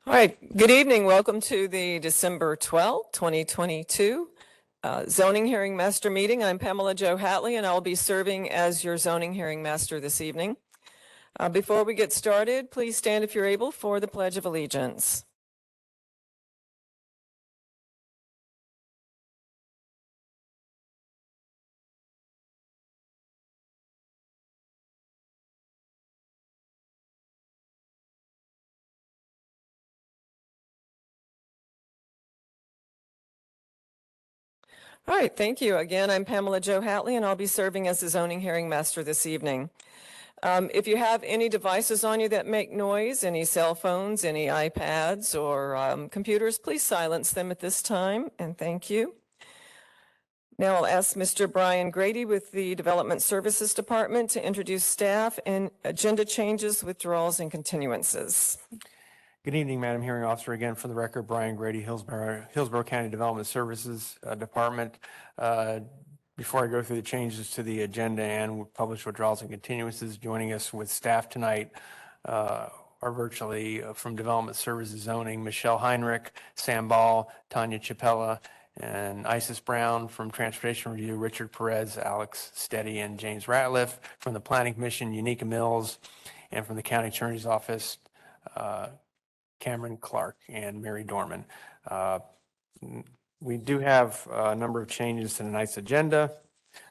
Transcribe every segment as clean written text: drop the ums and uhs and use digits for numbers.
All right, good evening. Welcome to the December 12th, 2022 Zoning Hearing Master Meeting. I'm Pamela Jo Hatley, and I'll be serving as your Zoning Hearing Master this evening. Before we get started, please stand if you're able for the Pledge of Allegiance. All right, thank you. Again, I'm Pamela Jo Hatley, and I'll be serving as the Zoning Hearing Master this evening. If you have any devices on you that make noise, any cell phones, any iPads or computers, please silence them at this time, and thank you. Now I'll ask Mr. Brian Grady with the Development Services Department to introduce staff and agenda changes, withdrawals, and continuances. Good evening, Madam Hearing Officer. Again, for the record, Brian Grady, Hillsborough County Development Services Department. Before I go through the changes to the agenda and published withdrawals and continuances, joining us with staff tonight are virtually from Development Services Zoning, Michelle Heinrich, Sam Ball, Tanya Chapella, and Isis Brown. From Transportation Review, Richard Perez, Alex Steady, and James Ratliff. From the Planning Commission, Unica Mills, and from the County Attorney's Office, Cameron Clark and Mary Dorman. We do have a number of changes to tonight's agenda.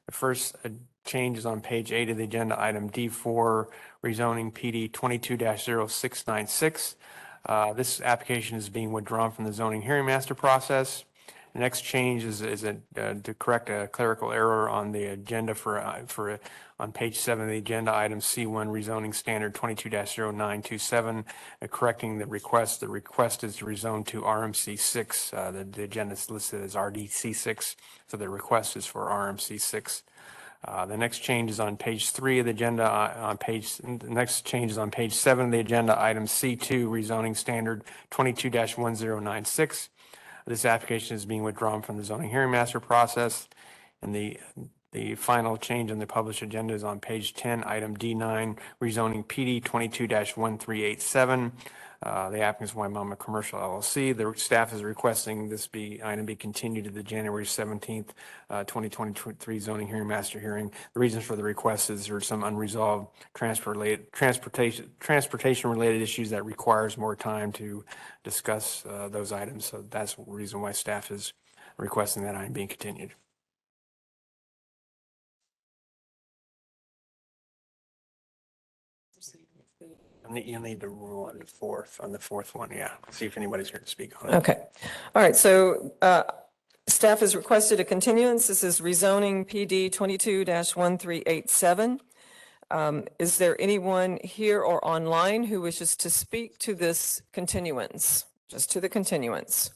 The first change is on page 8 of the agenda, item D4, rezoning PD 22-0696. This application is being withdrawn from the zoning hearing master process. The next change is to correct a clerical error on the agenda on page 7 of the agenda, item C1, rezoning standard 22-0927, correcting the request. The request is to rezone to RMC 6. The agenda is listed as RDC 6, so the request is for RMC 6. The next change is on page 3 of the agenda. The next change is on page 7 of the agenda, item C2, rezoning standard 22-1096. This application is being withdrawn from the zoning hearing master process. And the final change in the published agenda is on page 10, item D9, rezoning PD 22-1387. The applicant is Waimama Commercial LLC. The staff is requesting this item be continued to the January 17th, 2023 zoning hearing master hearing. The reasons for the request is there's some unresolved transportation related issues that requires more time to discuss those items. So that's the reason why staff is requesting that item being continued. You'll need to rule on the fourth one, yeah. See if anybody's here to speak on it. Okay. All right. So staff has requested a continuance. This is rezoning PD 22-1387. Is there anyone here or online who wishes to speak to this continuance? Just to the continuance.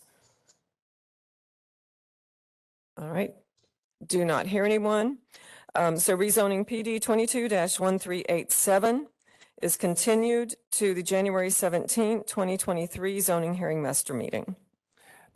All right. Do not hear anyone. So rezoning PD 22-1387 is continued to the January 17th, 2023 zoning hearing master meeting.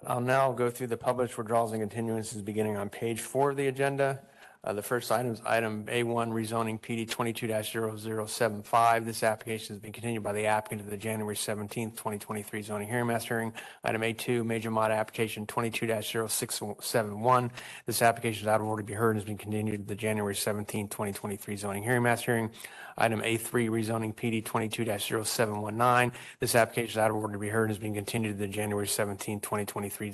I'll now go through the published withdrawals and continuances beginning on page 4 of the agenda. The first item is item A1, rezoning PD 22-0075. This application has been continued by the applicant to the January 17th, 2023 zoning hearing master hearing. Item A2, major mod application 22-0671. This application is out of order to be heard and has been continued to the January 17th, 2023 zoning hearing master hearing. Item A3, rezoning PD 22-0719. This application is out of order to be heard and has been continued to the January 17th, 2023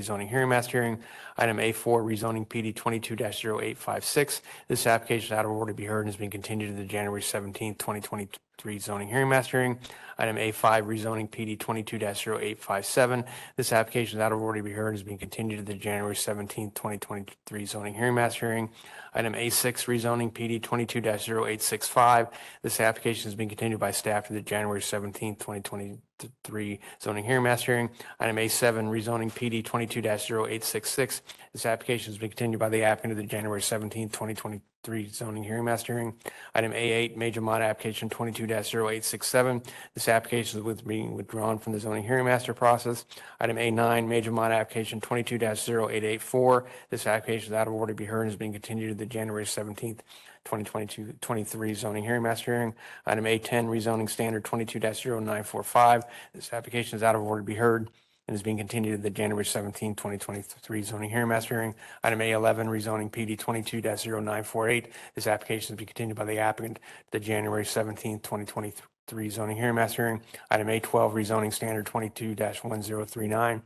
zoning hearing master hearing. Item A4, rezoning PD 22-0856. This application is out of order to be heard and has been continued to the January 17th, 2023 zoning hearing master hearing. Item A5, rezoning PD 22-0857. This application is out of order to be heard and has been continued to the January 17th, 2023 zoning hearing master hearing. Item A6, rezoning PD 22-0865. This application has been continued by staff to the January 17th, 2023 zoning hearing master hearing. Item A7, rezoning PD 22-0866. This application has been continued by the applicant to the January 17th, 2023 zoning hearing master hearing. Item A8, major mod application 22-0867. This application is being withdrawn from the zoning hearing master process. Item A9, major mod application 22-0884. This application is out of order to be heard and is being continued to the January 17th, 2022-23 zoning hearing master hearing. Item A10, rezoning standard 22-0945. This application is out of order to be heard and is being continued to the January 17, 2023 zoning hearing master hearing. Item A11, rezoning PD 22-0948. This application is being continued by the applicant to the January 17, 2023 zoning hearing master hearing. Item A12, rezoning standard 22-1039.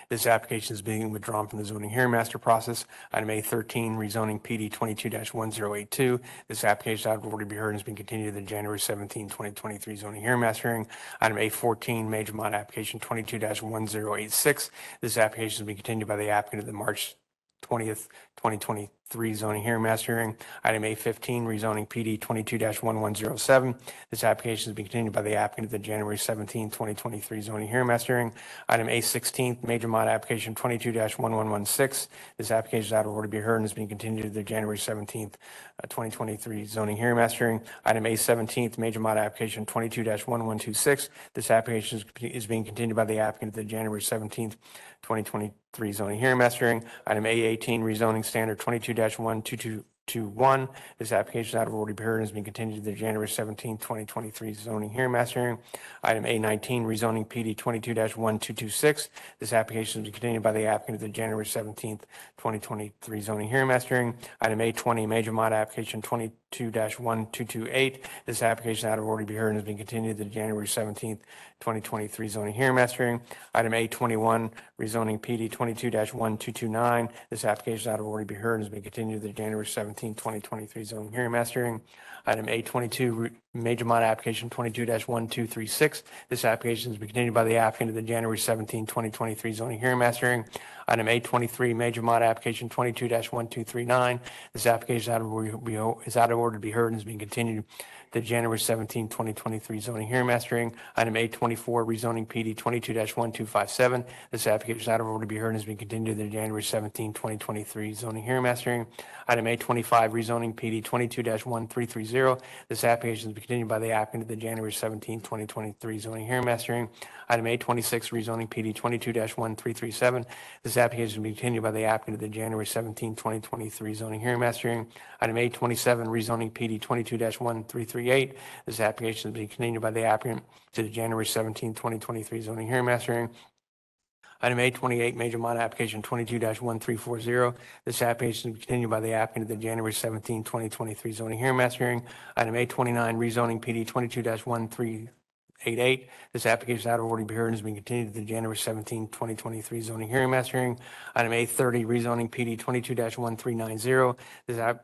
This application is being withdrawn from the zoning hearing master process. Item A13, rezoning PD 22-1082. This application is out of order to be heard and has been continued to the January 17, 2023 zoning hearing master hearing. Item A14, major mod application 22-1086. This application is being continued by the applicant to the March 20th, 2023 zoning hearing master hearing. Item A15, rezoning PD 22-1107. This application is being continued by the applicant to the January 17, 2023 zoning hearing master hearing. Item A16, major mod application 22-1116. This application is out of order to be heard and is being continued to the January 17th, 2023 zoning hearing master hearing. Item A17, major mod application 22-1126. This application is being continued by the applicant to the January 17th, 2023 zoning hearing master hearing. Item A18, rezoning standard 22-1221. This application is out of order to be heard and has been continued to the January 17, 2023 zoning hearing master hearing. Item A19, rezoning PD 22-1226. This application is continued by the applicant to the January 17, 2023 zoning hearing master hearing. Item A20, major mod application 22-1228. This application is out of order to be heard and has been continued to the January 17, 2023 zoning hearing master hearing. Item A21, rezoning PD 22-1229. This application is out of order to be heard and has been continued to the January 17, 2023 zoning hearing master hearing. Item A22, major mod application 22-1236. This application has been continued by the applicant to the January 17, 2023 zoning hearing master hearing. Item A23, major mod application 22-1239. This application is out of order to be heard and has been continued to January 17, 2023 zoning hearing master hearing. Item A24, rezoning PD 22-1257. This application is out of order to be heard and has been continued to the January 17, 2023 zoning hearing master hearing. Item A25, rezoning PD 22-1330. This application is continued by the applicant to the January 17, 2023 zoning hearing master hearing. Item A26, rezoning PD 22-1337. This application will be continued by the applicant to the January 17, 2023 zoning hearing master hearing. Item A27, rezoning PD 22-1338. This application will be continued by the applicant to the January 17, 2023 zoning hearing master hearing. Item A28, major mod application 22-1340. This application is continued by the applicant to the January 17, 2023 zoning hearing master hearing. Item A29, rezoning PD 22-1388. This application is out of order to be heard and has been continued to the January 17, 2023 zoning hearing master hearing. Item A30, rezoning PD 22-1390.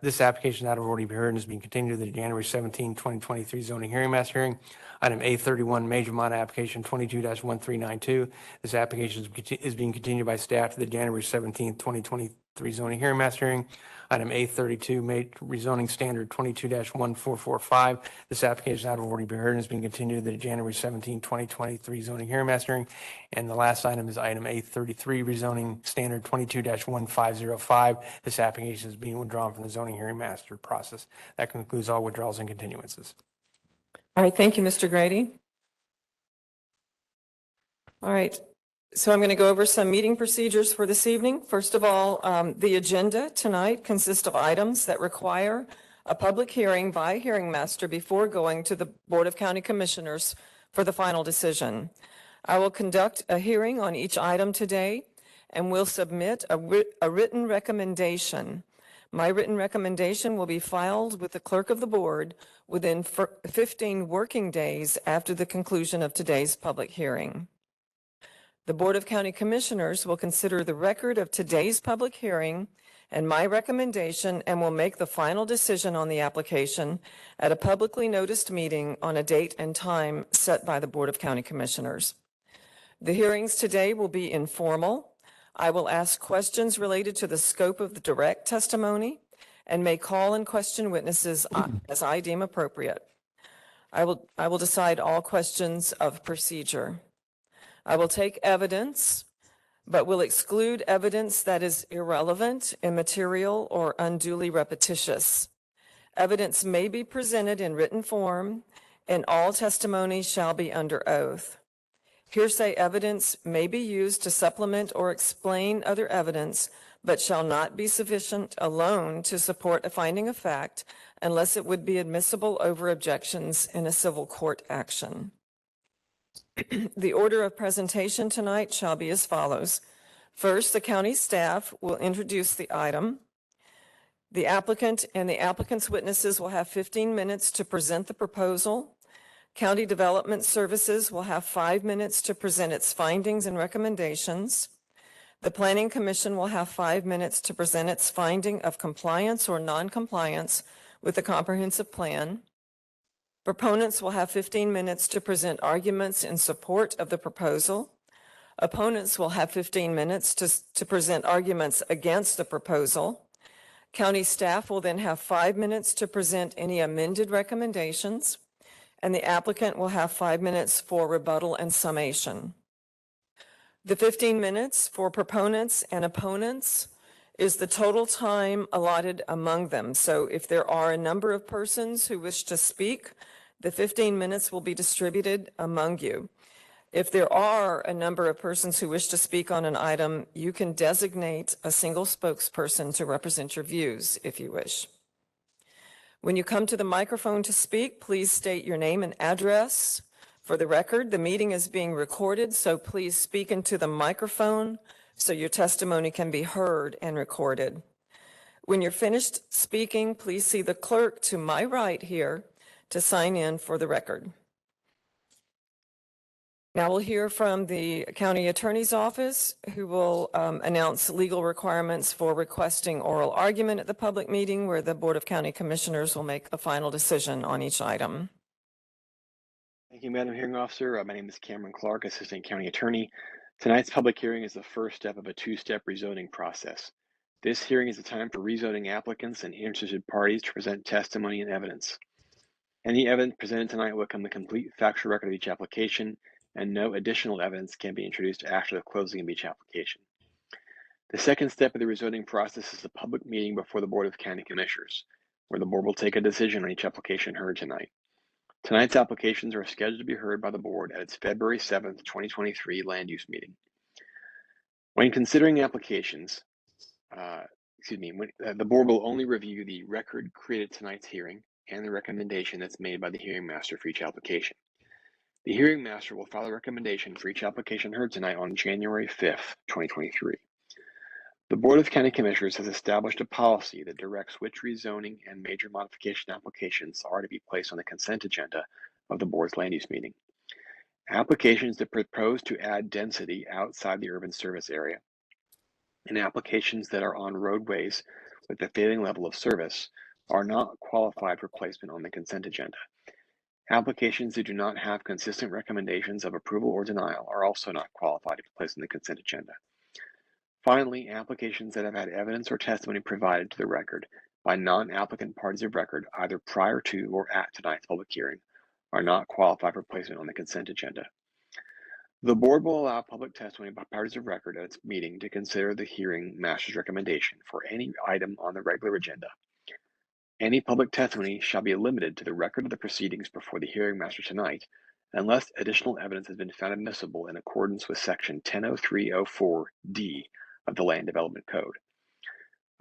This application is out of order to be heard and has been continued to the January 17, 2023 zoning hearing master hearing. Item A31, major mod application 22-1392. This application is being continued by staff to the January 17, 2023 zoning hearing master hearing. Item A32, rezoning standard 22-1445. This application is out of order to be heard and has been continued to the January 17, 2023 zoning hearing master hearing. And the last item is item A33, rezoning standard 22-1505. This application is being withdrawn from the zoning hearing master process. That concludes all withdrawals and continuances. All right, thank you, Mr. Grady. All right, so I'm going to go over some meeting procedures for this evening. First of all, the agenda tonight consists of items that require a public hearing by hearing master before going to the Board of County Commissioners for the final decision. I will conduct a hearing on each item today and will submit a written recommendation. My written recommendation will be filed with the clerk of the board within 15 working days after the conclusion of today's public hearing. The Board of County Commissioners will consider the record of today's public hearing and my recommendation and will make the final decision on the application at a publicly noticed meeting on a date and time set by the Board of County Commissioners. The hearings today will be informal. I will ask questions related to the scope of the direct testimony and may call and question witnesses as I deem appropriate. I will decide all questions of procedure. I will take evidence, but will exclude evidence that is irrelevant, immaterial, or unduly repetitious. Evidence may be presented in written form and all testimony shall be under oath. Hearsay evidence may be used to supplement or explain other evidence, but shall not be sufficient alone to support a finding of fact unless it would be admissible over objections in a civil court action. The order of presentation tonight shall be as follows. First, the county staff will introduce the item. The applicant and the applicant's witnesses will have 15 minutes to present the proposal. County Development Services will have 5 minutes to present its findings and recommendations. The Planning Commission will have 5 minutes to present its finding of compliance or non-compliance with the comprehensive plan. Proponents will have 15 minutes to present arguments in support of the proposal. Opponents will have 15 minutes to present arguments against the proposal. County staff will then have 5 minutes to present any amended recommendations, and the applicant will have 5 minutes for rebuttal and summation. The 15 minutes for proponents and opponents is the total time allotted among them. So if there are a number of persons who wish to speak, the 15 minutes will be distributed among you. If there are a number of persons who wish to speak on an item, you can designate a single spokesperson to represent your views if you wish. When you come to the microphone to speak, please state your name and address. For the record, the meeting is being recorded, so please speak into the microphone so your testimony can be heard and recorded. When you're finished speaking, please see the clerk to my right here to sign in for the record. Now we'll hear from the county attorney's office, who will announce legal requirements for requesting oral argument at the public meeting, where the Board of County Commissioners will make a final decision on each item. Thank you, Madam Hearing Officer. My name is Cameron Clark, Assistant County Attorney. Tonight's public hearing is the first step of a two-step rezoning process. This hearing is a time for rezoning applicants and interested parties to present testimony and evidence. Any evidence presented tonight will become the complete factual record of each application, and no additional evidence can be introduced after the closing of each application. The second step of the rezoning process is a public meeting before the Board of County Commissioners, where the board will take a decision on each application heard tonight. Tonight's applications are scheduled to be heard by the board at its February 7th, 2023 land use meeting. When considering applications, the board will only review the record created at tonight's hearing and the recommendation that's made by the hearing master for each application. The hearing master will file a recommendation for each application heard tonight on January 5th, 2023. The Board of County Commissioners has established a policy that directs which rezoning and major modification applications are to be placed on the consent agenda of the board's land use meeting. Applications that propose to add density outside the urban service area and applications that are on roadways with a failing level of service are not qualified for placement on the consent agenda. Applications that do not have consistent recommendations of approval or denial are also not qualified to be placed on the consent agenda. Finally, applications that have had evidence or testimony provided to the record by non-applicant parties of record, either prior to or at tonight's public hearing, are not qualified for placement on the consent agenda. The board will allow public testimony by parties of record at its meeting to consider the hearing master's recommendation for any item on the regular agenda. Any public testimony shall be limited to the record of the proceedings before the hearing master tonight, unless additional evidence has been found admissible in accordance with Section 100304D of the Land Development Code.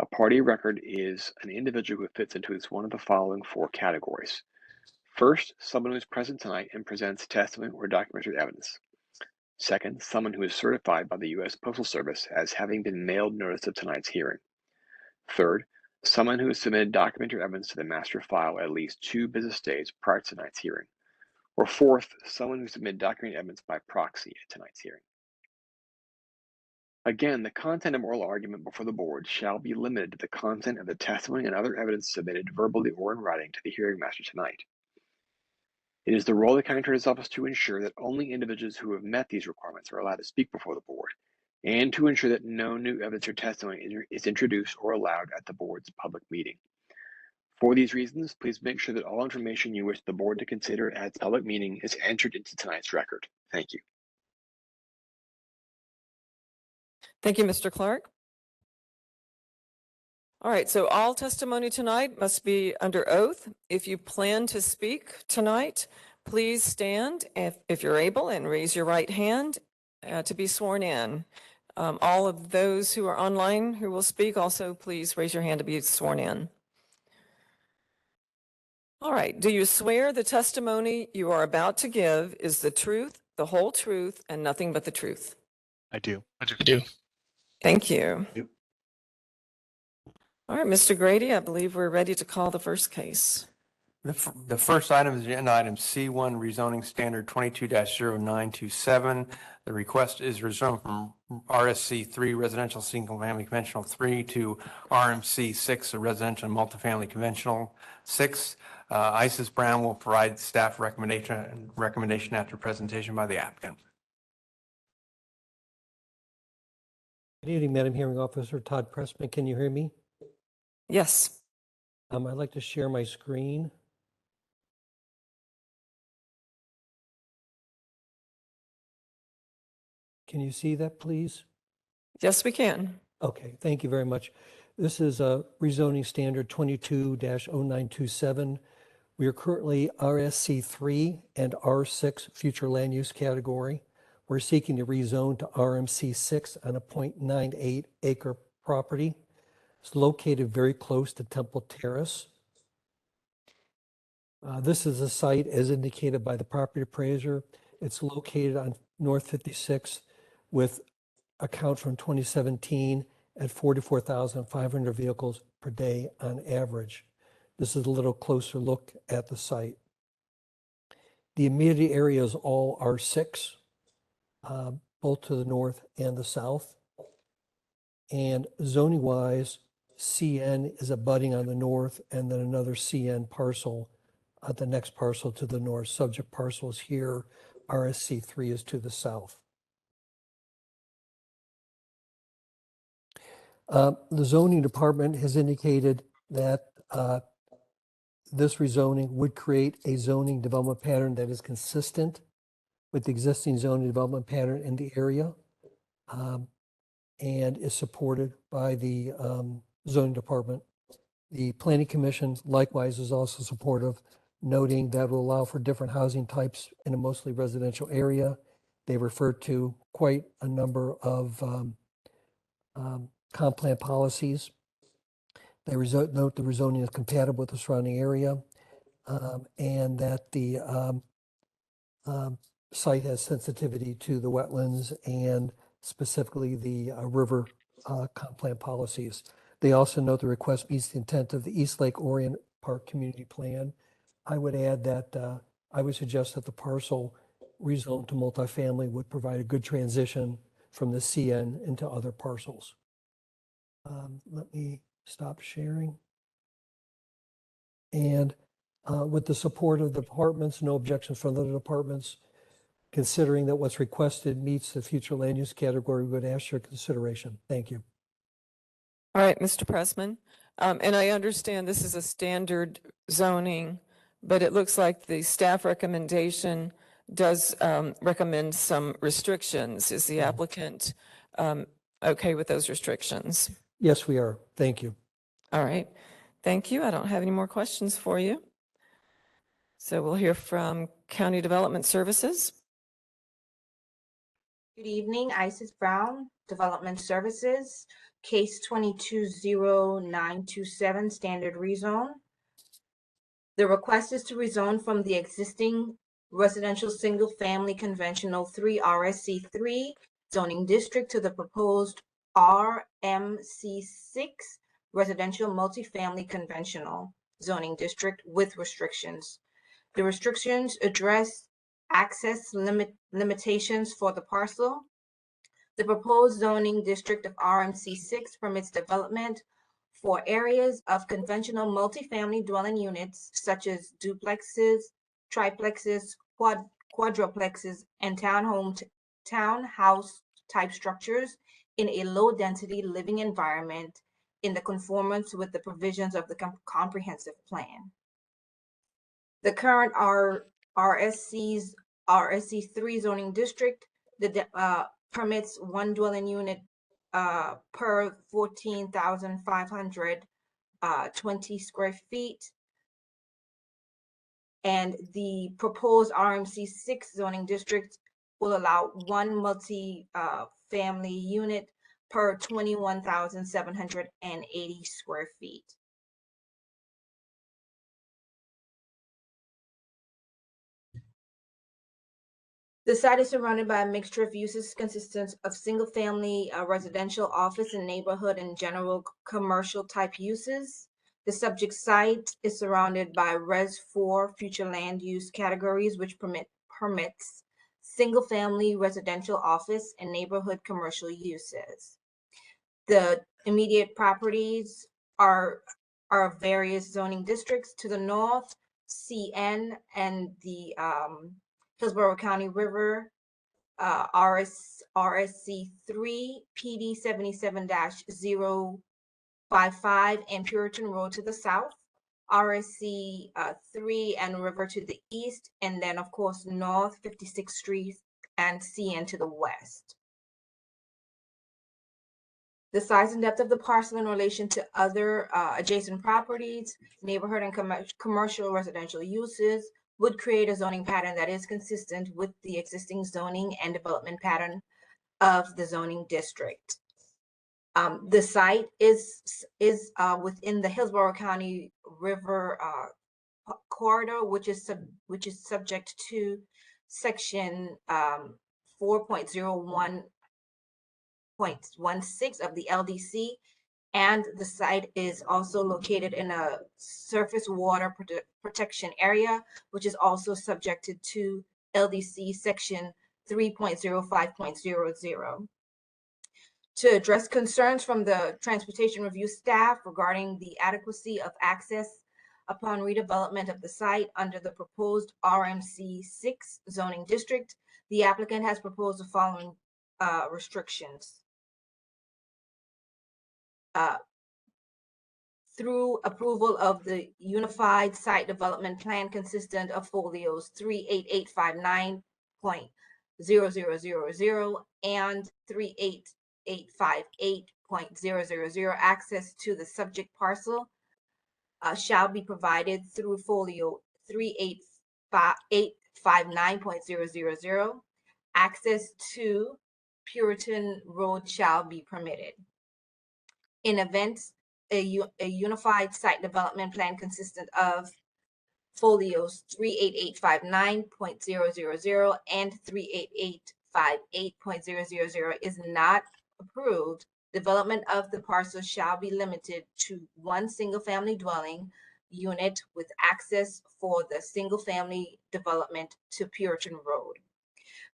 A party of record is an individual who fits into one of the following 4 categories. First, someone who is present tonight and presents testimony or documentary evidence. Second, someone who is certified by the U.S. Postal Service as having been mailed notice of tonight's hearing. Third, someone who has submitted documentary evidence to the master file at least 2 business days prior to tonight's hearing. Or fourth, someone who submitted documentary evidence by proxy at tonight's hearing. Again, the content of oral argument before the board shall be limited to the content of the testimony and other evidence submitted verbally or in writing to the hearing master tonight. It is the role of the county attorney's office to ensure that only individuals who have met these requirements are allowed to speak before the board, and to ensure that no new evidence or testimony is introduced or allowed at the board's public meeting. For these reasons, please make sure that all information you wish the board to consider at its public meeting is entered into tonight's record. Thank you. Thank you, Mr. Clark. All right, so all testimony tonight must be under oath. If you plan to speak tonight, Please stand if you're able and raise your right hand to be sworn in. All of those who are online who will speak, also please raise your hand to be sworn in. All right. Do you swear the testimony you are about to give is the truth, the whole truth, and nothing but the truth? I do. I do. Thank you. Yep. All right, Mr. Grady, I believe we're ready to call the first case. The first item is agenda item C1, rezoning standard 22-0927. The request is rezoned from RSC 3 residential single family conventional 3 to RMC 6 a residential multifamily conventional 6. Isis Brown will provide staff recommendation after presentation by the applicant. Good evening, Madam Hearing Officer Todd Pressman. Can you hear me? Yes. I'd like to share my screen. Can you see that, please? Yes, we can. Okay, thank you very much. This is a rezoning standard 22-0927. We are currently RSC 3 and R6 future land use category. We're seeking to rezone to RMC 6 on a 0.98 acre property. It's located very close to Temple Terrace. This is a site as indicated by the property appraiser. It's located on North 56th with a count from 2017 at 44,500 vehicles per day on average. This is a little closer look at the site. The immediate area is all R6, both to the north and the south. And zoning wise, CN is abutting on the north and then another CN parcel at the next parcel to the north. Subject parcels here, RSC 3 is to the south. The zoning department has indicated that this rezoning would create a zoning development pattern that is consistent with the existing zoning development pattern in the area and is supported by the zoning department. The Planning Commission likewise is also supportive, noting that will allow for different housing types in a mostly residential area. They refer to quite a number of comp plan policies. They note the rezoning is compatible with the surrounding area and that the site has sensitivity to the wetlands and specifically the river comp plan policies. They also note the request meets the intent of the East Lake Orient Park Community Plan. I would add that I would suggest that the parcel rezoned to multifamily would provide a good transition from the CN into other parcels. Let me stop sharing. And with the support of the departments, no objections from the departments, considering that what's requested meets the future land use category, we would ask your consideration. Thank you. All right, Mr. Pressman. And I understand this is a standard zoning, but it looks like the staff recommendation does recommend some restrictions. Is the applicant okay with those restrictions? Yes, we are. Thank you. All right. Thank you. I don't have any more questions for you. So we'll hear from County Development Services. Good evening, Isis Brown, Development Services, case 22-0927, standard rezone. The request is to rezone from the existing residential single-family conventional 3 RSC 3 zoning district to the proposed RMC 6 residential multifamily conventional zoning district with restrictions. The restrictions address access limitations for the parcel. The proposed zoning district of RMC 6 permits development for areas of conventional multifamily dwelling units such as duplexes, triplexes, quadruplexes, and townhouse type structures in a low density living environment in the conformance with the provisions of the comprehensive plan. The current RSC 3 zoning district permits one dwelling unit per 14,520 square feet. And the proposed RMC 6 zoning district will allow one multi-family unit per 21,780 square feet. The site is surrounded by a mixture of uses consistent of single-family residential, office, and neighborhood and general commercial type uses. The subject site is surrounded by Res 4 future land use categories, which permits single-family residential, office, and neighborhood commercial uses. The immediate properties are various zoning districts. To the north, CN and the Hillsborough County River, RSC 3, PD 77-055, and Puritan Road to the south, RSC 3 and River to the east, and then of course North 56th Street and CN to the west. The size and depth of the parcel in relation to other adjacent properties, neighborhood and commercial residential uses would create a zoning pattern that is consistent with the existing zoning and development pattern of the zoning district. The site is within the Hillsborough County River corridor, which is subject to section 4.01.16 of the LDC, and the site is also located in a surface water protection area, which is also subjected to LDC section 3.05.00. To address concerns from the transportation review staff regarding the adequacy of access upon redevelopment of the site under the proposed RMC 6 zoning district, the applicant has proposed the following restrictions. Through approval of the Unified Site Development Plan consistent of folios 38859.0000 and 38858.000, access to the subject parcel shall be provided through folio 38859.000. Access to Puritan Road shall be permitted. In events, a unified site development plan consistent of folios 38859.000 and 38858.000 is not approved, development of the parcel shall be limited to one single-family dwelling unit with access for the single-family development to Puritan Road.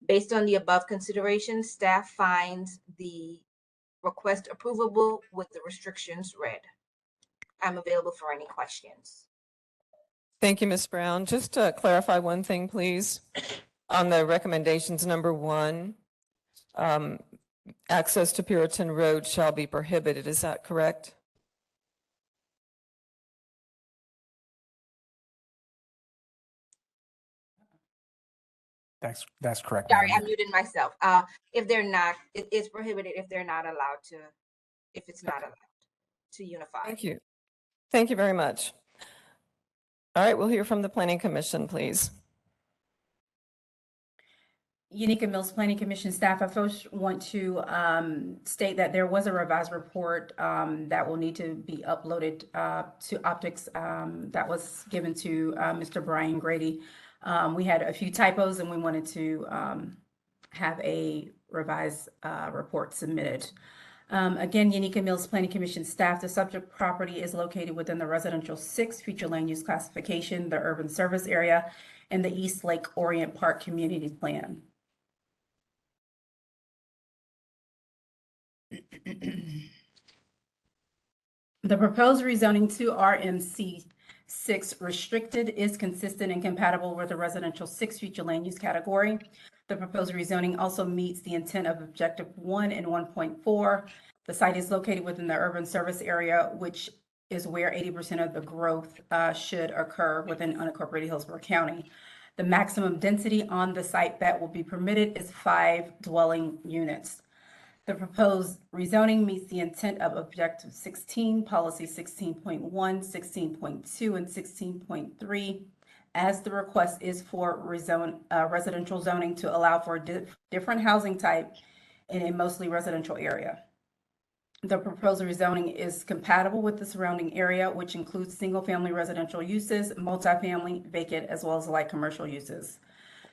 Based on the above considerations, staff finds the request approvable with the restrictions read. I'm available for any questions. Thank you, Ms. Brown. Just to clarify one thing, please. On the recommendations number 1, access to Puritan Road shall be prohibited. Is that correct? That's correct. Sorry, I Madam. muted myself. If they're not, it is prohibited if they're not allowed to, if it's not allowed to unify. Thank you. Thank you very much. All right, we'll hear from the Planning Commission, please. Unica Mills Planning Commission staff, I first want to state that there was a revised report that will need to be uploaded to optics that was given to Mr. Brian Grady. We had a few typos and we wanted to have a revised report submitted. Again, Unica Mills Planning Commission staff, the subject property is located within the residential 6 future land use classification, the urban service area, and the East Lake Orient Park Community Plan. The proposed rezoning to RMC 6 restricted is consistent and compatible with the residential 6 future land use category. The proposed rezoning also meets the intent of objective 1 and 1.4. The site is located within the urban service area, which is where 80% of the growth should occur within unincorporated Hillsborough County. The maximum density on the site that will be permitted is 5 dwelling units. The proposed rezoning meets the intent of Objective 16, Policy 16.1, 16.2, and 16.3. as the request is for residential zoning to allow for different housing type in a mostly residential area. The proposed rezoning is compatible with the surrounding area, which includes single-family residential uses, multifamily, vacant, as well as light commercial uses.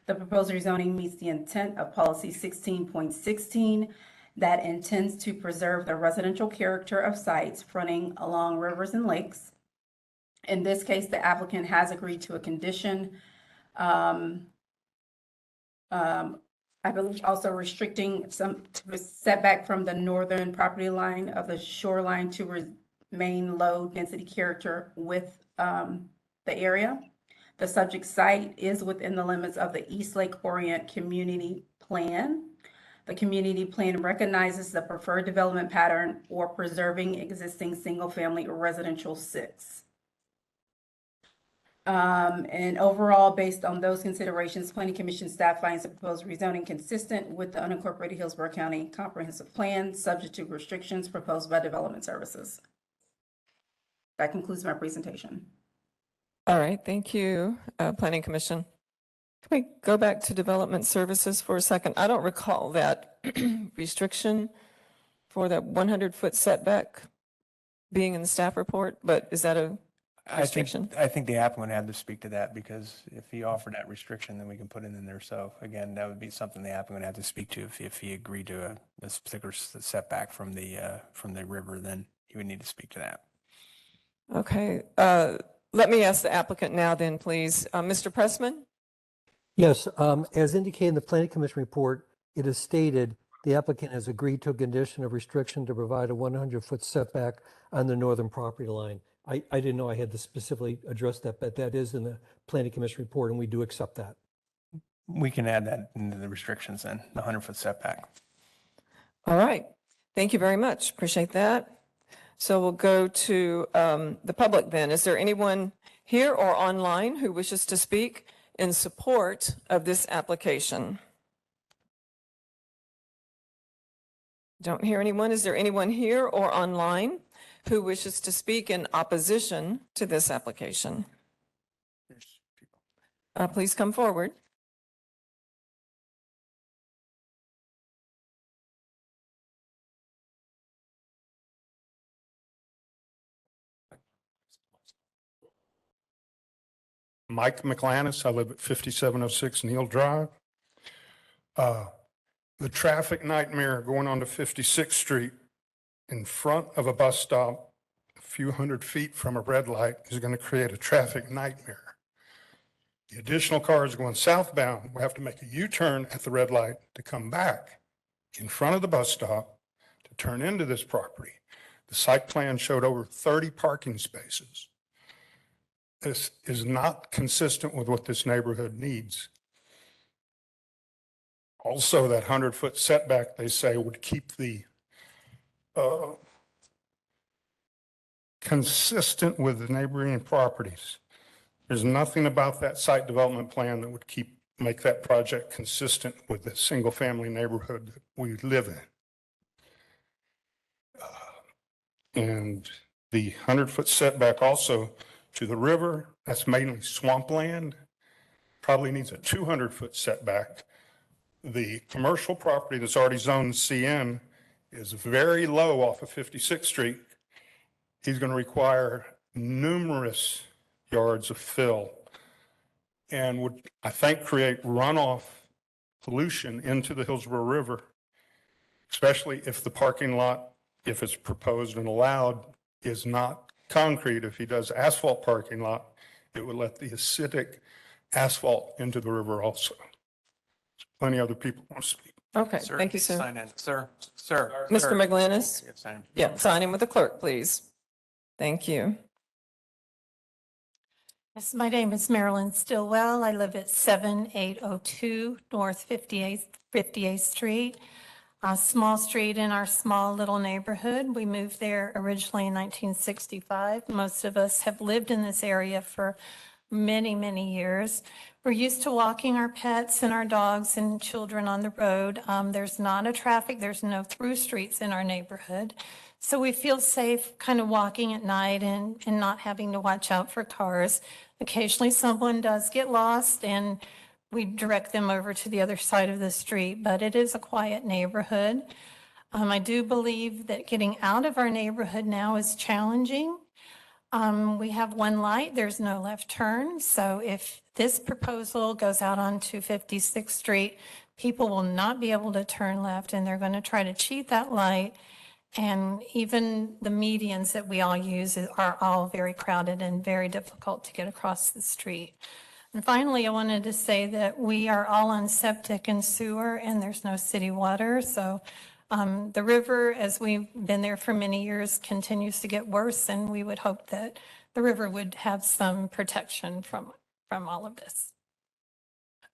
The proposed rezoning meets the intent of policy 16.16 that intends to preserve the residential character of sites fronting along rivers and lakes. In this case, the applicant has agreed to a condition, I believe also restricting some setback from the northern property line of the shoreline to remain low density character with the area. The subject site is within the limits of the East Lake Orient Community Plan. The community plan recognizes the preferred development pattern or preserving existing single-family residential 6. And overall, based on those considerations, Planning Commission staff finds the proposed rezoning consistent with the unincorporated Hillsborough County Comprehensive Plan, subject to restrictions proposed by Development Services. That concludes my presentation. All right, thank you, Planning Commission. Can we go back to Development Services for a second? I don't recall that restriction for that 100-foot setback being in the staff report, but is that a restriction? I think the applicant had to speak to that, because if he offered that restriction, then we can put it in there. So again, that would be something the applicant had to speak to. If he agreed to a particular setback from the river, then he would need to speak to that. Okay, let me ask the applicant now then, please. Mr. Pressman? Yes, as indicated in the Planning Commission report, it is stated the applicant has agreed to a condition of restriction to provide a 100-foot setback on the northern property line. I didn't know I had to specifically address that, but that is in the Planning Commission report, and we do accept that. We can add that into the restrictions then, the 100-foot setback. All right, thank you very much. Appreciate that. So we'll go to the public then. Is there anyone here or online who wishes to speak in support of this application? Don't hear anyone. Is there anyone here or online who wishes to speak in opposition to this application? Please come forward. Mike McLannis. I live at 5706 Neal Drive. The traffic nightmare going onto 56th Street in front of a bus stop a few hundred feet from a red light is going to create a traffic nightmare. The additional cars going southbound will have to make a U-turn at the red light to come back in front of the bus stop to turn into this property. The site plan showed over 30 parking spaces. This is not consistent with what this neighborhood needs. Also, that 100-foot setback, they say, would keep the consistent with the neighboring properties. There's nothing about that site development plan that would make that project consistent with the single-family neighborhood that we live in. And the 100-foot setback also to the river, that's mainly swampland, probably needs a 200-foot setback. The commercial property that's already zoned CN is very low off of 56th Street. He's going to require numerous yards of fill and would, I think, create runoff pollution into the Hillsborough River, especially if the parking lot, if it's proposed and allowed, is not concrete. If he does asphalt parking lot, it would let the acidic asphalt into the river also. Plenty other people want to speak. Okay, Sir, thank you, sir. Sign in. Sir. Mr. McGlinnis? Yeah, sign in. Yeah, sign in with the clerk, please. Thank you. Yes, my name is Marilyn Stillwell. I live at 7802 North 58th Street, a small street in our small little neighborhood. We moved there originally in 1965. Most of us have lived in this area for many, many years. We're used to walking our pets and our dogs and children on the road. There's not a traffic, there's no through streets in our neighborhood. So we feel safe kind of walking at night and not having to watch out for cars. Occasionally someone does get lost and we direct them over to the other side of the street, but it is a quiet neighborhood. I do believe that getting out of our neighborhood now is challenging. We have one light, there's no left turn. So if this proposal goes out onto 56th Street, people will not be able to turn left and they're going to try to cheat that light. And even the medians that we all use are all very crowded and very difficult to get across the street. And finally, I wanted to say that we are all on septic and sewer and there's no city water. So the river, as we've been there for many years, continues to get worse, and we would hope that the river would have some protection from all of this.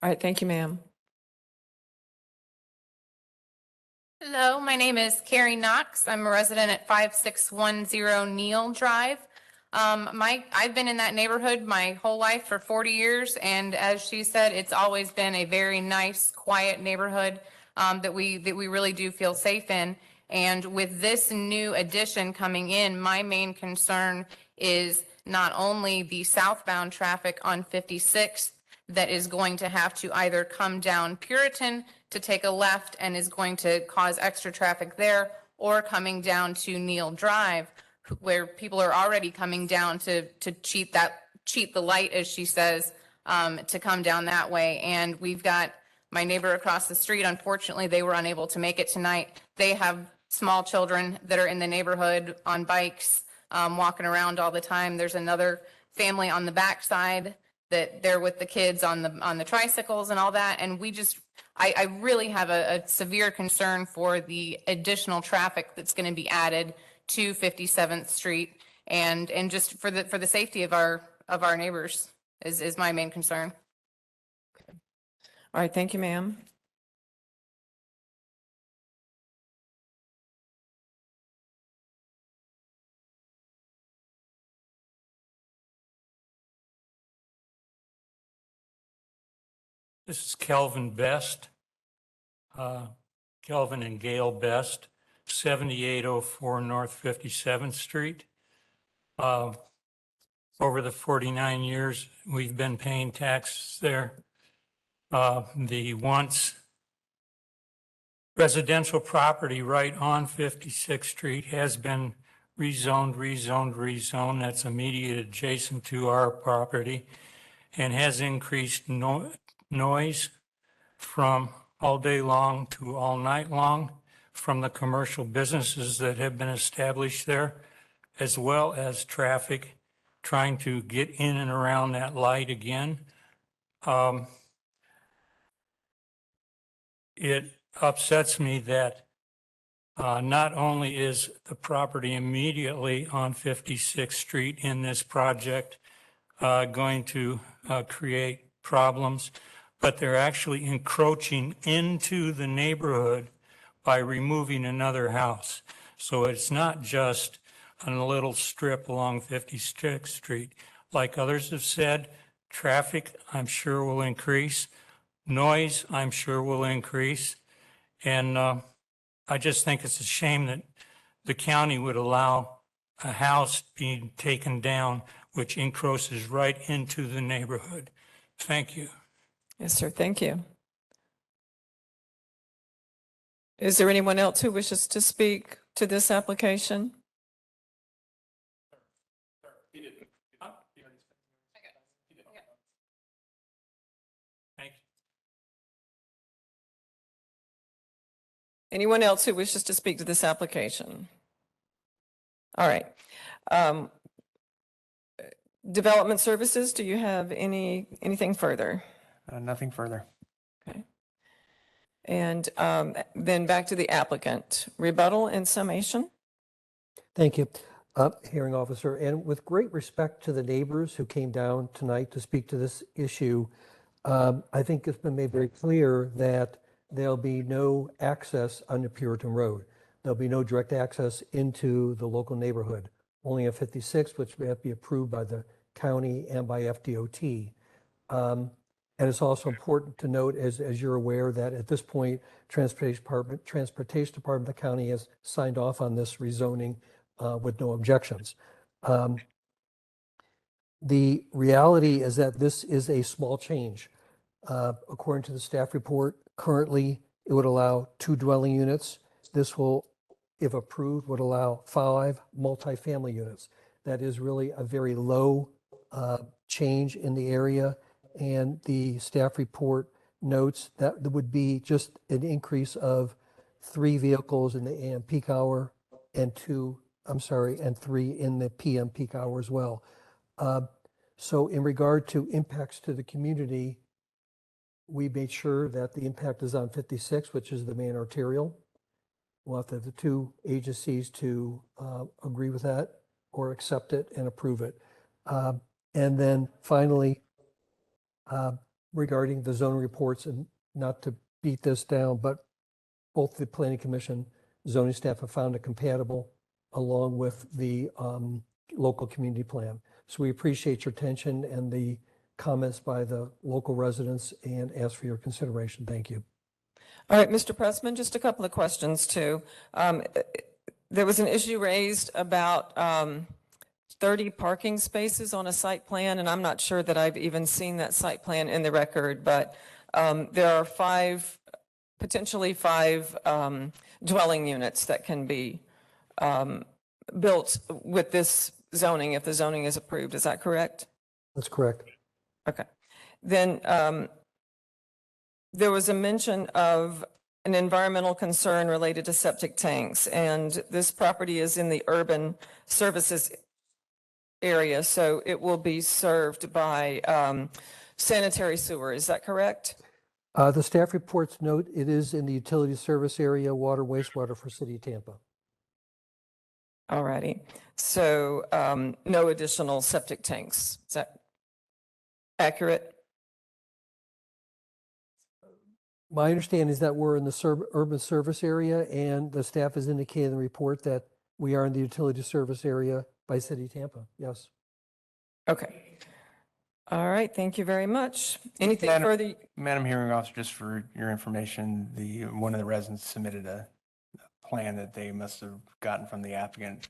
All right, thank you, ma'am. Hello, my name is Carrie Knox. I'm a resident at 5610 Neal Drive. I've been in that neighborhood my whole life for 40 years, and as she said, it's always been a very nice, quiet neighborhood that we really do feel safe in. And with this new addition coming in, my main concern is not only the southbound traffic on 56th that is going to have to either come down Puritan to take a left and is going to cause extra traffic there, or coming down to Neal Drive, where people are already coming down to cheat the light, as she says, to come down that way. And we've got my neighbor across the street. Unfortunately, they were unable to make it tonight. They have small children that are in the neighborhood on bikes, walking around all the time. There's another family on the backside that they're with the kids on the tricycles and all that. And I really have a severe concern for the additional traffic that's going to be added to 57th Street, and just for the safety of our neighbors is my main concern. All right, thank you, ma'am. This is Kelvin Best, Kelvin and Gail Best, 7804 North 57th Street. Over the 49 years we've been paying taxes there, the once residential property right on 56th Street has been rezoned. That's immediate adjacent to our property, and has increased noise from all day long to all night long from the commercial businesses that have been established there, as well as traffic trying to get in and around that light again. It upsets me that not only is the property immediately on 56th Street in this project going to create problems, but they're actually encroaching into the neighborhood by removing another house. So it's not just a little strip along 56th Street. Like others have said, traffic, I'm sure, will increase. Noise, I'm sure, will increase. And I just think it's a shame that the county would allow a house being taken down, which encroaches right into the neighborhood. Thank you. Yes, sir, thank you. Is there anyone else who wishes to speak to this application? Thank you. Anyone else who wishes to speak to this application? All right. Development Services, do you have anything further? Nothing further. Okay. And then back to the applicant. Rebuttal and summation? Thank you, hearing officer. And with great respect to the neighbors who came down tonight to speak to this issue, I think it's been made very clear that there'll be no access under Puritan Road. There'll be no direct access into the local neighborhood, only at 56, which may have to be approved by the county and by FDOT. And it's also important to note, as you're aware, that at this point, Transportation Department of the county has signed off on this rezoning with no objections. The reality is that this is a small change. According to the staff report, currently it would allow 2 dwelling units. This will, if approved, would allow 5 multifamily units. That is really a very low change in the area. And the staff report notes that there would be just an increase of 3 vehicles in the AM peak hour and 3 in the PM peak hour as well. So in regard to impacts to the community, we made sure that the impact is on 56, which is the main arterial. We'll have to have the 2 agencies to agree with that or accept it and approve it. And then finally, regarding the zoning reports, and not to beat this down, but both the Planning Commission, zoning staff have found it compatible along with the local community plan. So we appreciate your attention and the comments by the local residents and ask for your consideration. Thank you. All right, Mr. Pressman, just a couple of questions too. There was an issue raised about 30 parking spaces on a site plan, and I'm not sure that I've even seen that site plan in the record, but there are potentially five dwelling units that can be built with this zoning if the zoning is approved. Is that correct? That's correct. Okay. Then there was a mention of an environmental concern related to septic tanks, and this property is in the urban services area, so it will be served by sanitary sewer. Is that correct? The staff reports note it is in the utility service area, water, wastewater for City of Tampa. All righty. So no additional septic tanks. Is that accurate? My understanding is that we're in the urban service area, and the staff has indicated in the report that we are in the utility service area by City of Tampa. Yes. Okay. All right. Thank you very much. Anything further? Madam Hearing Officer, just for your information, one of the residents submitted a plan that they must have gotten from the applicant.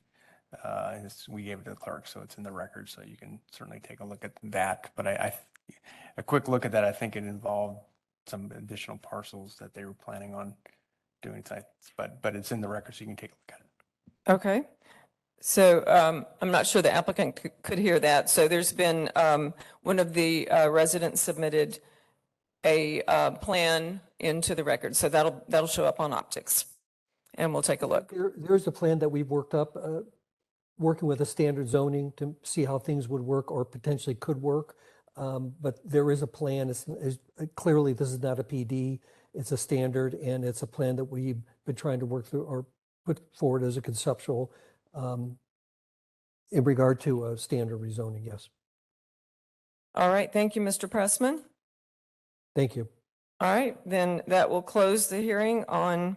We gave it to the clerk, so it's in the record, so you can certainly take a look at that. But a quick look at that, I think it involved some additional parcels that they were planning on doing tonight, but it's in the record, so you can take a look at it. Okay. So I'm not sure the applicant could hear that. So there's been one of the residents submitted a plan into the record. So that'll show up on optics, and we'll take a look. There's a plan that we've worked up, working with a standard zoning to see how things would work or potentially could work. But there is a plan. Clearly, this is not a PD. It's a standard, and it's a plan that we've been trying to work through or put forward as a conceptual in regard to a standard rezoning. Yes. All right. Thank you, Mr. Pressman. Thank you. All right. Then that will close the hearing on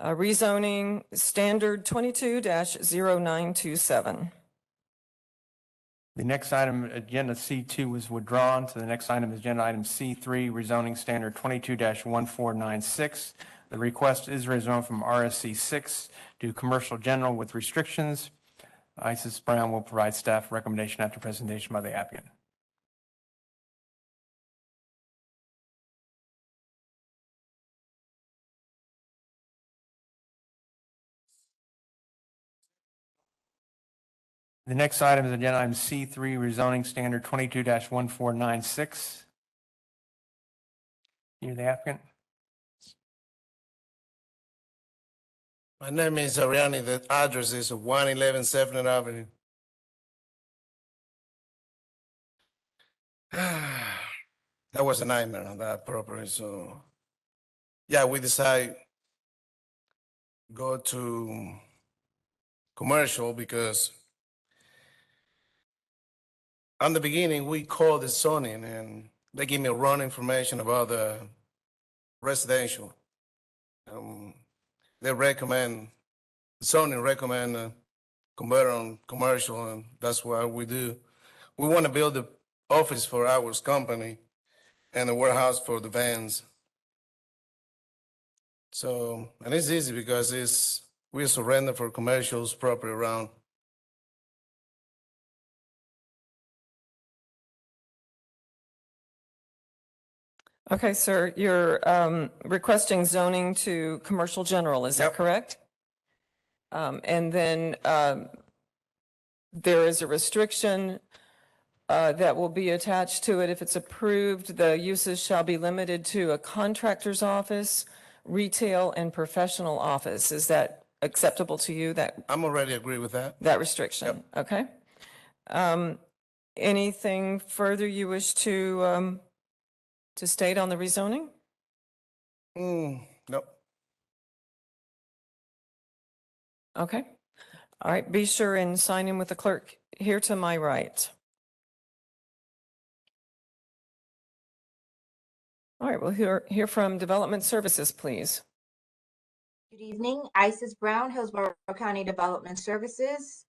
rezoning standard 22-0927. The next item, agenda C2, was withdrawn. So the next item is agenda item C3, rezoning standard 22-1496. The request is rezoned from RSC 6 to commercial general with restrictions. Isis Brown will provide staff recommendation after presentation by the applicant. The next item is agenda item C3, rezoning standard 22-1496. You're the applicant. My name is Ariani. The address is 111 7th Avenue. That was a nightmare on that property. So, yeah, we decided go to commercial because on the beginning we called the zoning and they give me wrong information about the residential. They recommend, zoning recommend convert on commercial, and that's what we do. we want to build the office for our company and a warehouse for the vans. So, and it's easy because we surrender for commercials property around. Okay, sir, you're requesting zoning to commercial general, is that Yep. correct? And then there is a restriction that will be attached to it. If it's approved, the uses shall be limited to a contractor's office, retail, and professional office. Is that acceptable to you, I'm already agree with that. that restriction? Okay. Anything further you wish to state on the rezoning? No. Okay. All right, be sure and sign in with the clerk here to my right. All right, we'll hear from Development Services, please. Good evening, Isis Brown, Hillsborough County Development Services.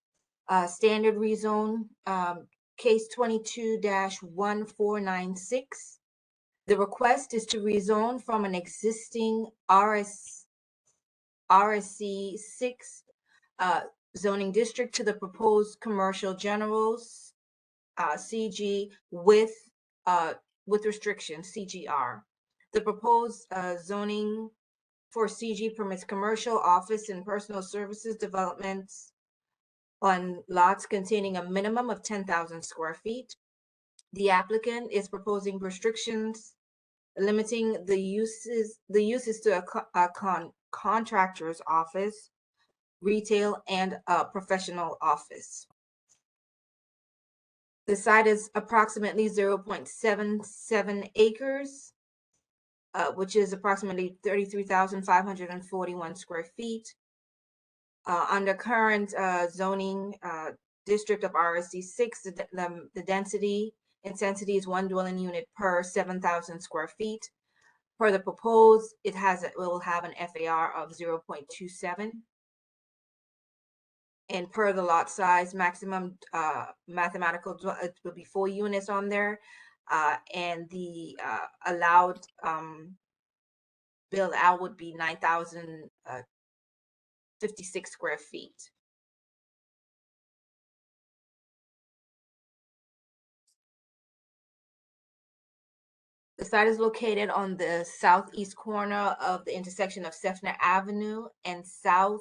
Standard rezone, case 22-1496. The request is to rezone from an existing RSC 6 zoning district to the proposed commercial generals, CG with restrictions, CGR. The proposed zoning for CG permits commercial, office, and personal services developments on lots containing a minimum of 10,000 square feet. The applicant is proposing restrictions limiting the uses to a contractor's office, retail, and a professional office. The site is approximately 0.77 acres, which is approximately 33,541 square feet. Under current zoning district of RSC 6, the density intensity is 1 dwelling unit per 7,000 square feet. Per the proposed, it will have an FAR of 0.27. And per the lot size, maximum mathematical, it will be 4 units on there. And the allowed build out would be 9,056 square feet. The site is located on the southeast corner of the intersection of Sefner Avenue and South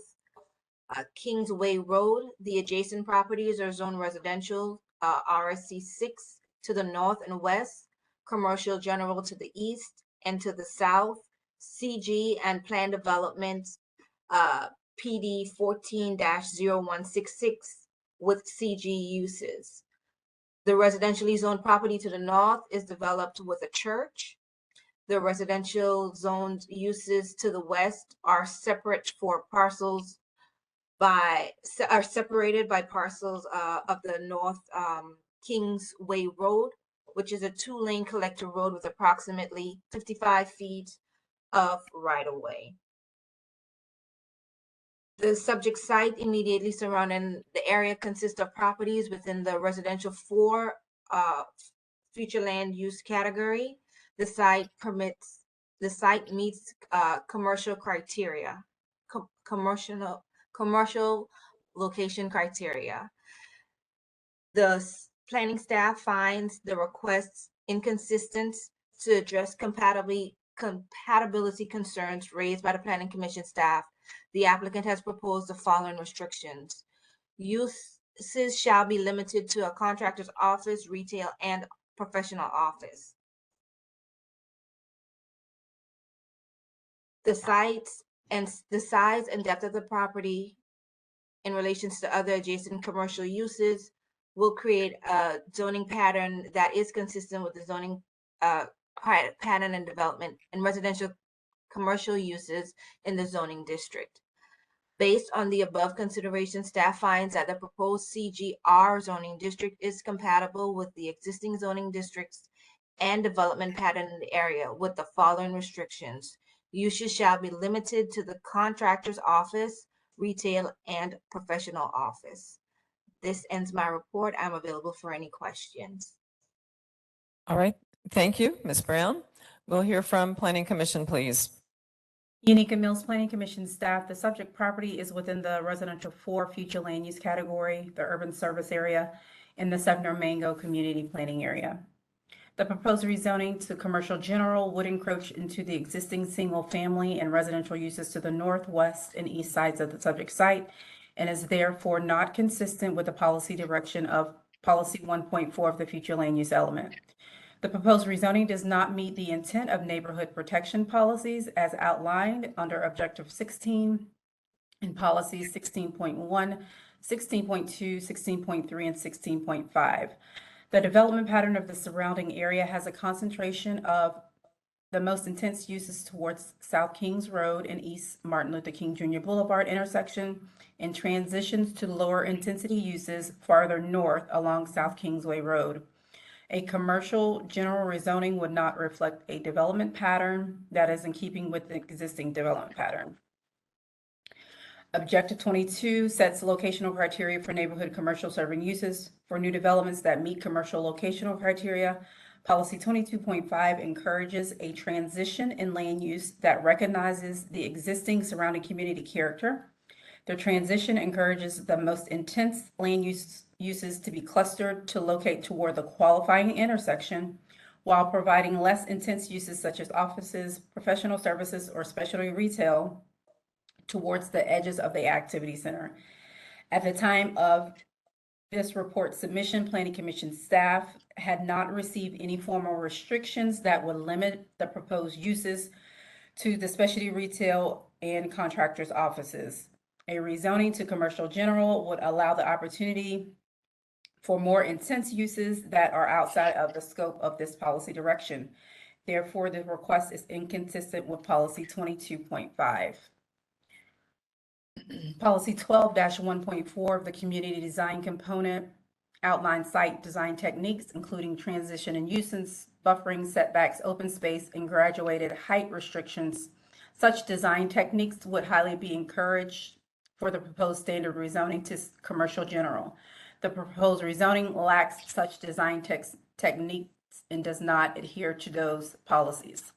Kingsway Road. The adjacent properties are zone residential, RSC 6 to the north and west, commercial general to the east and to the south, CG and planned development PD 14-0166 with CG uses. The residentially zoned property to the north is developed with a church. The residential zoned uses to the west are separated by parcels of the North Kingsway Road, which is a 2-lane collector road with approximately 55 feet of right-of-way. The subject site immediately surrounding the area consists of properties within the residential 4 future land use category. The site meets commercial criteria, commercial location criteria. The planning staff finds the requests inconsistent to address compatibility concerns raised by the Planning Commission staff. The applicant has proposed the following restrictions. Uses shall be limited to a contractor's office, retail, and professional office. The size and depth of the property in relation to other adjacent commercial uses will create a zoning pattern that is consistent with the zoning pattern and development and residential commercial uses in the zoning district. Based on the above consideration, staff finds that the proposed CGR zoning district is compatible with the existing zoning districts and development pattern in the area with the following restrictions. Uses shall be limited to the contractor's office, retail, and professional office. This ends my report. I'm available for any questions. All right, thank you, Ms. Brown. We'll hear from Planning Commission, please. Unica Mills Planning Commission staff, the subject property is within the residential 4 future land use category, the urban service area, in the Sevner Mango Community Planning Area. The proposed rezoning to commercial general would encroach into the existing single-family and residential uses to the northwest and east sides of the subject site, and is therefore not consistent with the policy direction of Policy 1.4 of the future land use element. The proposed rezoning does not meet the intent of neighborhood protection policies as outlined under Objective 16 in policies 16.1, 16.2, 16.3, and 16.5. The development pattern of the surrounding area has a concentration of the most intense uses towards South Kings Road and East Martin Luther King Jr. Boulevard intersection, and transitions to lower intensity uses farther north along South Kingsway Road. A commercial general rezoning would not reflect a development pattern that is in keeping with the existing development pattern. Objective 22 sets locational criteria for neighborhood commercial serving uses for new developments that meet commercial locational criteria. Policy 22.5 encourages a transition in land use that recognizes the existing surrounding community character. The transition encourages the most intense land uses to be clustered to locate toward the qualifying intersection, while providing less intense uses such as offices, professional services, or specialty retail towards the edges of the activity center. At the time of this report submission, Planning Commission staff had not received any formal restrictions that would limit the proposed uses to the specialty retail and contractors' offices. A rezoning to commercial general would allow the opportunity for more intense uses that are outside of the scope of this policy direction. Therefore, the request is inconsistent with Policy 22.5. Policy 12-1.4 of the community design component outlines site design techniques, including transition and nuisance, buffering, setbacks, open space, and graduated height restrictions. Such design techniques would highly be encouraged for the proposed standard rezoning to commercial general. The proposed rezoning lacks such design techniques and does not adhere to those policies.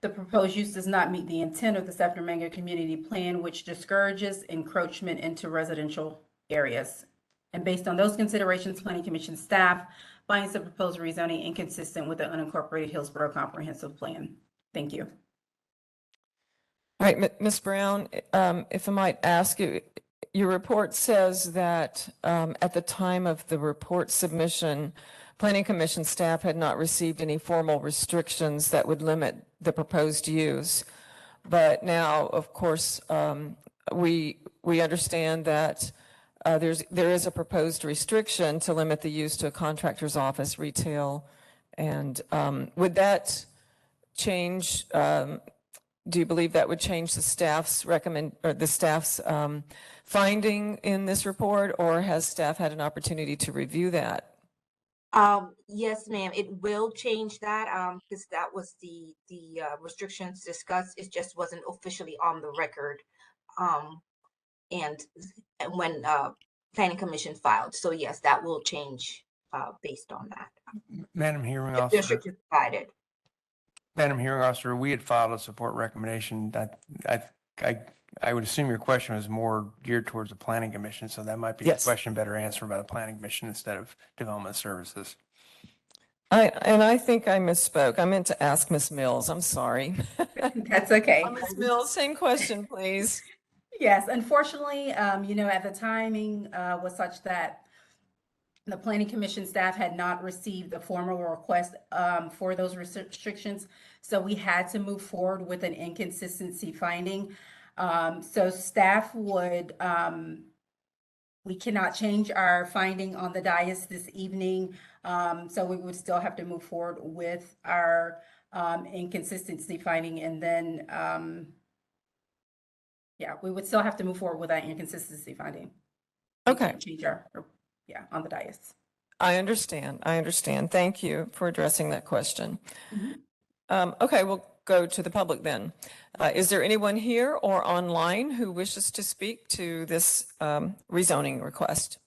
The proposed use does not meet the intent of the Sevner Mango Community Plan, which discourages encroachment into residential areas. And based on those considerations, Planning Commission staff finds the proposed rezoning inconsistent with the unincorporated Hillsborough Comprehensive Plan. Thank you. All right, Ms. Brown, if I might ask you, your report says that at the time of the report submission, Planning Commission staff had not received any formal restrictions that would limit the proposed use. But now, of course, we understand that there is a proposed restriction to limit the use to a contractor's office, retail, and would that change? Do you believe that would change the staff's finding in this report, or has staff had an opportunity to review that? Yes, ma'am, it will change that, because that was the restrictions discussed. It just wasn't officially on the record, and when Planning Commission filed. So yes, that will change based on that. Madam Hearing If the Officer. restrictions provided. Madam Hearing Officer, we had filed a support recommendation that I would assume your question was more geared towards the Planning Commission, so that might be a Yes. question better answered by the Planning Commission instead of Development Services. I think I misspoke. I meant to ask Ms. Mills. I'm sorry. That's okay. Ms. Mills, same question, please. Yes, unfortunately, at the timing was such that the Planning Commission staff had not received the formal request for those restrictions. So we had to move forward with an inconsistency finding. So staff would, we cannot change our finding on the dais this evening. So we would still have to move forward with our inconsistency finding, and then, yeah, we would still have to move forward with that inconsistency finding. We Okay. can't change our, yeah, on the dais. I understand. Thank you for addressing that question. Okay, we'll go to the public then. Is there anyone here or online who wishes to speak to this rezoning request?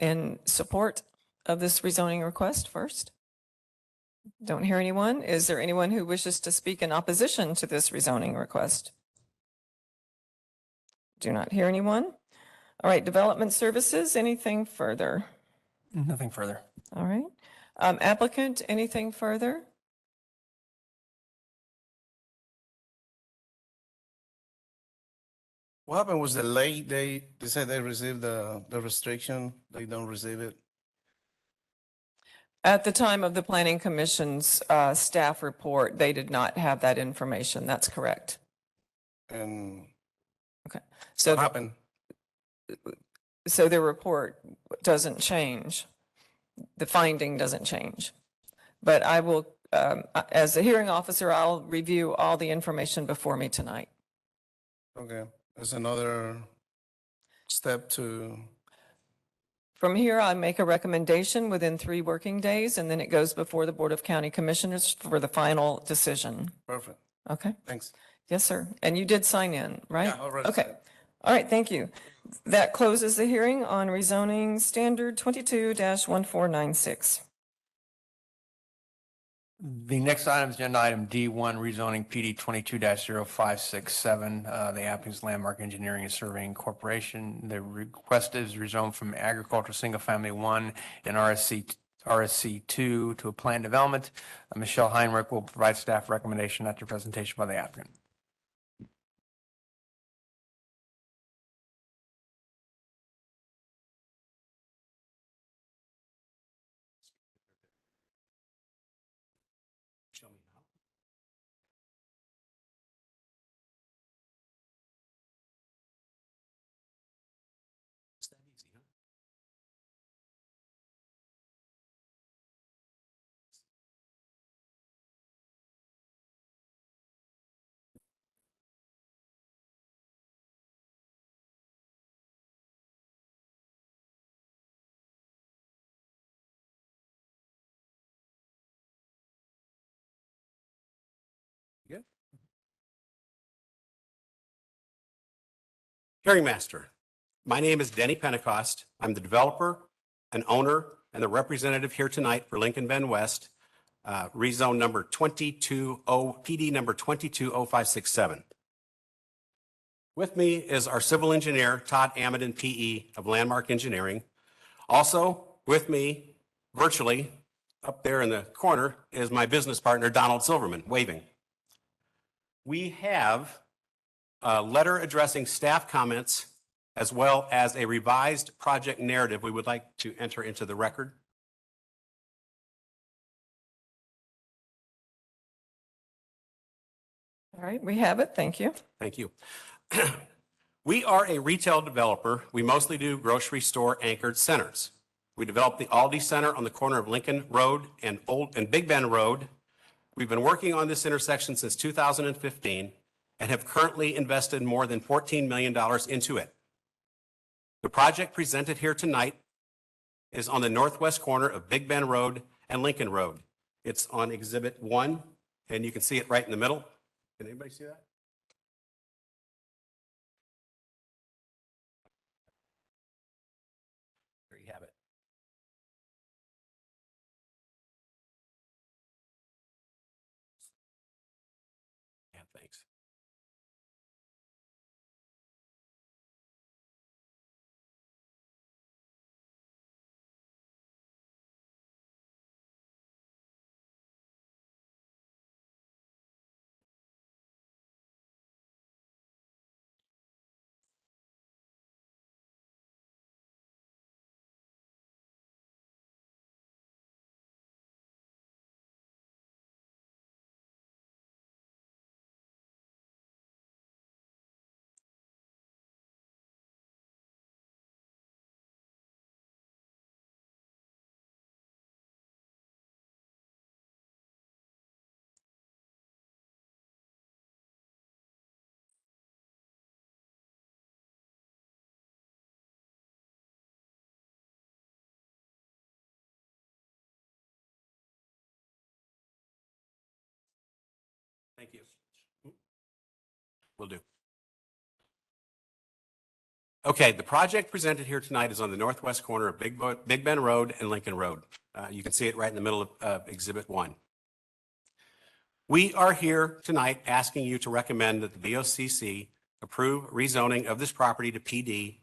In support of this rezoning request first? Don't hear anyone. Is there anyone who wishes to speak in opposition to this rezoning request? Do not hear anyone. All right, development services, anything further? Nothing further. All right. Applicant, anything further? What happened was the late, they said they received the restriction, they don't receive it. At the time of the Planning Commission's staff report, they did not have that information. That's correct. And Okay. So, what happened? so the report doesn't change. The finding doesn't change. But I will, as a hearing officer, I'll review all the information before me tonight. Okay, there's another step to, From here, I make a recommendation within 3 working days, and then it goes before the Board of County Commissioners for the final decision. perfect, Okay? thanks. Yes, sir. And you did sign in, right? Yeah, already Okay. signed. All right, thank you. That closes the hearing on rezoning standard 22-1496. The next item is agenda item D1, rezoning PD 22-0567. The applicant's Landmark Engineering and Surveying Corporation. The request is rezoned from agricultural single family 1 and RSC 2 to a planned development. Michelle Heinrich will provide staff recommendation after presentation by the applicant. Good. Hearing Master, my name is Denny Pentecost. I'm the developer and owner and the representative here tonight for Lincoln Bend West, rezone number 220, PD number 220567. With me is our civil engineer, Todd Amidon, PE of Landmark Engineering. Also with me, virtually, up there in the corner, is my business partner, Donald Silverman, waving. We have a letter addressing staff comments as well as a revised project narrative we would like to enter into the record. All right, we have it. Thank you. Thank you. We are a retail developer. We mostly do grocery store anchored centers. We developed the Aldi Center on the corner of Lincoln Road and Big Bend Road. We've been working on this intersection since 2015 and have currently invested more than $14 million into it. The project presented here tonight is on the northwest corner of Big Bend Road and Lincoln Road. It's on Exhibit 1, and you can see it right in the middle. Can anybody see that? There you have it. Yeah, thanks. Thank you. Will do. Okay, the project presented here tonight is on the northwest corner of Big Bend Road and Lincoln Road. You can see it right in the middle of Exhibit 1. We are here tonight asking you to recommend that the BOCC approve rezoning of this property to PD,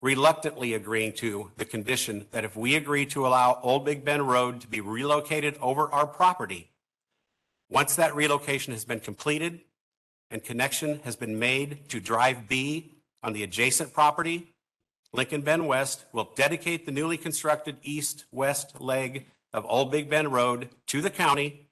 reluctantly agreeing to the condition that if we agree to allow Old Big Bend Road to be relocated over our property, once that relocation has been completed and connection has been made to Drive B on the adjacent property, Lincoln Bend West will dedicate the newly constructed east-west leg of Old Big Bend Road to the county,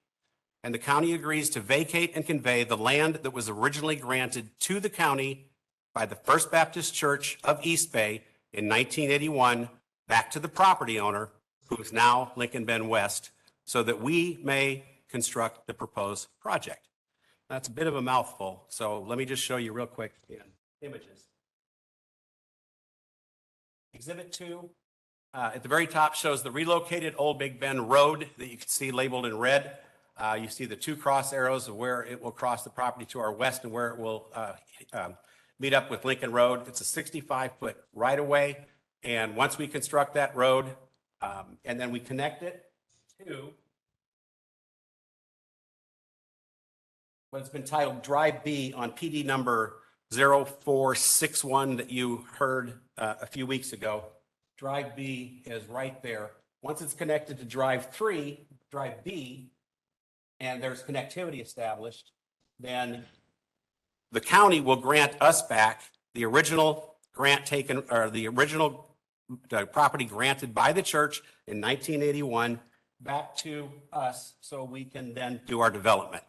and the county agrees to vacate and convey the land that was originally granted to the county by the First Baptist Church of East Bay in 1981 back to the property owner, who is now Lincoln Bend West, so that we may construct the proposed project. That's a bit of a mouthful, so let me just show you real quick in images. Exhibit 2 at the very top shows the relocated Old Big Bend Road that you can see labeled in red. You see the 2 cross arrows of where it will cross the property to our west and where it will meet up with Lincoln Road. It's a 65-foot right-of-way, and once we construct that road and then we connect it to what's been titled Drive B on PD number 0461 that you heard a few weeks ago. Drive B is right there. Once it's connected to Drive B, and there's connectivity established, then the county will grant us back the original grant taken, or the original property granted by the church in 1981 back to us so we can then do our development.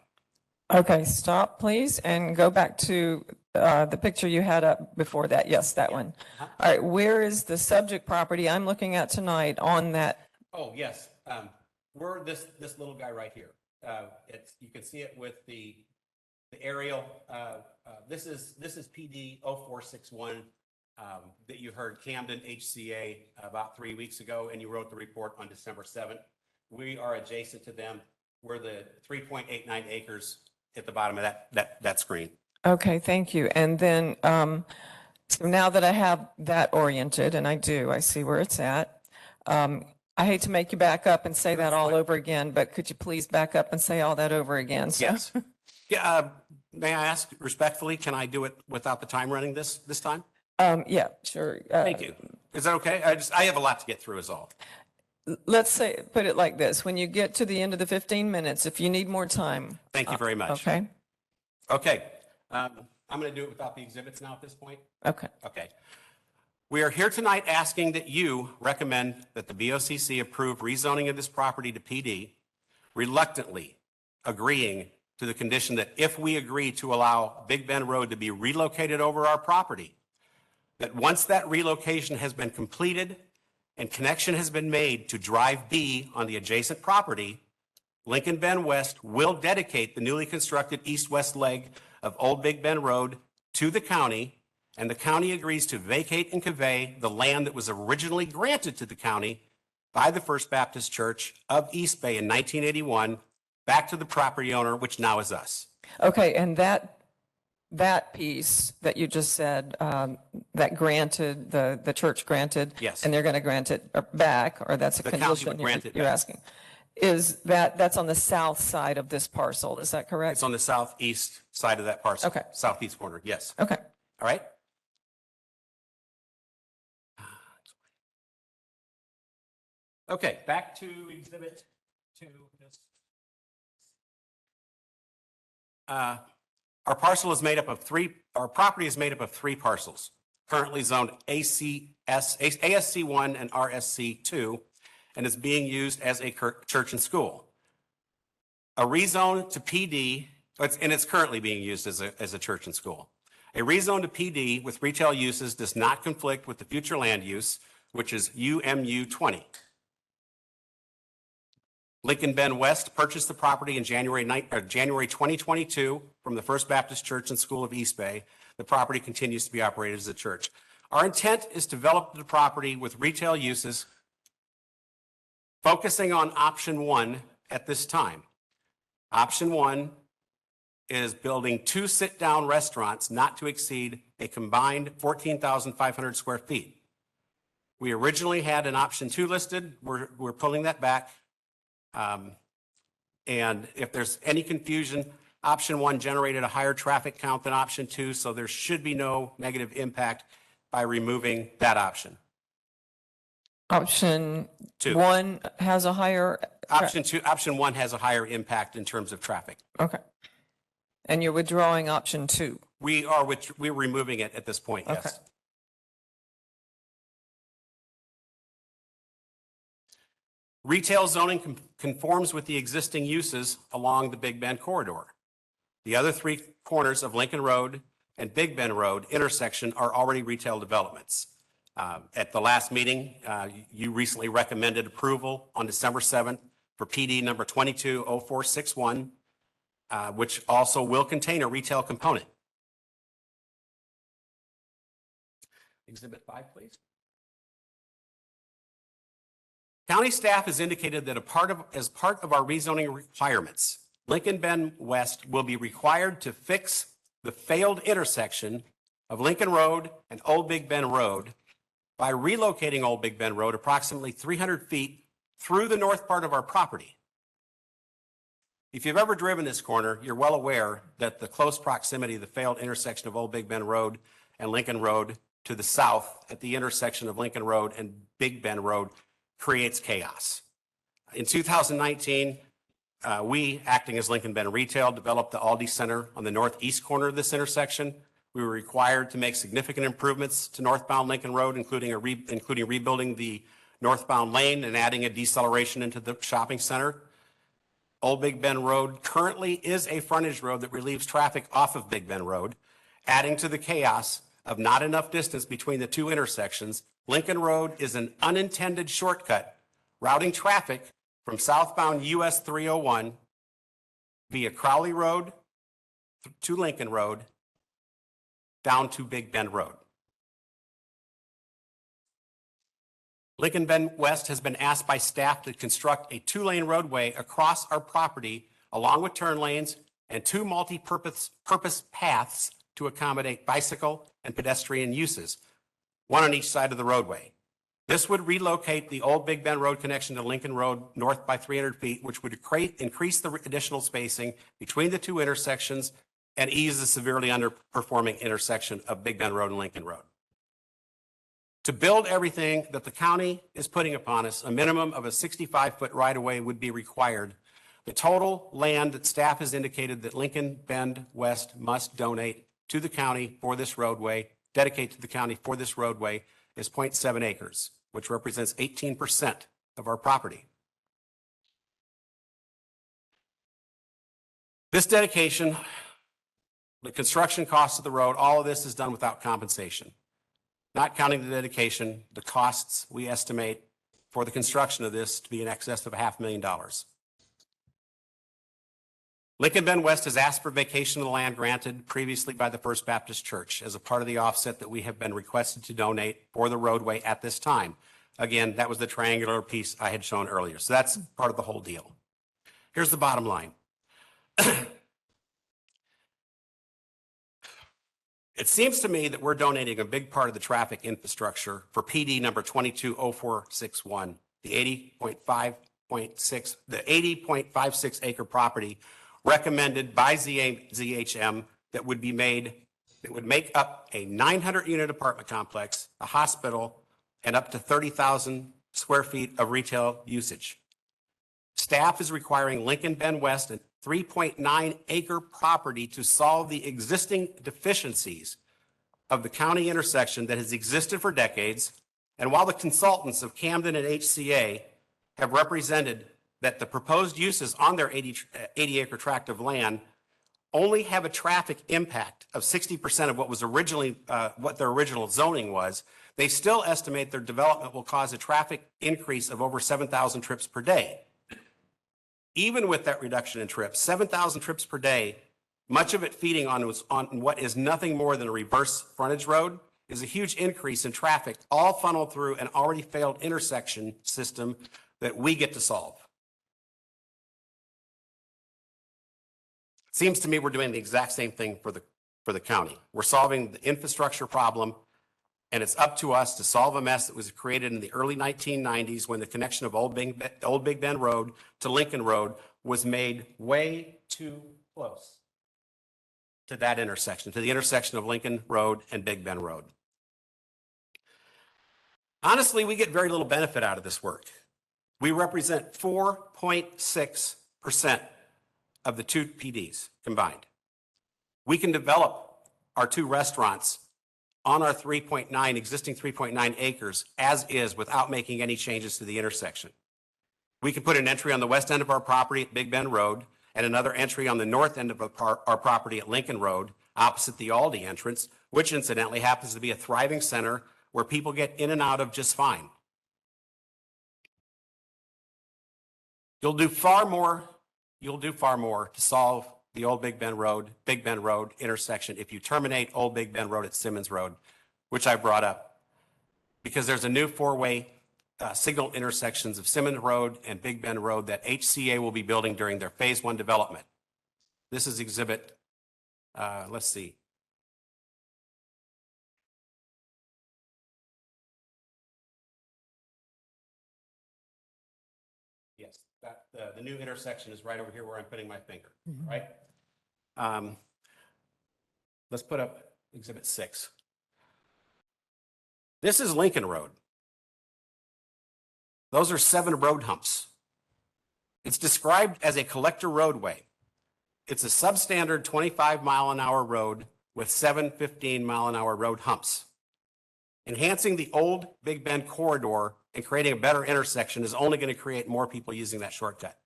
Okay, stop, please, and go back to the picture you had up before that. Yes, that one. All right, where is the subject property I'm looking at tonight on that? Oh, yes. We're this little guy right here. You can see it with the aerial. This is PD 0461 that you heard Camden HCA about 3 weeks ago, and you wrote the report on December 7th. We are adjacent to them. We're the 3.89 acres at the bottom of that screen. Okay, thank you. And then, so now that I have that oriented, and I do, I see where it's at. I hate to make you back up and say that all over again, but could you please back up and say all that over again? So- Yes. Yeah. May I ask respectfully, can I do it without the time running this time? Yeah, sure. Thank you. Is that okay? I have a lot to get through is all. Let's say, put it like this. When you get to the end of the 15 minutes, if you need more time. Thank you very much. Okay. Okay. I'm going to do it without the exhibits now at this point. Okay. Okay. We are here tonight asking that you recommend that the BOCC approve rezoning of this property to PD, reluctantly agreeing to the condition that if we agree to allow Big Bend Road to be relocated over our property, that once that relocation has been completed and connection has been made to Drive B on the adjacent property, Lincoln Bend West will dedicate the newly constructed east-west leg of Old Big Bend Road to the county, and the county agrees to vacate and convey the land that was originally granted to the county by the First Baptist Church of East Bay in 1981 back to the property owner, which now is us. Okay, and that piece that you just said, that granted, the church granted. Yes. And they're going to grant it back, or that's a The county condition would grant it you're back. asking. Is that's on the south side of this parcel, is that correct? It's on the southeast side of that parcel. Okay. Southeast corner, yes. Okay. All right? Okay, back to Exhibit 2. Our parcel is made up of our property is made up of 3 parcels, currently zoned ASC1 and RSC2, and is being used as a church and school. A rezone to PD, and it's currently being used as a church and school. A rezone to PD with retail uses does not conflict with the future land use, which is UMU 20. Lincoln Bend West purchased the property in January 2022 from the First Baptist Church and School of East Bay. The property continues to be operated as a church. Our intent is to develop the property with retail uses, focusing on option 1 at this time. Option 1 is building 2 sit-down restaurants not to exceed a combined 14,500 square feet. We originally had an option 2 listed. We're pulling that back. And if there's any confusion, option 1 generated a higher traffic count than option 2, so there should be no negative impact by removing that option. Option 2. 1 has a higher. Option 1 has a higher impact in terms of traffic. Okay. And you're withdrawing option 2. We're removing it at this point, yes. Okay. Retail zoning conforms with the existing uses along the Big Bend corridor. The other 3 corners of Lincoln Road and Big Bend Road intersection are already retail developments. At the last meeting, you recently recommended approval on December 7th for PD number 220461, which also will contain a retail component. Exhibit 5, please. County staff has indicated that as part of our rezoning requirements, Lincoln Bend West will be required to fix the failed intersection of Lincoln Road and Old Big Bend Road by relocating Old Big Bend Road approximately 300 feet through the north part of our property. If you've ever driven this corner, you're well aware that the close proximity of the failed intersection of Old Big Bend Road and Lincoln Road to the south at the intersection of Lincoln Road and Big Bend Road creates chaos. In 2019, we, acting as Lincoln Bend Retail, developed the Aldi Center on the northeast corner of this intersection. We were required to make significant improvements to northbound Lincoln Road, including rebuilding the northbound lane and adding a deceleration into the shopping center. Old Big Bend Road currently is a frontage road that relieves traffic off of Big Bend Road, adding to the chaos of not enough distance between the 2 intersections. Lincoln Road is an unintended shortcut, routing traffic from southbound US 301 via Crowley Road to Lincoln Road down to Big Bend Road. Lincoln Bend West has been asked by staff to construct a 2-lane roadway across our property along with turn lanes and 2 multi-purpose paths to accommodate bicycle and pedestrian uses, 1 on each side of the roadway. This would relocate the Old Big Bend Road connection to Lincoln Road north by 300 feet, which would increase the additional spacing between the 2 intersections and ease the severely underperforming intersection of Big Bend Road and Lincoln Road. To build everything that the county is putting upon us, a minimum of a 65-foot right-of-way would be required. The total land that staff has indicated that Lincoln Bend West must donate to the county for this roadway, dedicate to the county for this roadway, is 0.7 acres, which represents 18% of our property. This dedication, the construction costs of the road, all of this is done without compensation. Not counting the dedication, the costs we estimate for the construction of this to be in excess of $500,000. Lincoln Bend West has asked for vacation of the land granted previously by the First Baptist Church as a part of the offset that we have been requested to donate for the roadway at this time. Again, that was the triangular piece I had shown earlier. So that's part of the whole deal. Here's the bottom line. It seems to me that we're donating a big part of the traffic infrastructure for PD number 220461, the 80.56 acre property recommended by ZHM that would make up a 900 unit apartment complex, a hospital, and up to 30,000 square feet of retail usage. Staff is requiring Lincoln Bend West a 3.9 acre property to solve the existing deficiencies of the county intersection that has existed for decades. And while the consultants of Camden and HCA have represented that the proposed uses on their 80 acre tract of land only have a traffic impact of 60% of what was originally, what their original zoning was, they still estimate their development will cause a traffic increase of over 7,000 trips per day. Even with that reduction in trips, 7,000 trips per day, much of it feeding on what is nothing more than a reverse frontage road, is a huge increase in traffic, all funneled through an already failed intersection system that we get to solve. Seems to me we're doing the exact same thing for the county. We're solving the infrastructure problem, and it's up to us to solve a mess that was created in the early 1990s when the connection of Old Big Bend Road to Lincoln Road was made way too close to that intersection, to the intersection of Lincoln Road and Big Bend Road. Honestly, we get very little benefit out of this work. We represent 4.6% of the two PDs combined. We can develop our two restaurants on our existing 3.9 acres as is without making any changes to the intersection. We can put an entry on the west end of our property at Big Bend Road and another entry on the north end of our property at Lincoln Road, opposite the Aldi entrance, which incidentally happens to be a thriving center where people get in and out of just fine. You'll do far more to solve the Old Big Bend Road intersection if you terminate Old Big Bend Road at Simmons Road, which I brought up, because there's a new four-way signal intersections of Simmons Road and Big Bend Road that HCA will be building during their phase 1 development. This is exhibit, let's see. Yes, the new intersection is right over here where I'm putting my finger, right? Let's put up exhibit 6. This is Lincoln Road. Those are 7 road humps. It's described as a collector roadway. It's a substandard 25-mile-an-hour road with 7 15-mile-an-hour road humps. Enhancing the Old Big Bend corridor and creating a better intersection is only going to create more people using that shortcut.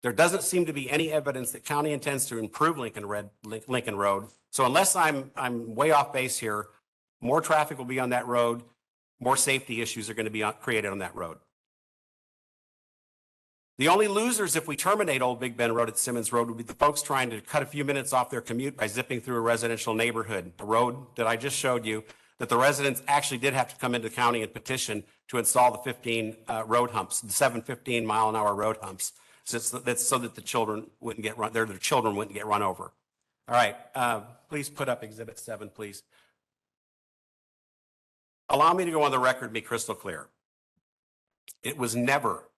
There doesn't seem to be any evidence that county intends to improve Lincoln Road. So unless I'm way off base here, more traffic will be on that road. More safety issues are going to be created on that road. The only losers if we terminate Old Big Bend Road at Simmons Road would be the folks trying to cut a few minutes off their commute by zipping through a residential neighborhood. The road that I just showed you, that the residents actually did have to come into the county and petition to install the 15 road humps, the 7 15-mile-an-hour road humps, so that the children wouldn't get run. Their children wouldn't get run over. All right, please put up exhibit 7, please. Allow me to go on the record and be crystal clear. It was never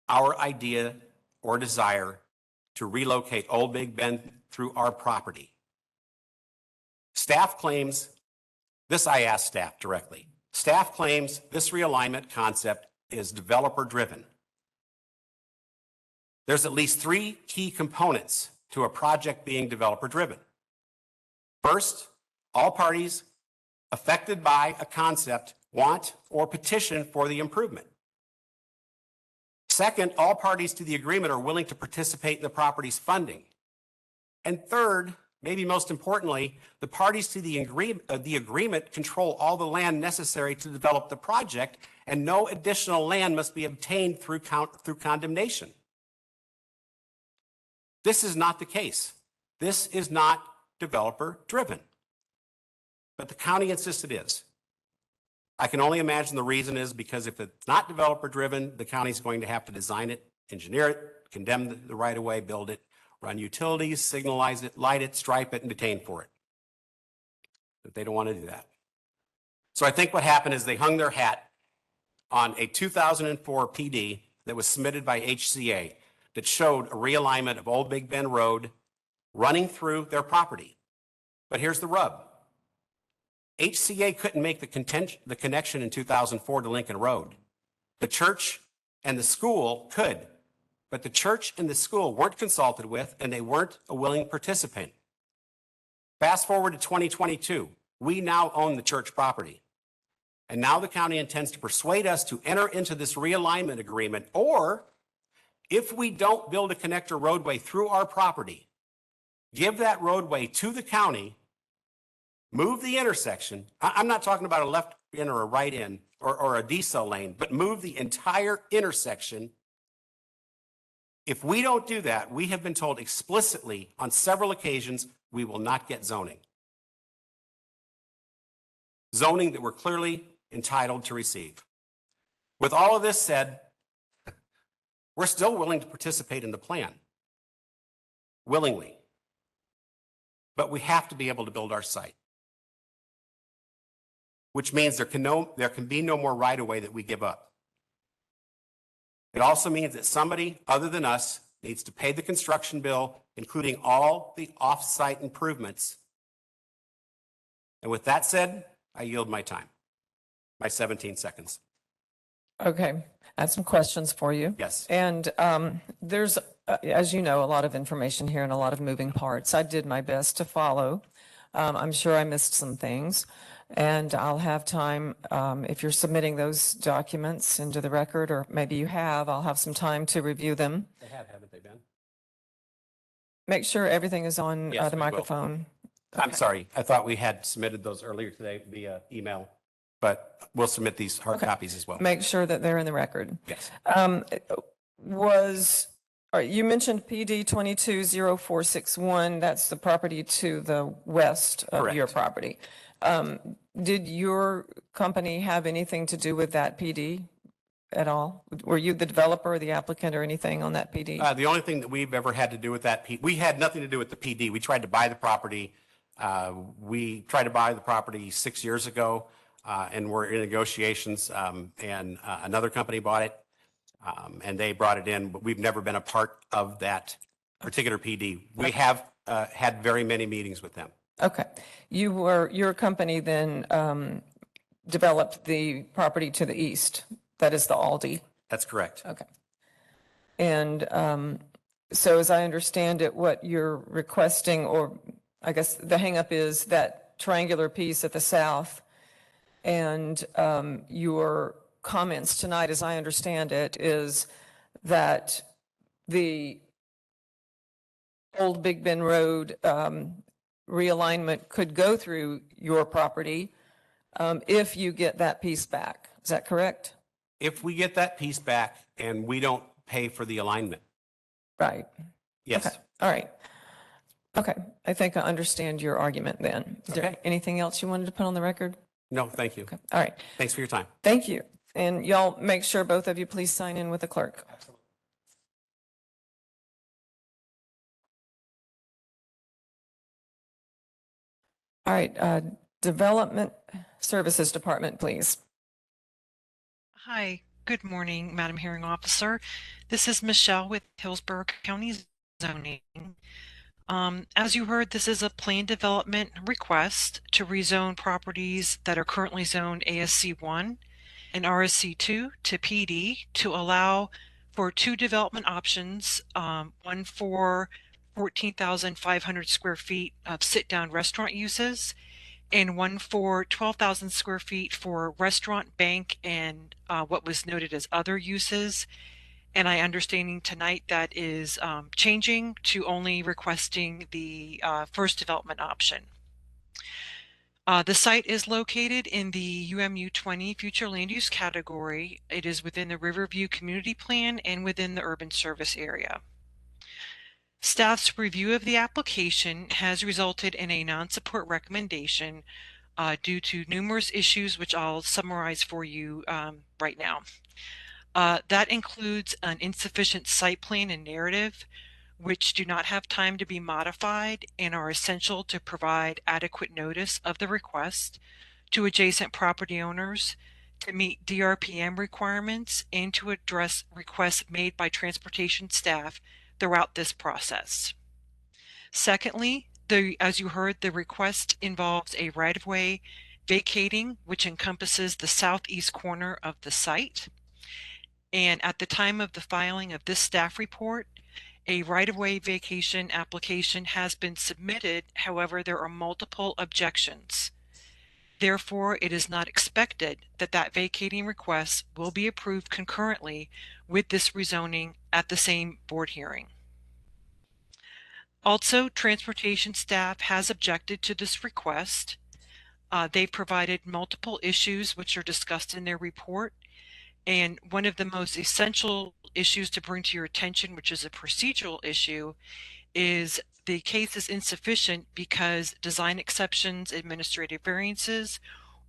our idea or desire to relocate Old Big Bend through our property. Staff claims, this I asked staff directly, staff claims this realignment concept is developer driven. There's at least 3 key components to a project being developer driven. First, all parties affected by a concept want or petition for the improvement. Second, all parties to the agreement are willing to participate in the property's funding. And third, maybe most importantly, the parties to the agreement control all the land necessary to develop the project, and no additional land must be obtained through condemnation. This is not the case. This is not developer driven. But the county insists it is. I can only imagine the reason is because if it's not developer driven, the county's going to have to design it, engineer it, condemn the right of way, build it, run utilities, signalize it, light it, stripe it, and detain for it. But they don't want to do that. So I think what happened is they hung their hat on a 2004 PD that was submitted by HCA that showed a realignment of Old Big Bend Road running through their property. But here's the rub. HCA couldn't make the connection in 2004 to Lincoln Road. The church and the school could, but the church and the school weren't consulted with, and they weren't a willing participant. Fast forward to 2022, we now own the church property. And now the county intends to persuade us to enter into this realignment agreement, or if we don't build a connector roadway through our property, give that roadway to the county, move the intersection. I'm not talking about a left in or a right in or a decel lane, but move the entire intersection. If we don't do that, we have been told explicitly on several occasions, we will not get zoning. Zoning that we're clearly entitled to receive. With all of this said, we're still willing to participate in the plan. willingly. But we have to be able to build our site, which means there can be no more right-of-way that we give up. It also means that somebody other than us needs to pay the construction bill, including all the off-site improvements. And with that said, I yield my time, my 17 seconds. Okay, I have some questions for you. Yes. And there's, as you know, a lot of information here and a lot of moving parts. I did my best to follow. I'm sure I missed some things. And I'll have time, if you're submitting those documents into the record, or maybe you have, I'll have some time to review them. They have, haven't they, Ben? Make sure everything is on Yes, the we will. microphone. I'm sorry. I thought we had submitted those earlier today via email, but we'll submit these hard copies as well. Make sure that they're in the record. Yes. You mentioned PD 220461, that's the property to the west of your Correct. property. Did your company have anything to do with that PD at all? Were you the developer or the applicant or anything on that PD? The only thing that we've ever had to do with that, we had nothing to do with the PD. We tried to buy the property. We tried to buy the property 6 years ago, and we're in negotiations, and another company bought it, and they brought it in, but we've never been a part of that particular PD. We have had very many meetings with them. Okay. Your company then developed the property to the east, that is the Aldi. That's correct. Okay. And so as I understand it, what you're requesting, or I guess the hangup is that triangular piece at the south, and your comments tonight, as I understand it, is that the old Big Bend Road realignment could go through your property if you get that piece back. Is that correct? If we get that piece back and we don't pay for the alignment. Right. Yes. Okay. All right. Okay. I think I understand your argument then. Is there Okay. anything else you wanted to put on the record? No, thank you. Okay. All right. Thanks for your time. Thank you. And y'all make sure both of you please sign in with the clerk. All right. Development Services Department, please. Hi, good morning, Madam Hearing Officer. This is Michelle with Hillsborough County Zoning. As you heard, this is a plan development request to rezone properties that are currently zoned ASC 1 and RSC 2 to PD to allow for two development options, one for 14,500 square feet of sit-down restaurant uses, and one for 12,000 square feet for restaurant, bank, and what was noted as other uses. And I understanding tonight that is changing to only requesting the first development option. The site is located in the UMU 20 future land use category. It is within the Riverview Community Plan and within the urban service area. Staff's review of the application has resulted in a non-support recommendation due to numerous issues, which I'll summarize for you right now. That includes an insufficient site plan and narrative, which do not have time to be modified and are essential to provide adequate notice of the request to adjacent property owners, to meet DRPM requirements, and to address requests made by transportation staff throughout this process. Secondly, as you heard, the request involves a right-of-way vacating, which encompasses the southeast corner of the site. And at the time of the filing of this staff report, a right-of-way vacation application has been submitted. However, there are multiple objections. Therefore, it is not expected that that vacating request will be approved concurrently with this rezoning at the same board hearing. Also, transportation staff has objected to this request. They've provided multiple issues which are discussed in their report. And one of the most essential issues to bring to your attention, which is a procedural issue, is the case is insufficient because design exceptions, administrative variances,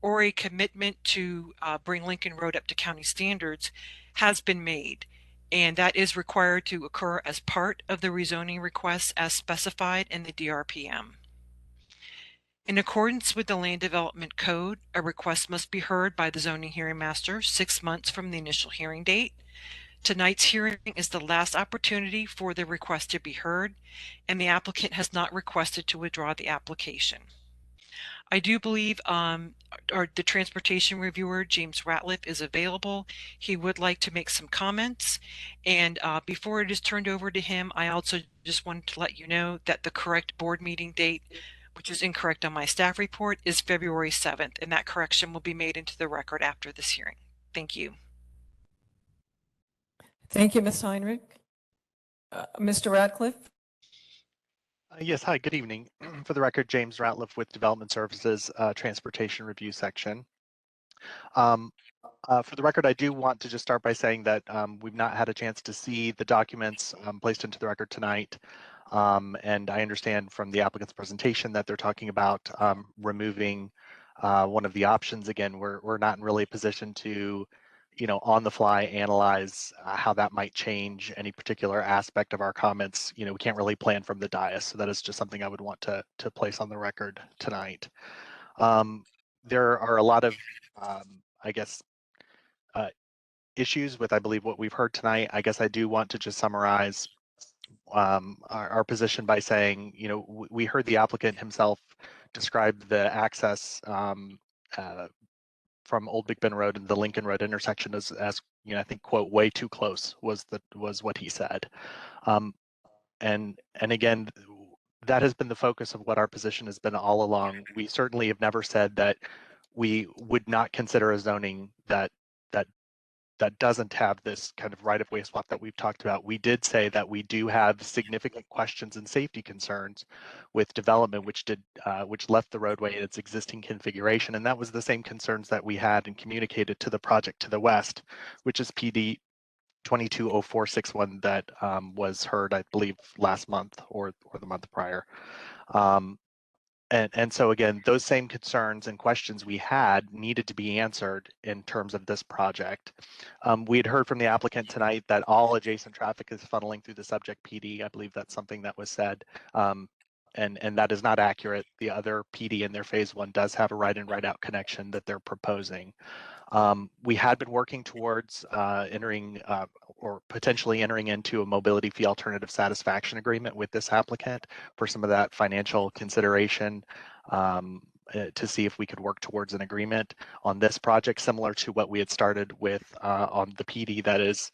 or a commitment to bring Lincoln Road up to county standards has been made. and that is required to occur as part of the rezoning request as specified in the DRPM. In accordance with the Land Development Code, a request must be heard by the zoning hearing master 6 months from the initial hearing date. Tonight's hearing is the last opportunity for the request to be heard, and the applicant has not requested to withdraw the application. I do believe the transportation reviewer, James Ratliff, is available. He would like to make some comments. And before it is turned over to him, I also just wanted to let you know that the correct board meeting date, which is incorrect on my staff report, is February 7th, and that correction will be made into the record after this hearing. Thank you. Thank you, Ms. Heinrich. Mr. Radcliffe? Yes, hi, good evening. For the record, James Ratliff with Development Services, Transportation Review Section. For the record, I do want to just start by saying that we've not had a chance to see the documents placed into the record tonight. And I understand from the applicant's presentation that they're talking about removing one of the options. Again, we're not in really a position to, on the fly analyze how that might change any particular aspect of our comments. We can't really plan from the dais. So that is just something I would want to place on the record tonight. There are a lot of, I guess, issues with, I believe, what we've heard tonight. I guess I do want to just summarize our position by saying, we heard the applicant himself describe the access from Old Big Bend Road and the Lincoln Road intersection as I think, quote, way too close was what he said. And again, that has been the focus of what our position has been all along. We certainly have never said that we would not consider a zoning that doesn't have this kind of right-of-way swap that we've talked about. We did say that we do have significant questions and safety concerns with development, which left the roadway in its existing configuration, and that was the same concerns that we had and communicated to the project to the west, which is PD 220461 that was heard, I believe, last month or the month prior. And so again, those same concerns and questions we had needed to be answered in terms of this project. We had heard from the applicant tonight that all adjacent traffic is funneling through the subject PD. I believe that's something that was said. And that is not accurate. The other PD in their phase one does have a right in, right out connection that they're proposing. We had been working towards entering or potentially entering into a mobility fee alternative satisfaction agreement with this applicant for some of that financial consideration to see if we could work towards an agreement on this project, similar to what we had started with on the PD that is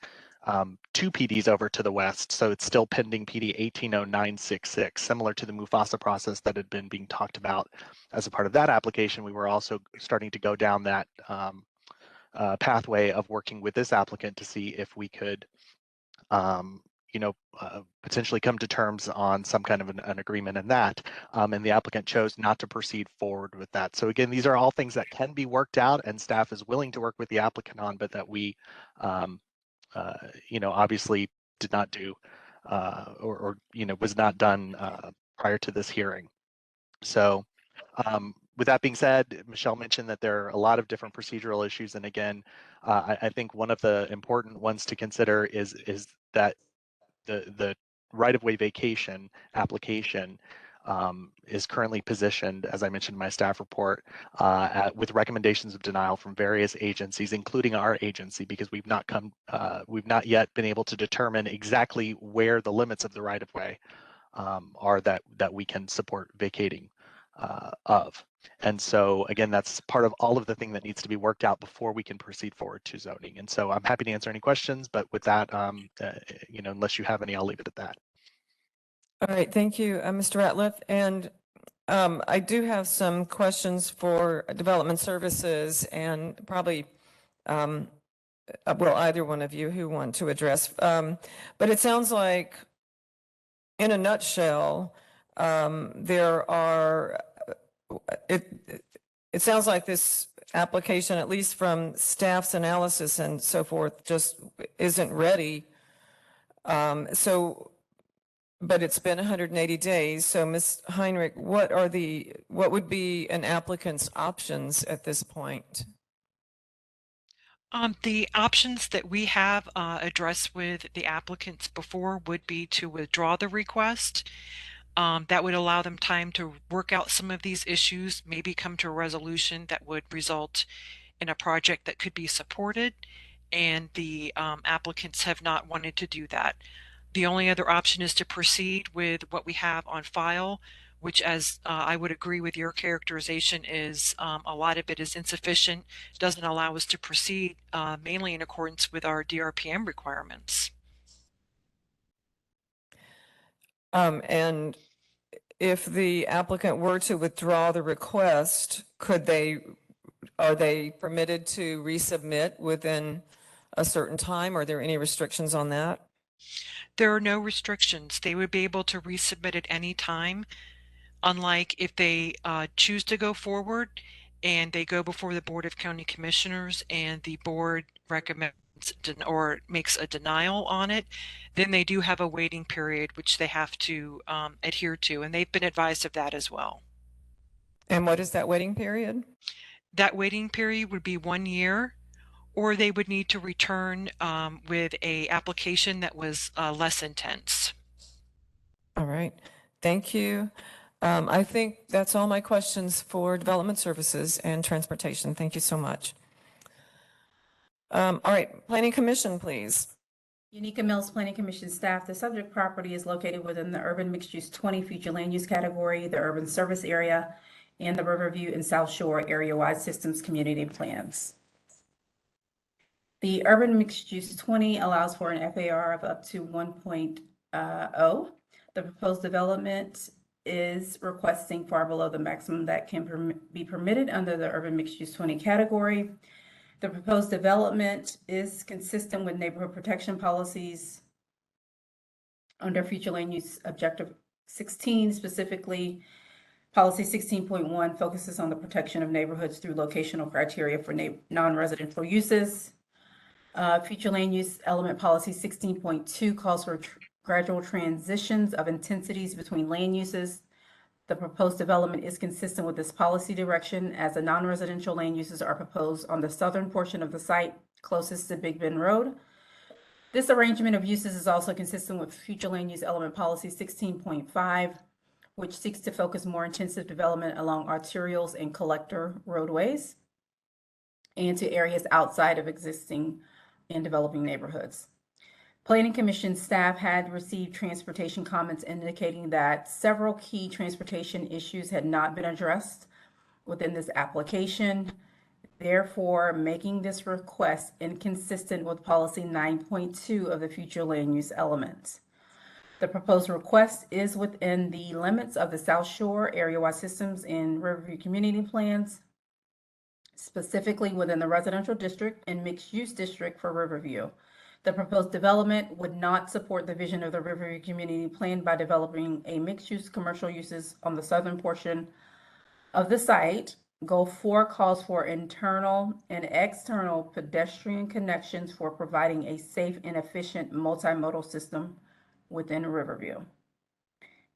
2 PDs over to the west. So it's still pending PD 180966, similar to the Mufasa process that had been being talked about as a part of that application. We were also starting to go down that pathway of working with this applicant to see if we could, potentially come to terms on some kind of an agreement in that. And the applicant chose not to proceed forward with that. So again, these are all things that can be worked out and staff is willing to work with the applicant on, but that we, obviously did not do or was not done prior to this hearing. So with that being said, Michelle mentioned that there are a lot of different procedural issues. And again, I think one of the important ones to consider is that the right-of-way vacation application is currently positioned, as I mentioned in my staff report, with recommendations of denial from various agencies, including our agency, because we've not yet been able to determine exactly where the limits of the right-of-way are that we can support vacating of. And so again, that's part of all of the thing that needs to be worked out before we can proceed forward to zoning. And so I'm happy to answer any questions, but with that, unless you have any, I'll leave it at that. All right, thank you, Mr. Ratliff. And I do have some questions for Development Services and probably, either one of you who want to address. But it sounds like, in a nutshell, it sounds like this application, at least from staff's analysis and so forth, just isn't ready. But it's been 180 days. So Ms. Heinrich, what would be an applicant's options at this point? The options that we have addressed with the applicants before would be to withdraw the request. That would allow them time to work out some of these issues, maybe come to a resolution that would result in a project that could be supported, and the applicants have not wanted to do that. The only other option is to proceed with what we have on file, which, as I would agree with your characterization, is a lot of it is insufficient, doesn't allow us to proceed mainly in accordance with our DRPM requirements. And if the applicant were to withdraw the request, are they permitted to resubmit within a certain time? Are there any restrictions on that? There are no restrictions. They would be able to resubmit at any time, unlike if they choose to go forward and they go before the Board of County Commissioners and the board recommends or makes a denial on it, then they do have a waiting period which they have to adhere to, and they've been advised of that as well. And what is that waiting period? That waiting period would be 1 year, or they would need to return with a application that was less intense. All right, thank you. I think that's all my questions for Development Services and Transportation. Thank you so much. All right, Planning Commission, please. Unica Mills Planning Commission staff, the subject property is located within the urban mixed use 20 future land use category, the urban service area, and the Riverview and South Shore area-wide systems community plans. The urban mixed use 20 allows for an FAR of up to 1.0. The proposed development is requesting far below the maximum that can be permitted under the urban mixed use 20 category. The proposed development is consistent with neighborhood protection policies under future land use objective 16, specifically policy 16.1 focuses on the protection of neighborhoods through locational criteria for non-residential uses. Future land use element policy 16.2 calls for gradual transitions of intensities between land uses. The proposed development is consistent with this policy direction as the non-residential land uses are proposed on the southern portion of the site closest to Big Bend Road. This arrangement of uses is also consistent with future land use element policy 16.5, which seeks to focus more intensive development along arterials and collector roadways and to areas outside of existing and developing neighborhoods. Planning Commission staff had received transportation comments indicating that several key transportation issues had not been addressed within this application, therefore making this request inconsistent with policy 9.2 of the future land use elements. The proposed request is within the limits of the South Shore area-wide systems and Riverview community plans, specifically within the residential district and mixed-use district for Riverview. The proposed development would not support the vision of the Riverview Community Plan by developing a mixed-use commercial uses on the southern portion of the site. Goal 4 calls for internal and external pedestrian connections for providing a safe and efficient multimodal system within Riverview.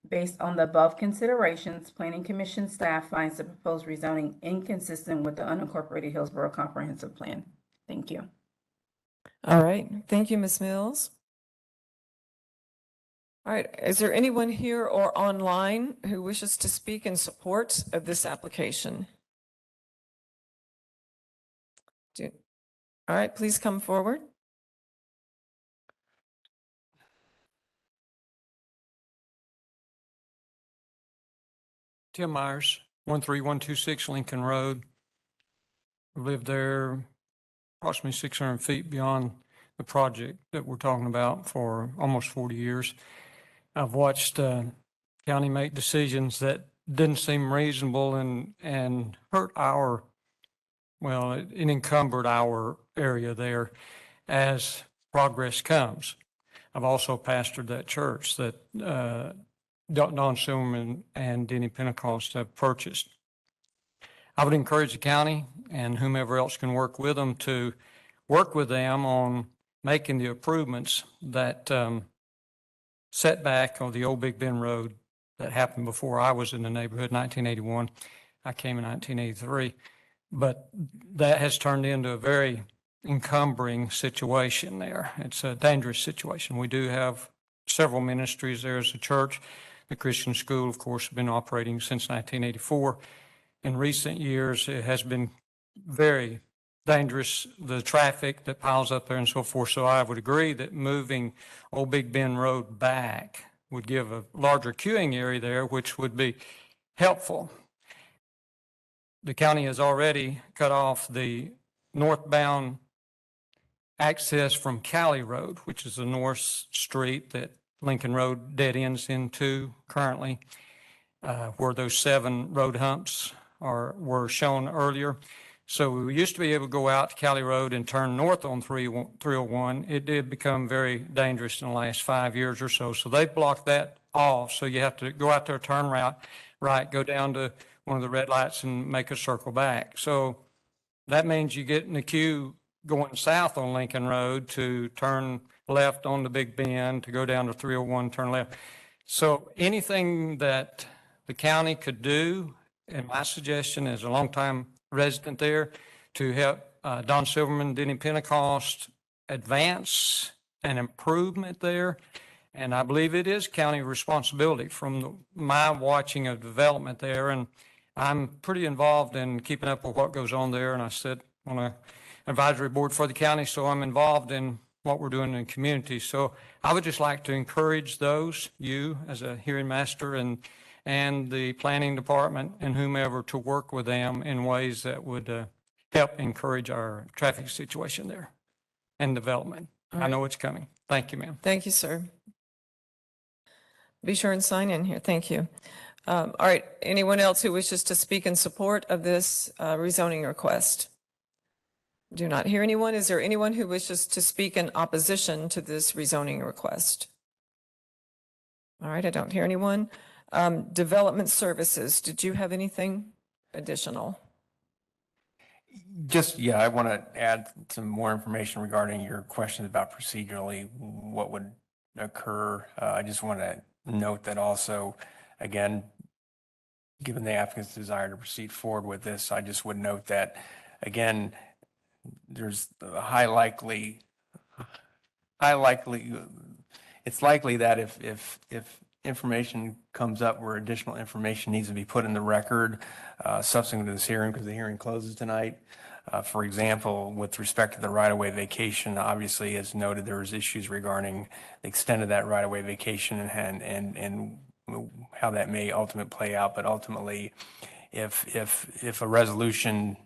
Based on the above considerations, Planning Commission staff finds the proposed rezoning inconsistent with the unincorporated Hillsborough Comprehensive Plan. Thank you. All right, thank you, Ms. Mills. All right, is there anyone here or online who wishes to speak in support of this application? All right, please come forward. Tim Myers, 13126 Lincoln Road. Lived there approximately 600 feet beyond the project that we're talking about for almost 40 years. I've watched county make decisions that didn't seem reasonable and hurt it encumbered our area there as progress comes. I've also pastored that church that Don Silverman and Denny Pentecost have purchased. I would encourage the county and whomever else can work with them to work with them on making the improvements that setback on the old Big Bend Road that happened before I was in the neighborhood, 1981. I came in 1983. But that has turned into a very encumbering situation there. It's a dangerous situation. We do have several ministries there as a church. The Christian school, of course, has been operating since 1984. In recent years, it has been very dangerous, the traffic that piles up there and so forth. So I would agree that moving Old Big Bend Road back would give a larger queuing area there, which would be helpful. The county has already cut off the northbound access from Cali Road, which is the north street that Lincoln Road dead ends into currently, where those 7 road humps were shown earlier. So we used to be able to go out to Cali Road and turn north on 301. It did become very dangerous in the last 5 years or so. So they blocked that off. So you have to go out there, turn right, go down to one of the red lights and make a circle back. So that means you get in the queue going south on Lincoln Road to turn left on the Big Bend, to go down to 301, turn left. So anything that the county could do, and my suggestion as a longtime resident there, to help Don Silverman, Denny Pentecost advance an improvement there. And I believe it is county responsibility from my watching of development there. And I'm pretty involved in keeping up with what goes on there. And I sit on an advisory board for the county, so I'm involved in what we're doing in the community. So I would just like to encourage those, you as a hearing master and the planning department and whomever, to work with them in ways that would help encourage our traffic situation there and development. I know it's coming. Thank you, ma'am. Thank you, sir. Be sure and sign in here. Thank you. All right. Anyone else who wishes to speak in support of this rezoning request? Do not hear anyone. Is there anyone who wishes to speak in opposition to this rezoning request? All right. I don't hear anyone. Development services. Did you have anything additional? Yeah, I want to add some more information regarding your questions about procedurally what would occur. I just want to note that also, again, given the applicant's desire to proceed forward with this, I just would note that, again, there's a it's likely that if information comes up where additional information needs to be put in the record subsequent to this hearing, because the hearing closes tonight. For example, with respect to the right-of-way vacation, obviously, as noted, there was issues regarding the extent of that right-of-way vacation and how that may ultimately play out. But ultimately, if a resolution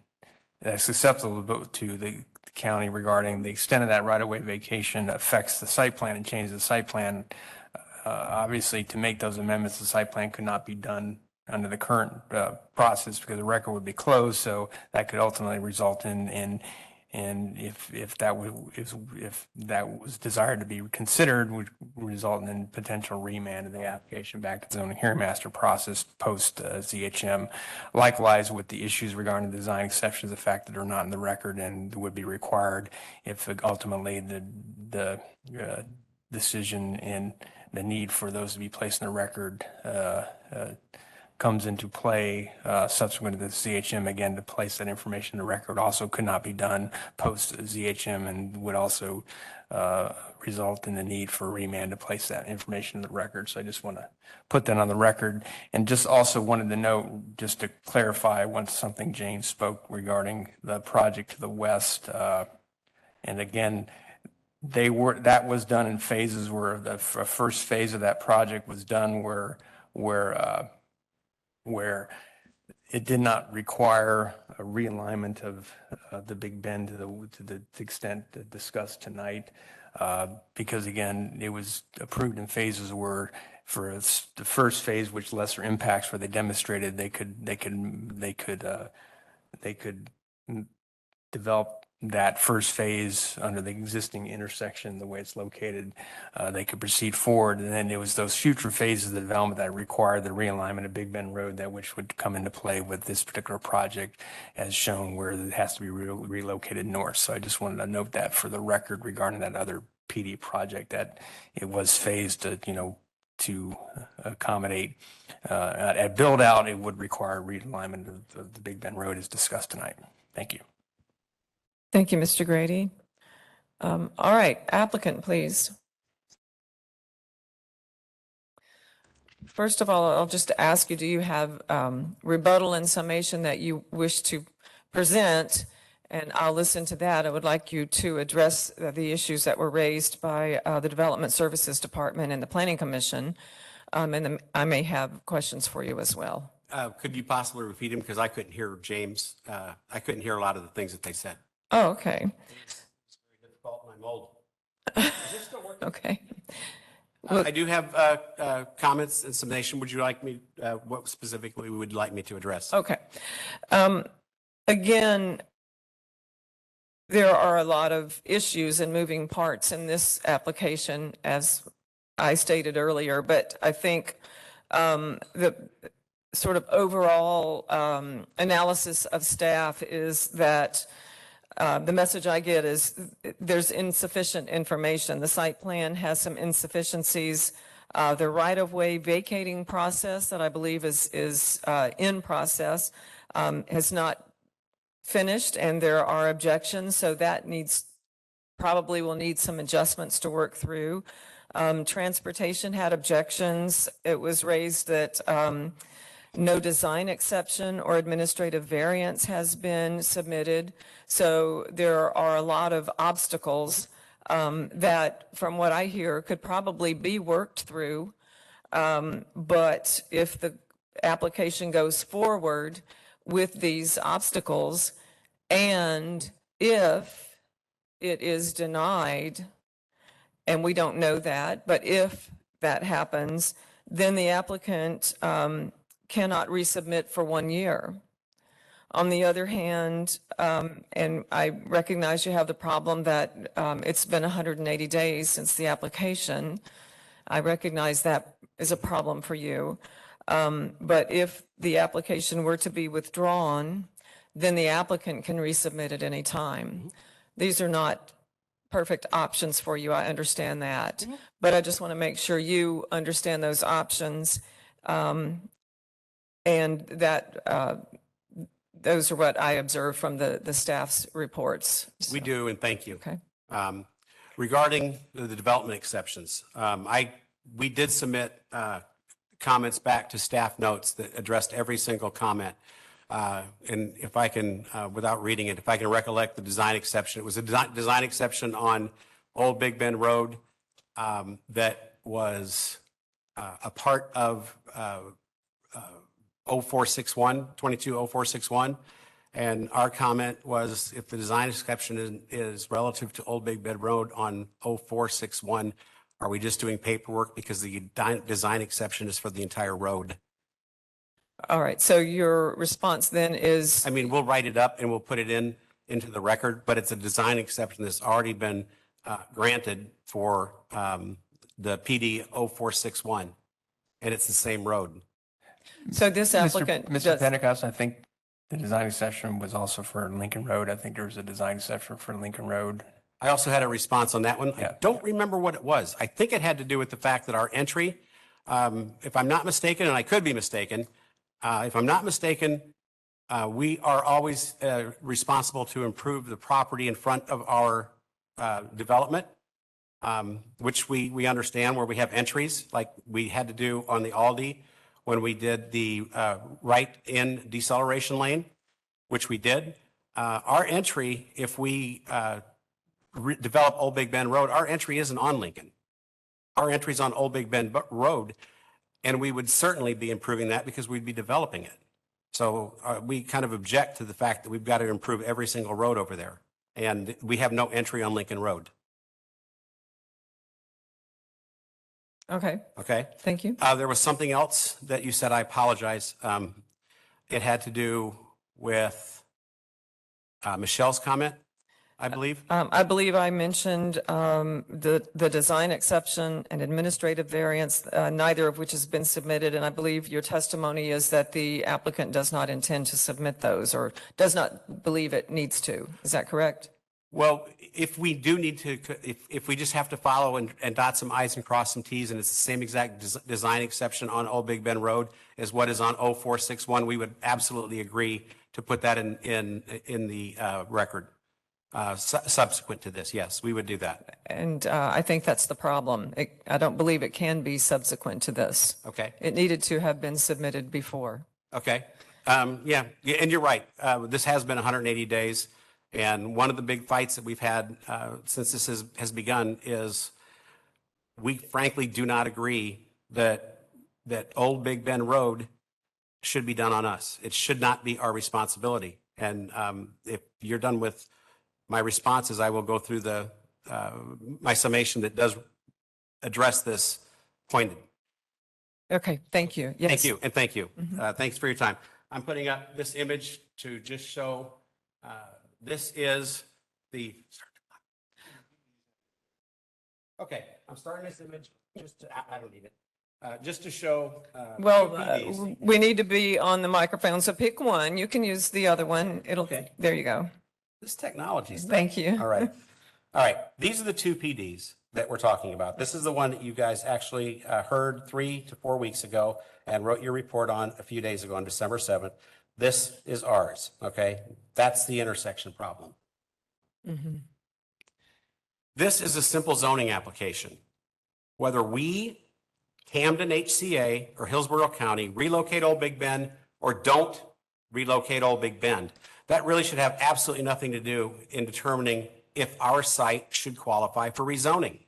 that's acceptable to the county regarding the extent of that right-of-way vacation affects the site plan and changes the site plan, obviously, to make those amendments, the site plan could not be done under the current process because the record would be closed. So that could ultimately result in if that was desired to be considered, would result in potential remand of the application back to the zoning hearing master process post ZHM. Likewise, with the issues regarding the design exceptions, the fact that they're not in the record and would be required if ultimately the decision and the need for those to be placed in the record comes into play subsequent to the ZHM. Again, to place that information in the record also could not be done post ZHM and would also result in the need for remand to place that information in the record. So I just want to put that on the record. And just also wanted to note, just to clarify once something Jane spoke regarding the project to the west. And again, that was done in phases where the first phase of that project was done where it did not require a realignment of the Big Bend to the extent discussed tonight, because again, it was approved in phases where for the first phase, which lesser impacts, where they demonstrated they could develop that first phase under the existing intersection, the way it's located, they could proceed forward. And then it was those future phases of the development that required the realignment of Big Bend Road, that which would come into play with this particular project as shown, where it has to be relocated north. So I just wanted to note that for the record regarding that other PD project, that it was phased to accommodate at build out, it would require realignment of the Big Bend Road as discussed tonight. Thank you. Thank you, Mr. Grady. All right, applicant, please. First of all, I'll just ask you, do you have rebuttal and summation that you wish to present? And I'll listen to that. I would like you to address the issues that were raised by the Development Services Department and the Planning Commission. And then I may have questions for you as well. Could you possibly repeat them? Because I couldn't hear James. I couldn't hear a lot of the things that they said. Oh, okay. It's very difficult when I'm old. Okay. I do have comments and summation. Would you like me, what specifically would you like me to address? Okay. Again, there are a lot of issues and moving parts in this application, as I stated earlier, but I think the sort of overall analysis of staff is that the message I get is there's insufficient information. The site plan has some insufficiencies. The right-of-way vacating process that I believe is in process has not finished, and there are objections, so that probably will need some adjustments to work through. Transportation had objections. It was raised that no design exception or administrative variance has been submitted. So there are a lot of obstacles that, from what I hear, could probably be worked through. But if the application goes forward with these obstacles, and if it is denied, and we don't know that, but if that happens, then the applicant cannot resubmit for 1 year. On the other hand, and I recognize you have the problem that it's been 180 days since the application. I recognize that is a problem for you. But if the application were to be withdrawn, then the applicant can resubmit at any time. These are not perfect options for you. I understand that. But I just want to make sure you understand those options. And that those are what I observed from the staff's reports. We do, and thank you. Okay. Regarding the development exceptions, we did submit comments back to staff notes that addressed every single comment. And if I can, without reading it, if I can recollect the design exception, it was a design exception on Old Big Bend Road that was a part of 0461, 220461. And our comment was, if the design exception is relative to Old Big Bend Road on 0461, are we just doing paperwork because the design exception is for the entire road? All right. So your response then is? I mean, we'll write it up and we'll put it into the record, but it's a design exception that's already been granted for the PD 0461, and it's the same road. So this applicant Mr. Pentecost, I think the design exception was also for Lincoln Road. I think there was a design exception for Lincoln Road. I also had a response on that one. Yeah. I don't remember what it was. I think it had to do with the fact that our entry, if I'm not mistaken, and I could be mistaken, if I'm not mistaken, we are always responsible to improve the property in front of our development, which we understand where we have entries, like we had to do on the Aldi when we did the right-in deceleration lane, which we did. Our entry, if we develop Old Big Bend Road, our entry isn't on Lincoln. Our entry is on Old Big Bend Road, and we would certainly be improving that because we'd be developing it. So we kind of object to the fact that we've got to improve every single road over there, and we have no entry on Lincoln Road. Okay. Okay. Thank you. There was something else that you said. I apologize. It had to do with Michelle's comment, I believe. I believe I mentioned the design exception and administrative variance, neither of which has been submitted. And I believe your testimony is that the applicant does not intend to submit those or does not believe it needs to. Is that correct? Well, if we do need to, if we just have to follow and dot some I's and cross some T's, and it's the same exact design exception on Old Big Bend Road as what is on 0461, we would absolutely agree to put that in the record. subsequent to this. Yes, we would do that. And I think that's the problem. I don't believe it can be subsequent to this. Okay. It needed to have been submitted before. Okay. Yeah, and you're right. This has been 180 days. And one of the big fights that we've had since this has begun is we frankly do not agree that Old Big Bend Road should be done on us. It should not be our responsibility. And if you're done with my responses, I will go through my summation that does address this point. Okay, thank you. Yes. Thank you, and thank you. Thanks for your time. I'm putting up this image to just show, this is the, okay, I'm starting this image, I don't need it, just to show. Well, we need to be on the microphone, so pick one. You can use the other one. Okay. There you go. This technology stuff. Thank you. All right. All right. These are the two PDs that we're talking about. This is the one that you guys actually heard 3 to 4 weeks ago and wrote your report on a few days ago on December 7th. This is ours. Okay. That's the intersection problem. This is a simple zoning application. Whether we, Camden HCA or Hillsborough County, relocate Old Big Bend or don't relocate Old Big Bend, that really should have absolutely nothing to do in determining if our site should qualify for rezoning.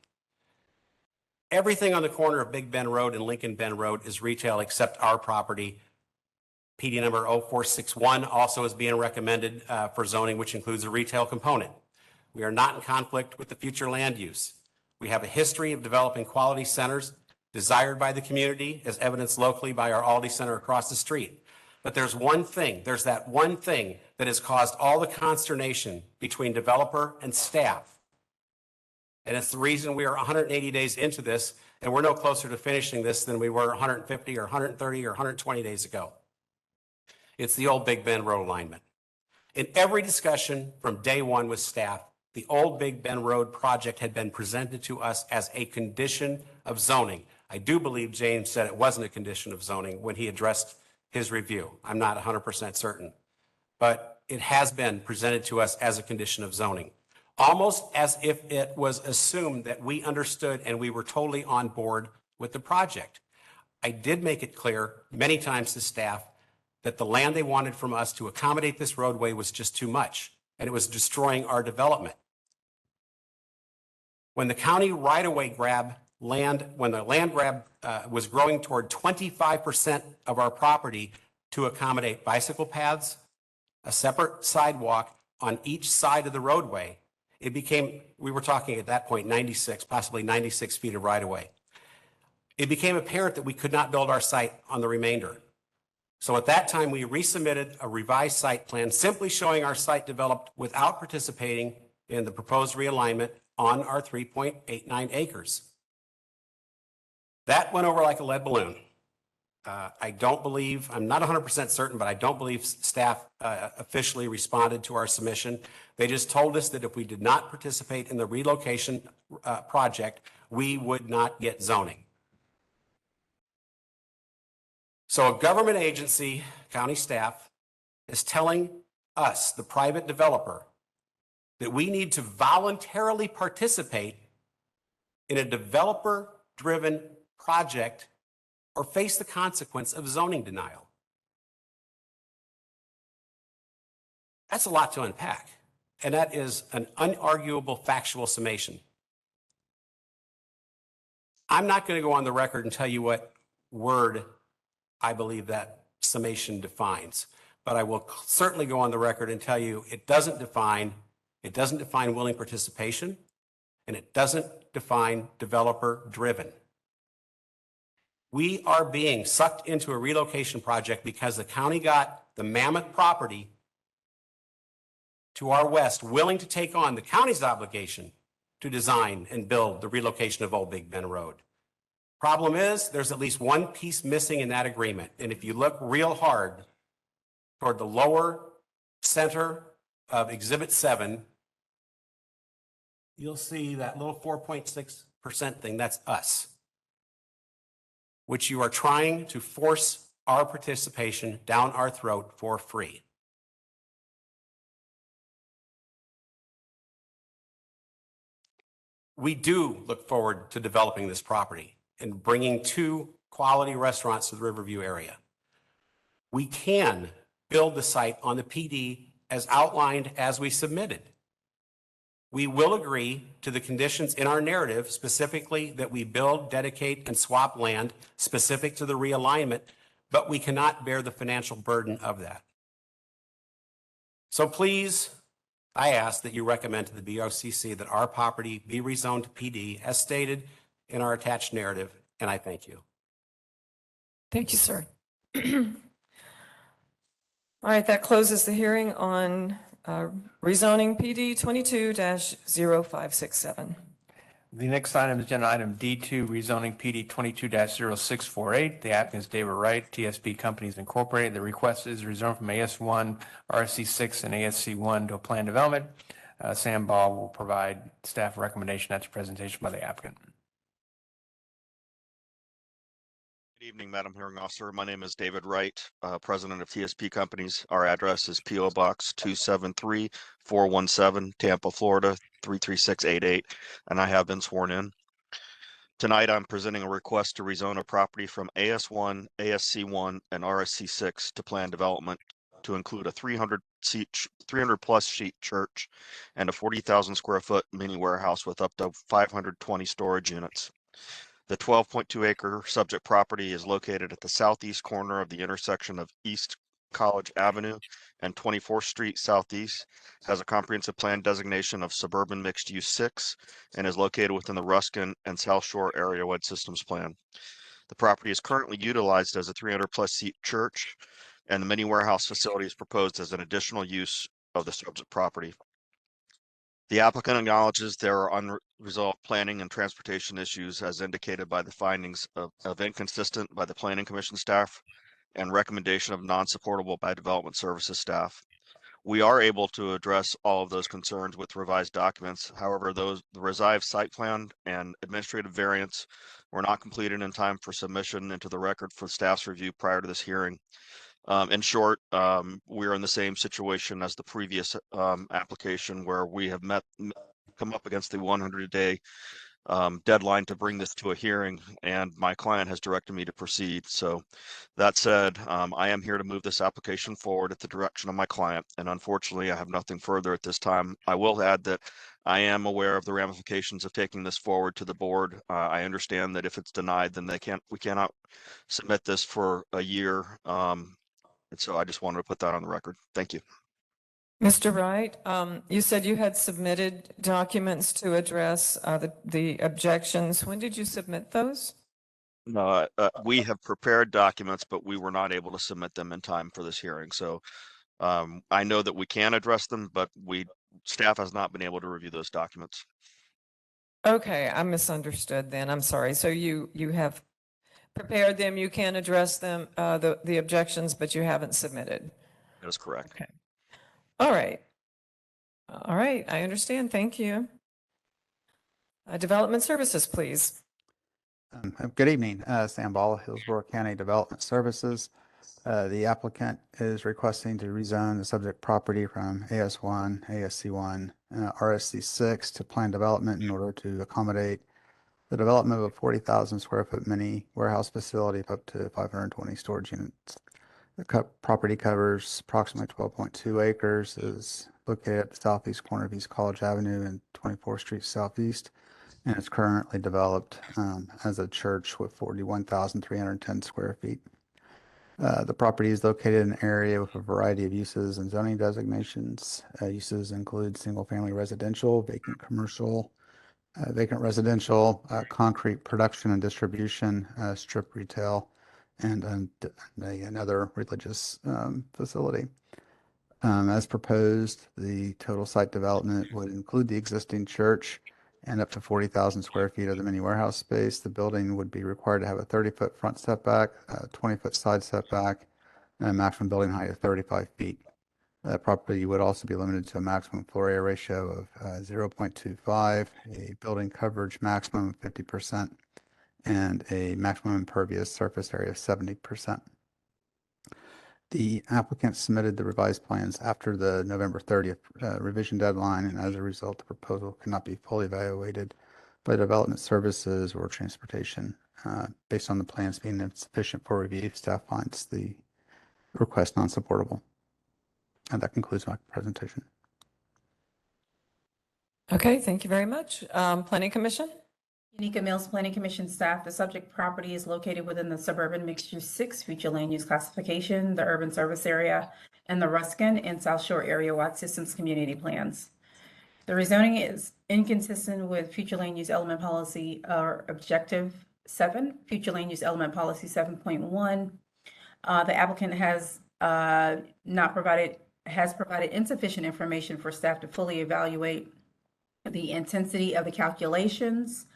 Everything on the corner of Big Bend Road and Lincoln Bend Road is retail except our property. PD number 0461 also is being recommended for zoning, which includes a retail component. We are not in conflict with the future land use. We have a history of developing quality centers desired by the community, as evidenced locally by our Aldi Center across the street. But there's that one thing that has caused all the consternation between developer and staff. And it's the reason we are 180 days into this, and we're no closer to finishing this than we were 150 or 130 or 120 days ago. It's the Old Big Bend Road alignment. In every discussion from day one with staff, the Old Big Bend Road project had been presented to us as a condition of zoning. I do believe James said it wasn't a condition of zoning when he addressed his review. I'm not 100% certain, but it has been presented to us as a condition of zoning, almost as if it was assumed that we understood and we were totally on board with the project. I did make it clear many times to staff that the land they wanted from us to accommodate this roadway was just too much, and it was destroying our development. When the county right-of-way grab land, when the land grab was growing toward 25% of our property to accommodate bicycle paths, a separate sidewalk on each side of the roadway, it became, we were talking at that point, 96, possibly 96 feet of right-of-way. It became apparent that we could not build our site on the remainder. So at that time, we resubmitted a revised site plan simply showing our site developed without participating in the proposed realignment on our 3.89 acres. That went over like a lead balloon. I don't believe, I'm not 100% certain, but I don't believe staff officially responded to our submission. They just told us that if we did not participate in the relocation project, we would not get zoning. So a government agency, county staff, is telling us, the private developer, that we need to voluntarily participate in a developer-driven project or face the consequence of zoning denial. That's a lot to unpack, and that is an unarguable factual summation. I'm not going to go on the record and tell you what word I believe that summation defines, but I will certainly go on the record and tell you it doesn't define willing participation, and it doesn't define developer-driven. We are being sucked into a relocation project because the county got the mammoth property to our west willing to take on the county's obligation to design and build the relocation of Old Big Bend Road. Problem is, there's at least one piece missing in that agreement. And if you look real hard toward the lower center of Exhibit 7, you'll see that little 4.6% thing, that's us, which you are trying to force our participation down our throat for free. We do look forward to developing this property and bringing 2 quality restaurants to the Riverview area. We can build the site on the PD as outlined as we submitted. We will agree to the conditions in our narrative, specifically that we build, dedicate, and swap land specific to the realignment, but we cannot bear the financial burden of that. So please, I ask that you recommend to the BOCC that our property be rezoned to PD as stated in our attached narrative, and I thank you. Thank you, sir. All right, that closes the hearing on rezoning PD 22-0567. The next item is agenda item D2, rezoning PD 22-0648. The applicant is David Wright, TSP Companies Incorporated. The request is rezoned from AS1, RSC6, and ASC1 to a planned development. Sam Ball will provide staff recommendation after presentation by the applicant. Good evening, Madam Hearing Officer. My name is David Wright, President of TSP Companies. Our address is P.O. Box 273-417, Tampa, Florida 33688, and I have been sworn in. Tonight, I'm presenting a request to rezone a property from AS1, ASC1, and RSC6 to planned development to include a 300-plus seat church and a 40,000 square foot mini warehouse with up to 520 storage units. The 12.2 acre subject property is located at the southeast corner of the intersection of East College Avenue and 24th Street Southeast, has a comprehensive plan designation of suburban mixed use 6, and is located within the Ruskin and South Shore area-wide systems plan. The property is currently utilized as a 300-plus seat church, and the mini warehouse facility is proposed as an additional use of the subject property. The applicant acknowledges there are unresolved planning and transportation issues as indicated by the findings of inconsistent by the Planning Commission staff and recommendation of non-supportable by Development Services staff. We are able to address all of those concerns with revised documents. However, the revised site plan and administrative variance were not completed in time for submission into the record for staff's review prior to this hearing. In short, we're in the same situation as the previous application where we have come up against the 100-day deadline to bring this to a hearing, and my client has directed me to proceed. So that said, I am here to move this application forward at the direction of my client, and unfortunately I have nothing further at this time. I will add that I am aware of the ramifications of taking this forward to the board. I understand that if it's denied, then we cannot submit this for a year. And so I just wanted to put that on the record. Thank you. Mr. Wright, you said you had submitted documents to address the objections. When did you submit those? We have prepared documents, but we were not able to submit them in time for this hearing. So I know that we can address them, but staff has not been able to review those documents. Okay, I misunderstood then. I'm sorry. So you have prepared them, you can address them, the objections, but you haven't submitted. That is correct. Okay. All right. All right, I understand. Thank you. Development Services, please. Good evening, Sam Ball, Hillsborough County Development Services. The applicant is requesting to rezone the subject property from AS1, ASC1, RSC6 to planned development in order to accommodate the development of a 40,000 square foot mini warehouse facility of up to 520 storage units. The property covers approximately 12.2 acres, is located at the southeast corner of East College Avenue and 24th Street Southeast, and it's currently developed as a church with 41,310 square feet. The property is located in an area with a variety of uses and zoning designations. Uses include single-family residential, vacant commercial, vacant residential, concrete production and distribution, strip retail, and another religious facility. As proposed, the total site development would include the existing church and up to 40,000 square feet of the mini warehouse space. The building would be required to have a 30-foot front setback, a 20-foot side setback, and a maximum building height of 35 feet. The property would also be limited to a maximum floor area ratio of 0.25, a building coverage maximum of 50%, and a maximum impervious surface area of 70%. The applicant submitted the revised plans after the November 30th revision deadline, and as a result, the proposal cannot be fully evaluated by development services or transportation. Based on the plans being insufficient for review, staff finds the request non-supportable. And that concludes my presentation. Okay, thank you very much. Planning Commission? Unica Mills Planning Commission staff, the subject property is located within the suburban mixed-use 6 future land use classification, the urban service area, and the Ruskin and South Shore area wide systems community plans. The rezoning is inconsistent with future land use element policy or objective 7, future land use element policy 7.1. The applicant has provided insufficient information for staff to fully evaluate the intensity of the calculations.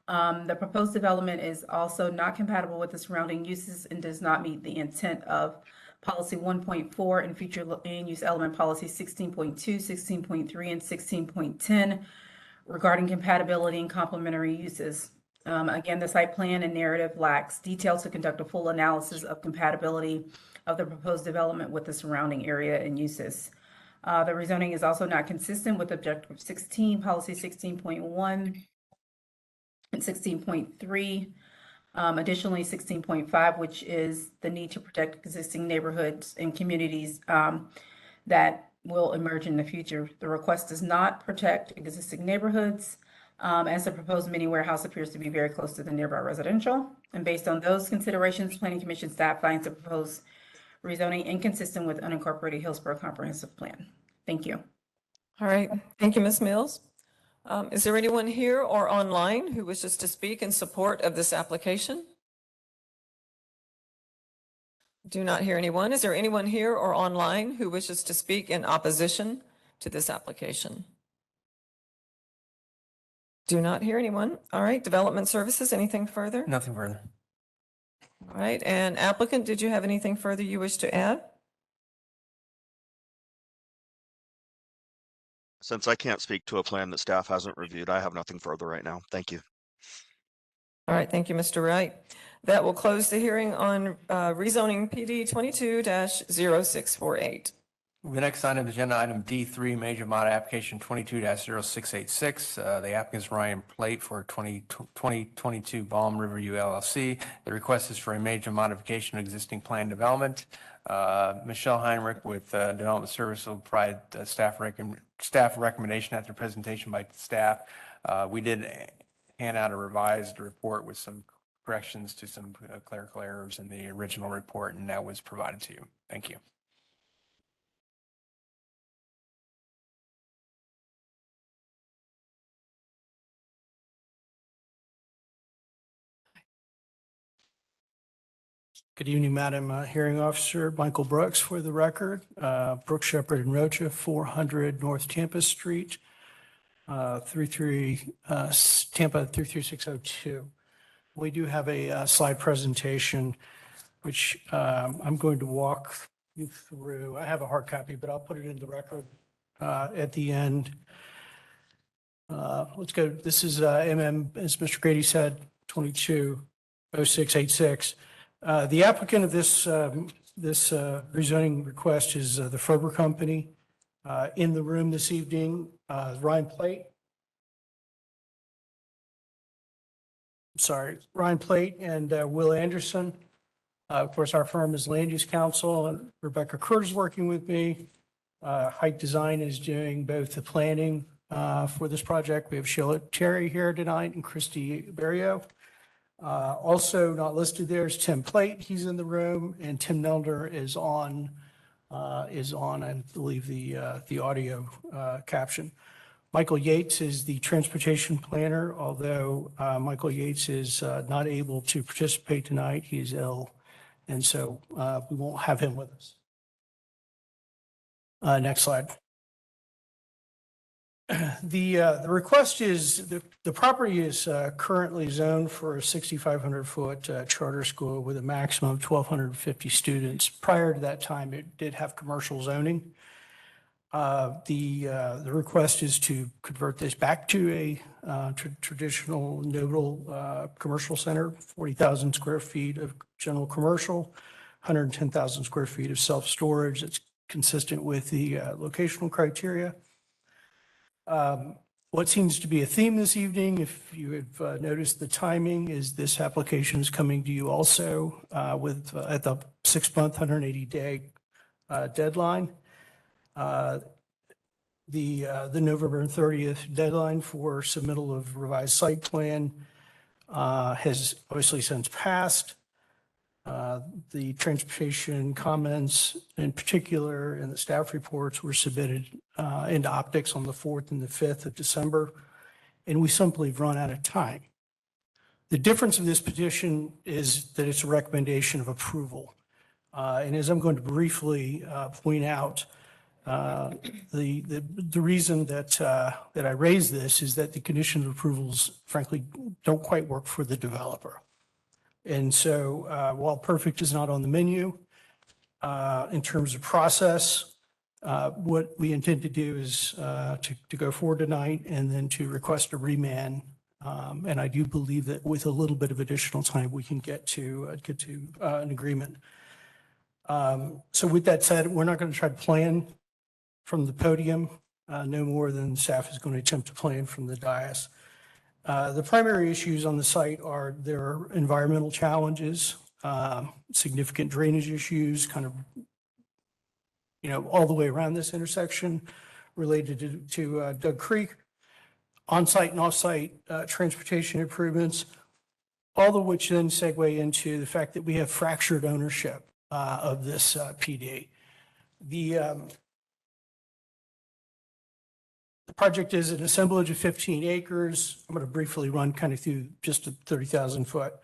The proposed development is also not compatible with the surrounding uses and does not meet the intent of policy 1.4 and future land use element policy 16.2, 16.3, and 16.10 regarding compatibility and complementary uses. Again, the site plan and narrative lacks details to conduct a full analysis of compatibility of the proposed development with the surrounding area and uses. The rezoning is also not consistent with objective 16, policy 16.1, and 16.3. Additionally, 16.5, which is the need to protect existing neighborhoods and communities that will emerge in the future. The request does not protect existing neighborhoods, as the proposed mini warehouse appears to be very close to the nearby residential. And based on those considerations, Planning Commission staff finds the proposed rezoning inconsistent with unincorporated Hillsborough Comprehensive Plan. Thank you. All right, thank you, Ms. Mills. Is there anyone here or online who wishes to speak in support of this application? Do not hear anyone. Is there anyone here or online who wishes to speak in opposition to this application? Do not hear anyone. All right, Development Services, anything further? Nothing further. All right, and applicant, did you have anything further you wish to add? Since I can't speak to a plan that staff hasn't reviewed, I have nothing further right now. Thank you. All right, thank you, Mr. Wright. That will close the hearing on rezoning PD 22-0648. The next item, agenda item D3, major mod application 22-0686. The applicant is Ryan Plate for 2022 Balm Riverview LLC. The request is for a major modification of existing plan development. Michelle Heinrich with Development Service will provide staff recommendation after presentation by staff. We did hand out a revised report with some corrections to some clerical errors in the original report, and that was provided to you. Thank you. Good evening, Madam Hearing Officer. Michael Brooks for the record. Brooks, Shepherd, and Rocha, 400 North Tampa Street, Tampa 33602. We do have a slide presentation, which I'm going to walk you through. I have a hard copy, but I'll put it in the record at the end. Let's go. This is as Mr. Grady said, 22-0686. The applicant of this rezoning request is the Ferber Company. In the room this evening, Ryan Plate. Ryan Plate and Will Anderson. Of course, our firm is Land Use Counsel, and Rebecca Curtis is working with me. Height Design is doing both the planning for this project. We have Sheila Cherry here tonight and Christy Berrio. Also not listed there is Tim Plate. He's in the room, and Tim Nelder is on, I believe, the audio caption. Michael Yates is the transportation planner, although Michael Yates is not able to participate tonight. He's ill, and so we won't have him with us. Next slide. The request is the property is currently zoned for a 6,500-foot charter school with a maximum of 1,250 students. Prior to that time, it did have commercial zoning. The request is to convert this back to a traditional nodal commercial center, 40,000 square feet of general commercial, 110,000 square feet of self-storage. It's consistent with the locational criteria. What seems to be a theme this evening, if you have noticed the timing, is this application is coming to you also with at the 6-month, 180-day deadline. The November 30th deadline for submittal of revised site plan has obviously since passed. The transportation comments in particular and the staff reports were submitted into optics on the 4th and the 5th of December, and we simply have run out of time. The difference of this petition is that it's a recommendation of approval. And as I'm going to briefly point out, the reason that I raise this is that the condition of approvals, frankly, don't quite work for the developer. And so while perfect is not on the menu, in terms of process, what we intend to do is to go forward tonight and then to request a remand. And I do believe that with a little bit of additional time, we can get to an agreement. So with that said, we're not going to try to plan from the podium, no more than staff is going to attempt to plan from the dais. The primary issues on the site are there are environmental challenges, significant drainage issues, kind of, all the way around this intersection related to Doug Creek, on-site and off-site transportation improvements, all of which then segue into the fact that we have fractured ownership of this PD. The project is an assemblage of 15 acres. I'm going to briefly run kind of through just a 30,000 foot.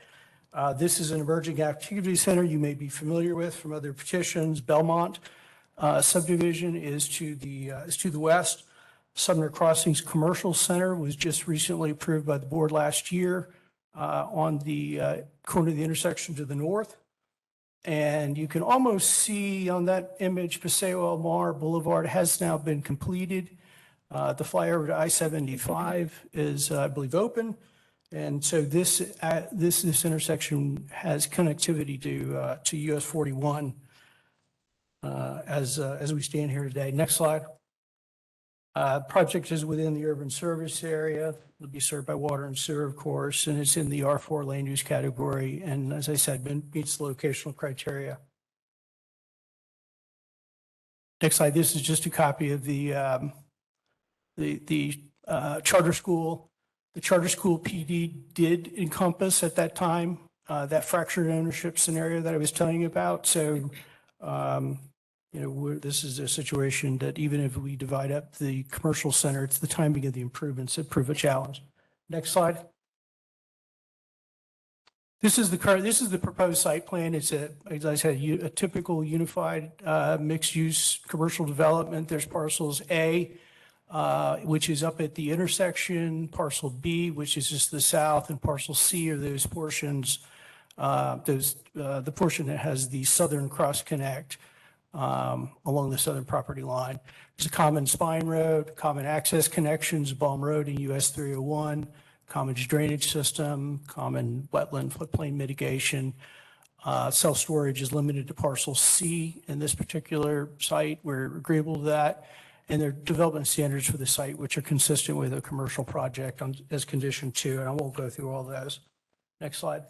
This is an emerging activity center you may be familiar with from other petitions. Belmont subdivision is to the west. Sumner Crossings Commercial Center was just recently approved by the board last year on the corner of the intersection to the north. And you can almost see on that image, Paseo El Mar Boulevard has now been completed. The flyover to I-75 is, I believe, open. And so this intersection has connectivity to US 41 as we stand here today. Next slide. Project is within the urban service area. It'll be served by water and sewer, of course, and it's in the R4 land use category. And as I said, meets the locational criteria. Next slide. This is just a copy of the charter school. The charter school PD did encompass at that time that fractured ownership scenario that I was telling you about. So, this is a situation that even if we divide up the commercial center, it's the timing of the improvements that prove a challenge. Next slide. This is the proposed site plan. It's as I said, a typical unified mixed-use commercial development. There's parcels A, which is up at the intersection, parcel B, which is just the south, and parcel C are those portions, the portion that has the southern cross connect along the southern property line. There's a common spine road, common access connections, Balm Road and US 301, common drainage system, common wetland floodplain mitigation. Self-storage is limited to parcel C in this particular site. We're agreeable to that. And there are development standards for the site, which are consistent with a commercial project as condition 2. And I won't go through all those. Next slide.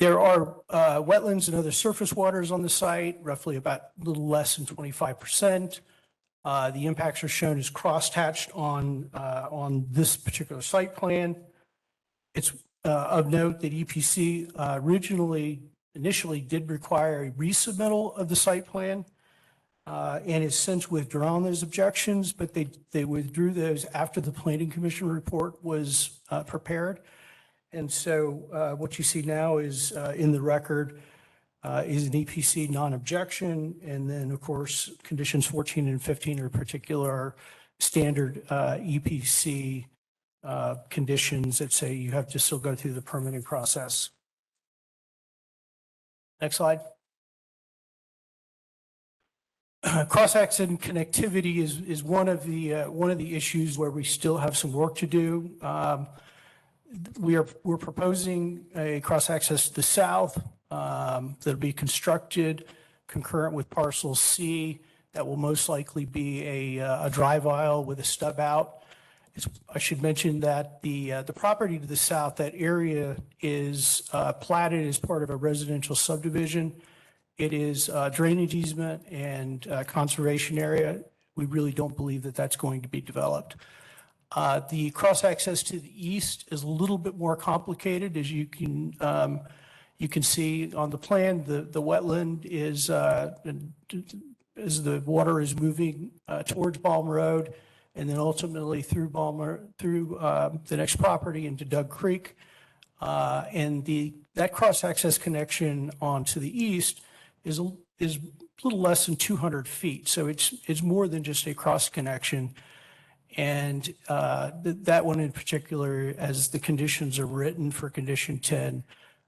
There are wetlands and other surface waters on the site, roughly about a little less than 25%. The impacts are shown as cross-hatched on this particular site plan. It's of note that EPC initially did require a resubmittal of the site plan and has since withdrawn those objections, but they withdrew those after the Planning Commission report was prepared. And so what you see now is in the record is an EPC non-objection. And then, of course, conditions 14 and 15 are particular standard EPC conditions that say you have to still go through the permitting process. Next slide. Cross-access connectivity is one of the issues where we still have some work to do. We're proposing a cross-access to the south that'll be constructed concurrent with parcel C. that will most likely be a drive aisle with a stub out. I should mention that the property to the south, that area is platted as part of a residential subdivision. It is drainage easement and conservation area. We really don't believe that that's going to be developed. The cross-access to the east is a little bit more complicated. As you can see on the plan, the wetland is, as the water is moving towards Balm Road, and then ultimately through the next property into Doug Creek. And that cross-access connection onto the east is a little less than 200 feet. So it's more than just a cross connection. And that one in particular, as the conditions are written for condition 10,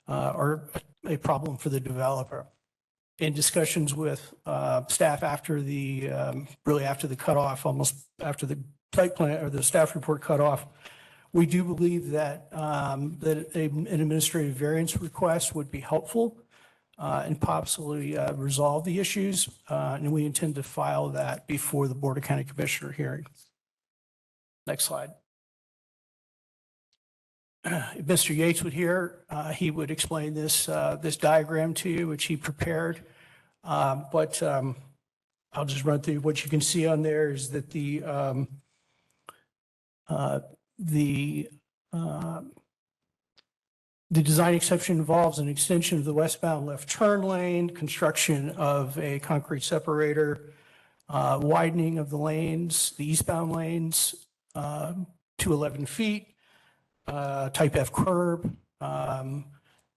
are a problem for the developer. In discussions with staff after really after the cutoff, almost after the site plan or the staff report cutoff, we do believe that an administrative variance request would be helpful and possibly resolve the issues. And we intend to file that before the Board of County Commissioner hearing. Next slide. If Mr. Yates would here, he would explain this diagram to you, which he prepared. But I'll just run through what you can see on there is that the design exception involves an extension of the westbound left turn lane, construction of a concrete separator, widening of the lanes, the eastbound lanes to 11 feet, type F curb, and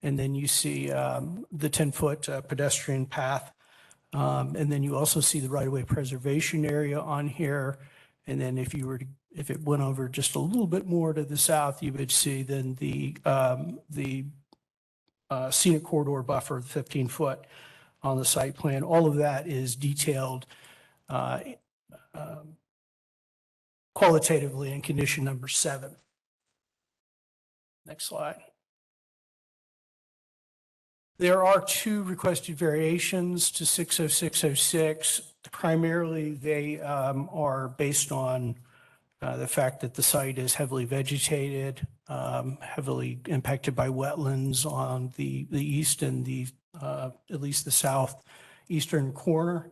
then you see the 10-foot pedestrian path. And then you also see the right-of-way preservation area on here. And then if it went over just a little bit more to the south, you would see then the scenic corridor buffer, 15-foot on the site plan. All of that is detailed qualitatively in condition number 7. Next slide. There are 2 requested variations to 60606. Primarily, they are based on the fact that the site is heavily vegetated, heavily impacted by wetlands on the east and at least the southeastern corner.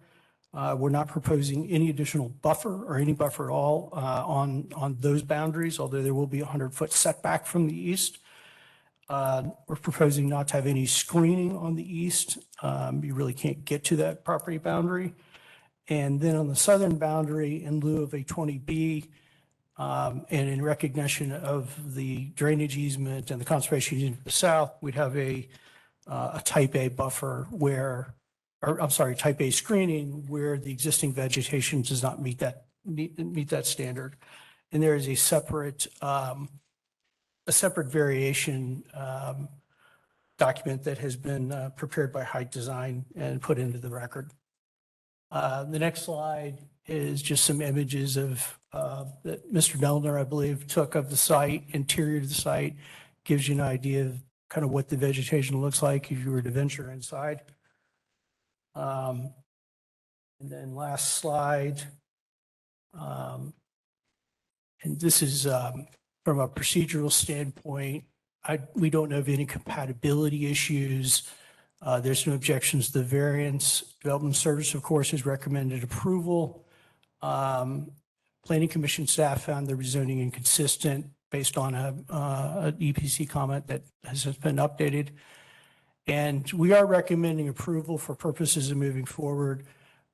We're not proposing any additional buffer or any buffer at all on those boundaries, although there will be a 100-foot setback from the east. We're proposing not to have any screening on the east. You really can't get to that property boundary. And then on the southern boundary, in lieu of a 20B, and in recognition of the drainage easement and the conservation easement to the south, we'd have a type A buffer type A screening where the existing vegetation does not meet that standard. And there is a separate variation document that has been prepared by Height Design and put into the record. The next slide is just some images of that Mr. Delner, I believe, took of the site, interior to the site, gives you an idea of kind of what the vegetation looks like if you were to venture inside. And then last slide. And this is from a procedural standpoint, we don't know of any compatibility issues. There's no objections to the variance. Development Service, of course, has recommended approval. Planning Commission staff found the rezoning inconsistent based on an EPC comment that has been updated. And we are recommending approval for purposes of moving forward,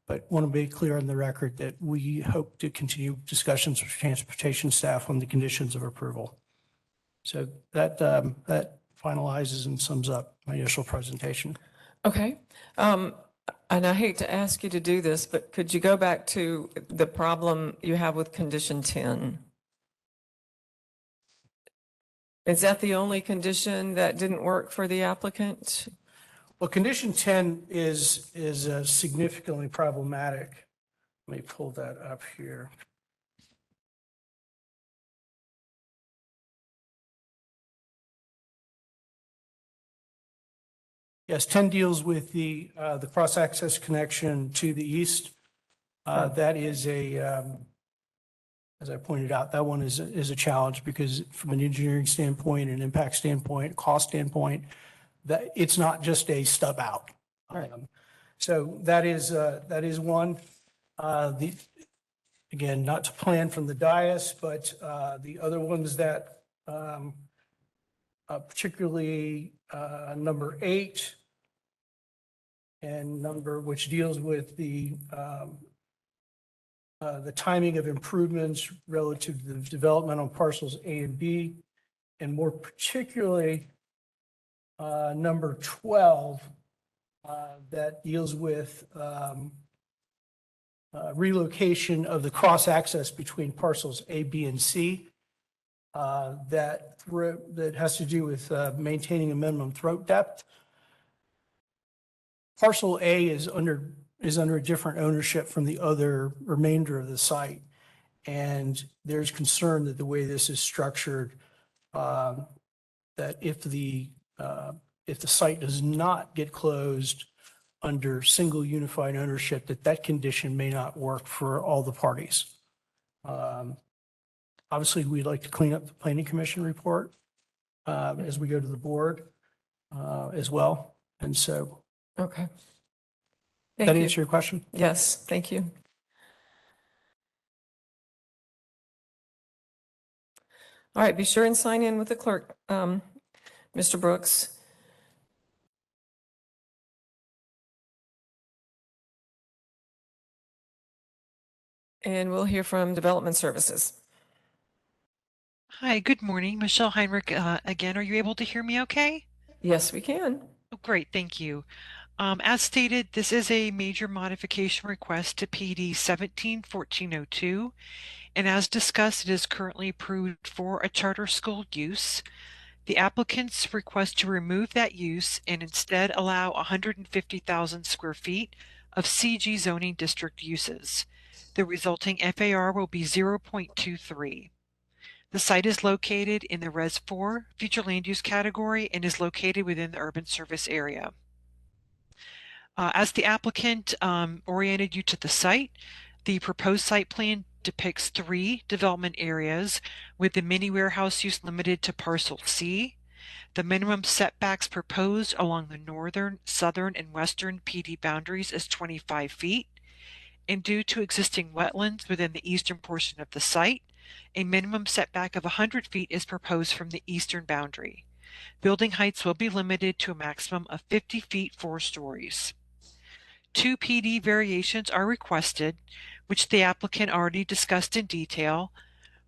but want to be clear on the record that we hope to continue discussions with transportation staff on the conditions of approval. So that finalizes and sums up my initial presentation. Okay. And I hate to ask you to do this, but could you go back to the problem you have with condition 10? Is that the only condition that didn't work for the applicant? Well, condition 10 is significantly problematic. Let me pull that up here. Yes, 10 deals with the cross-access connection to the east. That is as I pointed out, that one is a challenge because from an engineering standpoint, an impact standpoint, cost standpoint, that it's not just a stub out. So that is one. Again, not to plan from the dais, but the other ones that particularly number 8 and which deals with the timing of improvements relative to the development on parcels A and B, and more particularly number 12 that deals with relocation of the cross access between parcels A, B, and C. That has to do with maintaining a minimum throat depth. Parcel A is under a different ownership from the other remainder of the site. And there's concern that the way this is structured, that if the site does not get closed under single unified ownership, that condition may not work for all the parties. Obviously, we'd like to clean up the planning commission report as we go to the board as well. And so. Okay. That Thank you. answer your question? Yes, thank you. All right, be sure and sign in with the clerk, Mr. Brooks. And we'll hear from Development Services. Hi, good morning. Michelle Heinrich again. Are you able to hear me okay? Yes, we can. Oh, great, thank you. As stated, this is a major modification request to PD 17-1402, and as discussed, it is currently approved for a charter school use. The applicants request to remove that use and instead allow 150,000 square feet of CG zoning district uses. The resulting FAR will be 0.23. The site is located in the Res 4 future land use category and is located within the urban service area. As the applicant oriented you to the site, the proposed site plan depicts 3 development areas with the mini warehouse use limited to parcel C. The minimum setbacks proposed along the northern, southern, and western PD boundaries is 25 feet. And due to existing wetlands within the eastern portion of the site, a minimum setback of 100 feet is proposed from the eastern boundary. Building heights will be limited to a maximum of 50 feet 4 stories. 2 PD variations are requested, which the applicant already discussed in detail.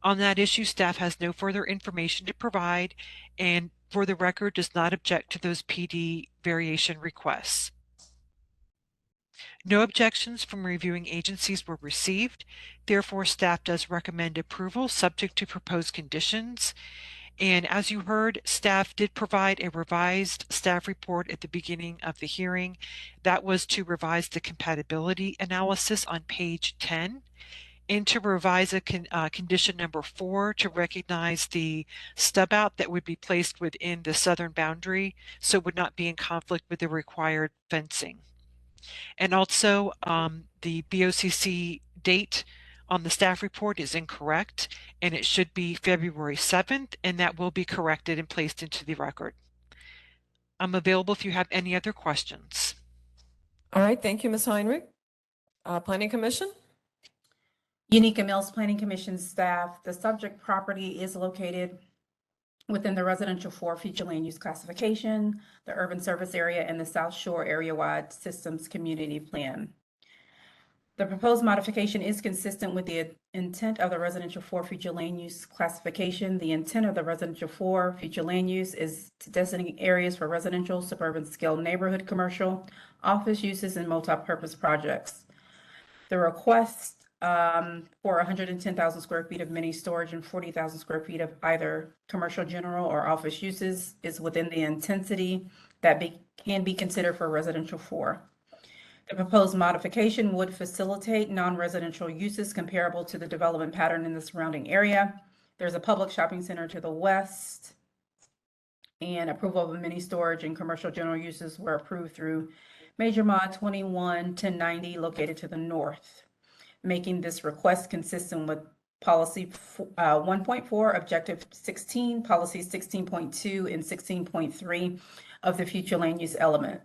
On that issue, staff has no further information to provide and for the record does not object to those PD variation requests. No objections from reviewing agencies were received. Therefore, staff does recommend approval subject to proposed conditions. And as you heard, staff did provide a revised staff report at the beginning of the hearing. That was to revise the compatibility analysis on page 10 and to revise a condition number 4 to recognize the stub out that would be placed within the southern boundary so it would not be in conflict with the required fencing. And also the BOCC date on the staff report is incorrect and it should be February 7th and that will be corrected and placed into the record. I'm available if you have any other questions. All right, thank you, Ms. Heinrich. Planning Commission? Unica Mills Planning Commission staff, the subject property is located within the residential 4 future land use classification, the urban service area, and the South Shore area-wide systems community plan. The proposed modification is consistent with the intent of the residential 4 future land use classification. The intent of the residential 4 future land use is to designate areas for residential, suburban scale neighborhood, commercial, office uses, and multi-purpose projects. The request for 110,000 square feet of mini storage and 40,000 square feet of either commercial general or office uses is within the intensity that can be considered for residential 4. The proposed modification would facilitate non-residential uses comparable to the development pattern in the surrounding area. There's a public shopping center to the west, and approval of mini storage and commercial general uses were approved through Major Mod 21-1090 located to the north. making this request consistent with policy 1.4, objective 16, policy 16.2 and 16.3 of the future land use element.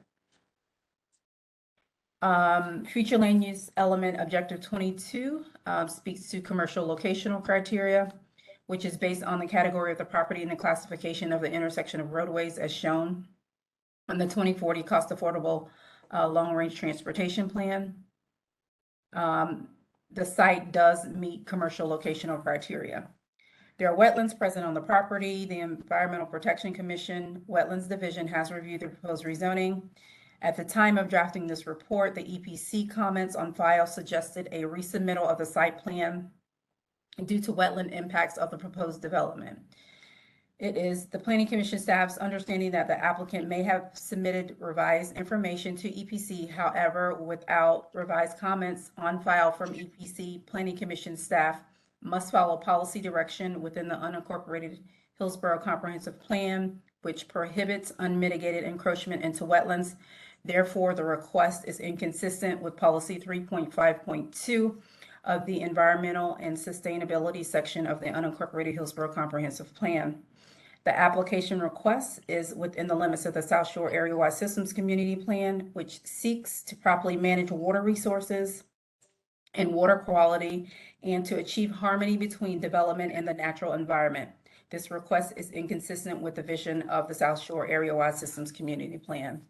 Future land use element objective 22 speaks to commercial locational criteria, which is based on the category of the property and the classification of the intersection of roadways as shown on the 2040 cost affordable long-range transportation plan. The site does meet commercial locational criteria. There are wetlands present on the property. The Environmental Protection Commission Wetlands Division has reviewed the proposed rezoning. At the time of drafting this report, the EPC comments on file suggested a resubmittal of the site plan due to wetland impacts of the proposed development. It is the Planning Commission staff's understanding that the applicant may have submitted revised information to EPC. However, without revised comments on file from EPC, Planning Commission staff must follow policy direction within the unincorporated Hillsborough Comprehensive Plan, which prohibits unmitigated encroachment into wetlands. Therefore, the request is inconsistent with policy 3.5.2 of the Environmental and Sustainability section of the unincorporated Hillsborough Comprehensive Plan. The application request is within the limits of the South Shore Area-Wide Systems Community Plan, which seeks to properly manage water resources and water quality and to achieve harmony between development and the natural environment. This request is inconsistent with the vision of the South Shore Area-Wide Systems Community Plan.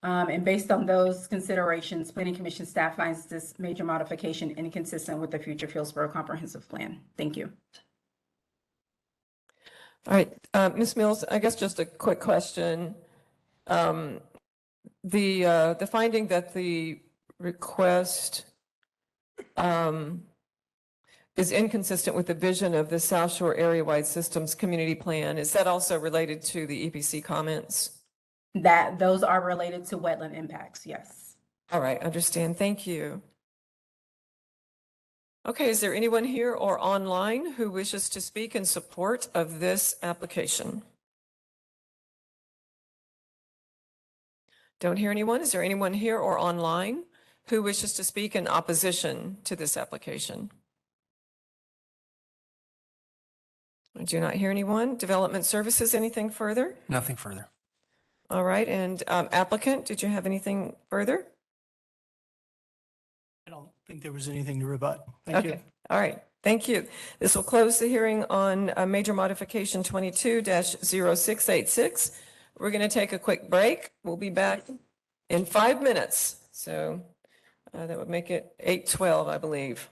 And based on those considerations, Planning Commission staff finds this major modification inconsistent with the future Hillsborough Comprehensive Plan. Thank you. All right, Ms. Mills, I guess just a quick question. The finding that the request is inconsistent with the vision of the South Shore Area-Wide Systems Community Plan, is that also related to the EPC comments? Those are related to wetland impacts, yes. All right, understand. Thank you. Okay, is there anyone here or online who wishes to speak in support of this application? Don't hear anyone. Is there anyone here or online who wishes to speak in opposition to this application? I do not hear anyone. Development Services, anything further? Nothing further. All right, and applicant, did you have anything further? I don't think there was anything to rebut. Thank you. All right, thank you. This will close the hearing on major modification 22-0686. We're going to take a quick break. We'll be back in 5 minutes. So that would make it 8:12, I believe.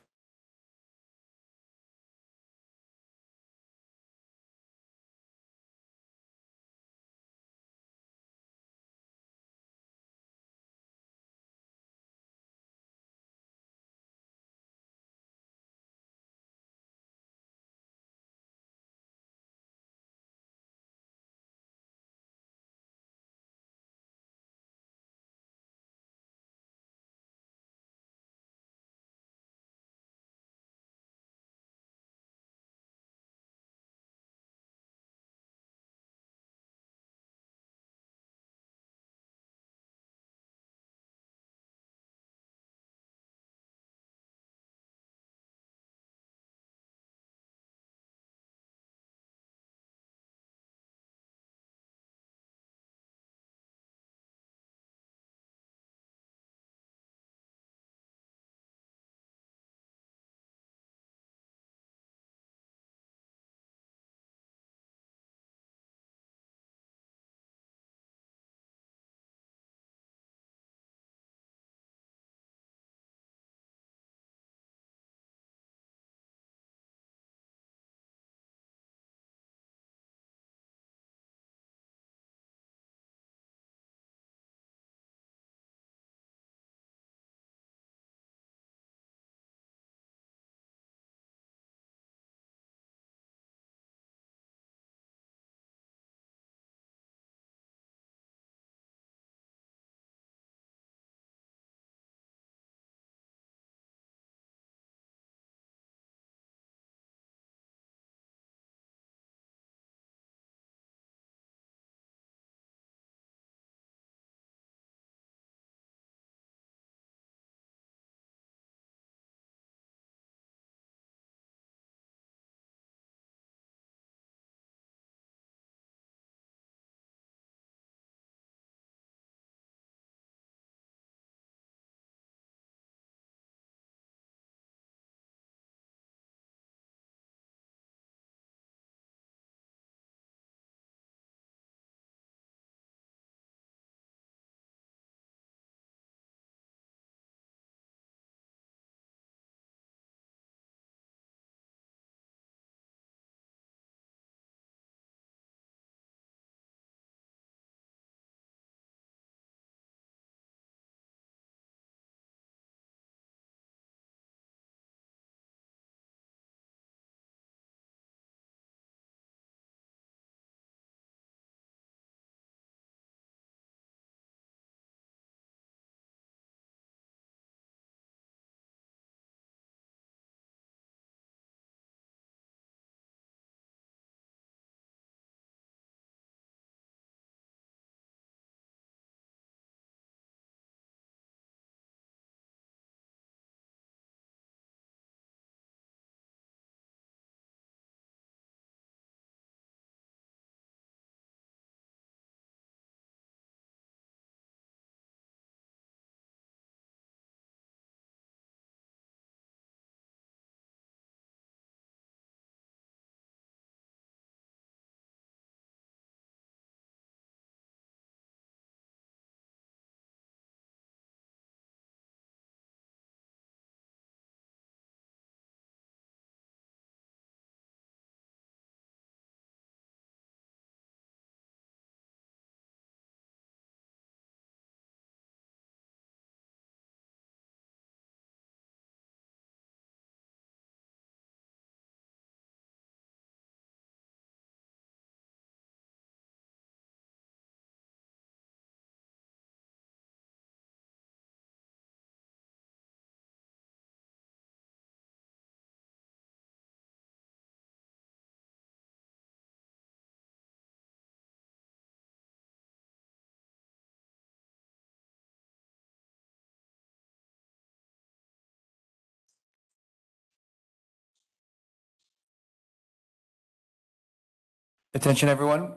Attention, everyone.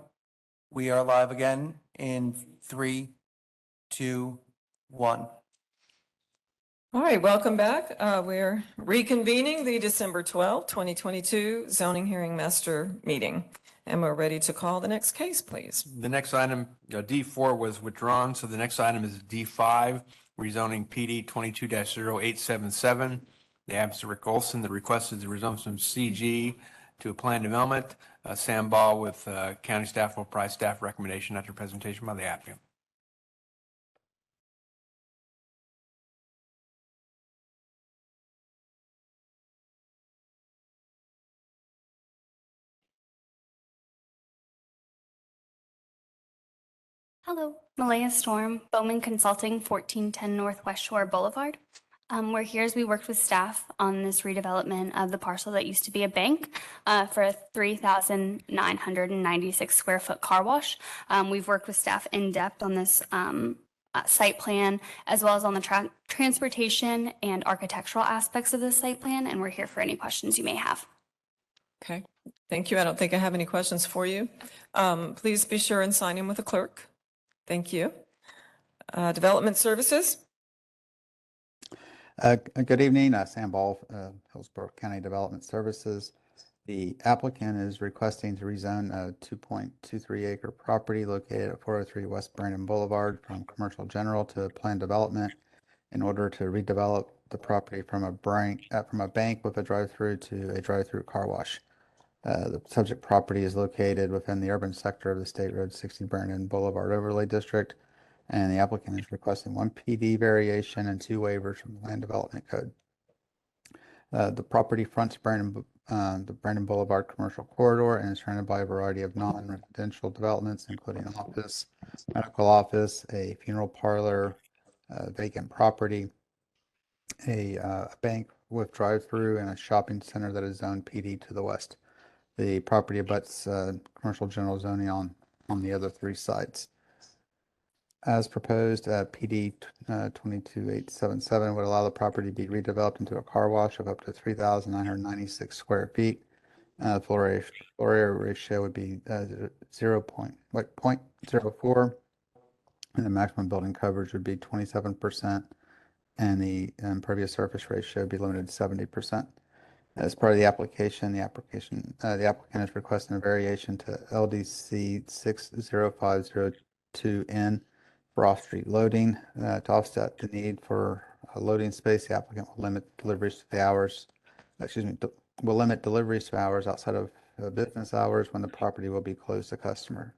We are live again in 3, 2, 1. All right, welcome back. We're reconvening the December 12, 2022 zoning hearing master meeting. And we're ready to call the next case, please. The next item, D4 was withdrawn, so the next item is D5, rezoning PD 22-0877. The applicant Rick Olson, the request is to rezone from CG to a planned development. Sam Ball with county staff will provide staff recommendation after presentation by the applicant. Hello, Malaya Storm, Bowman Consulting, 1410 Northwest Shore Boulevard. We're here as we worked with staff on this redevelopment of the parcel that used to be a bank for a 3,996 square foot car wash. We've worked with staff in depth on this site plan, as well as on the transportation and architectural aspects of this site plan, and we're here for any questions you may have. Okay, thank you. I don't think I have any questions for you. Please be sure and sign in with the clerk. Thank you. Development Services. Good evening, Sam Ball, Hillsborough County Development Services. The applicant is requesting to rezone a 2.23 acre property located at 403 West Brandon Boulevard from commercial general to planned development in order to redevelop the property from a bank with a drive-through to a drive-through car wash. The subject property is located within the urban sector of the State Road 60 Brandon Boulevard Overlay District, and the applicant is requesting 1 PD variation and 2 waivers from the Land Development Code. The property fronts the Brandon Boulevard commercial corridor and is surrounded by a variety of non-residential developments, including an office, medical office, a funeral parlor, vacant property, a bank with drive-through, and a shopping center that is zoned PD to the west. The property abuts commercial general zoning on the other 3 sites. As proposed, PD 22877 would allow the property to be redeveloped into a car wash of up to 3,996 square feet. Floor area ratio would be 0.04, and the maximum building coverage would be 27%, and the impervious surface ratio would be limited to 70%. As part of the application, the applicant is requesting a variation to LDC 60502N for off-street loading. To offset the need for a loading space, the applicant will limit deliveries to hours outside of business hours when the property will be closed to customers.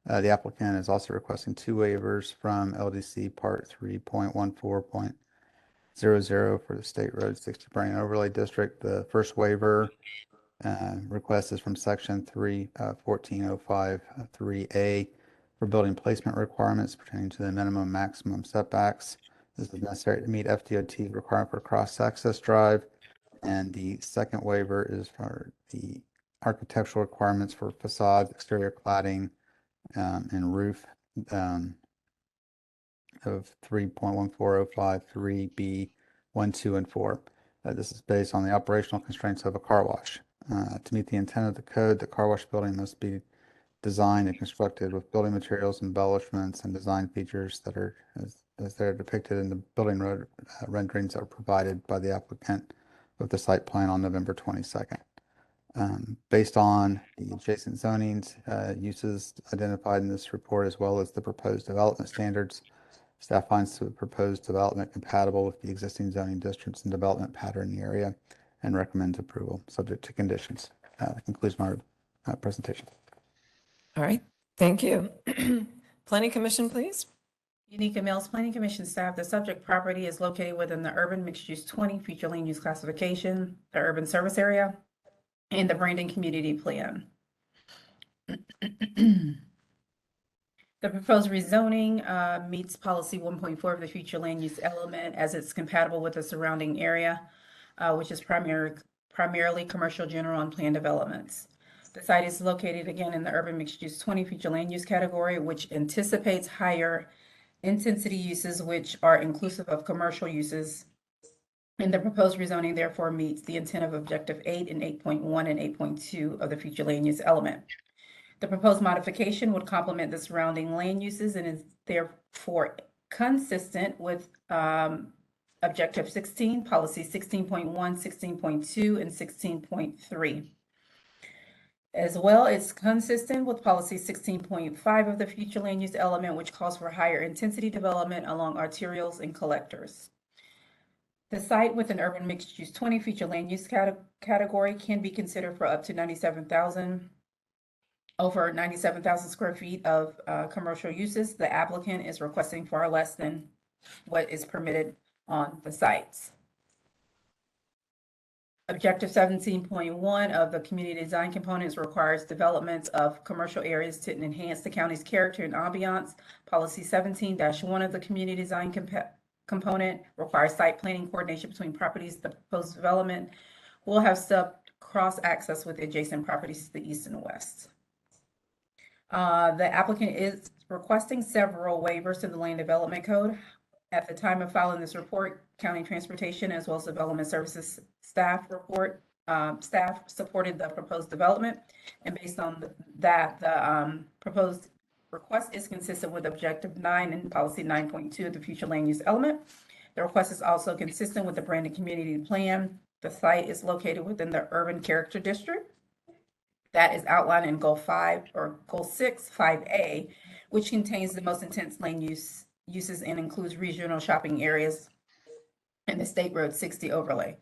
The applicant is also requesting 2 waivers from LDC Part 3.14.00 for the State Road 60 Brandon Overlay District. The first waiver request is from Section 1405.3A for building placement requirements pertaining to the minimum and maximum setbacks. This is necessary to meet FDOT requirement for cross-access drive. And the second waiver is for the architectural requirements for facades, exterior cladding, and roof of 3.14053B 1, 2, and 4. This is based on the operational constraints of a car wash. To meet the intent of the code, the car wash building must be designed and constructed with building materials, embellishments, and design features that are as they're depicted in the building road renderings that are provided by the applicant with the site plan on November 22nd. Based on the adjacent zonings, uses identified in this report, as well as the proposed development standards, staff finds the proposed development compatible with the existing zoning districts and development pattern in the area and recommends approval, subject to conditions. That concludes my presentation. All right, thank you. Planning Commission, please. Unica Mills Planning Commission staff, the subject property is located within the urban mixed use 20 future land use classification, the urban service area, and the Brandon community plan. The proposed rezoning meets policy 1.4 of the future land use element as it's compatible with the surrounding area, which is primarily commercial general and planned developments. The site is located again in the urban mixed use 20 future land use category, which anticipates higher intensity uses, which are inclusive of commercial uses. And the proposed rezoning therefore meets the intent of Objective 8 and 8.1 and 8.2 of the future land use element. The proposed modification would complement the surrounding land uses and is therefore consistent with Objective 16, Policy 16.1, 16.2, and 16.3. As well, it's consistent with Policy 16.5 of the future land use element, which calls for higher intensity development along arterials and collectors. The site with an urban mixed use 20 future land use category can be considered for up to over 97,000 square feet of commercial uses. The applicant is requesting far less than what is permitted on the sites. Objective 17.1 of the community design components requires developments of commercial areas to enhance the county's character and ambiance. Policy 17-1 of the community design component requires site planning coordination between properties. The proposed development will have cross access with adjacent properties to the east and west. The applicant is requesting several waivers in the Land Development Code. At the time of filing this report, County Transportation as well as Development Services staff supported the proposed development. And based on that, the proposed request is consistent with Objective 9 and Policy 9.2 of the future land use element. The request is also consistent with the Brandon Community Plan. The site is located within the Urban Character District that is outlined in Goal 5 or Goal 6, 5A, which contains the most intense land uses and includes regional shopping areas and the State Road 60 overlay.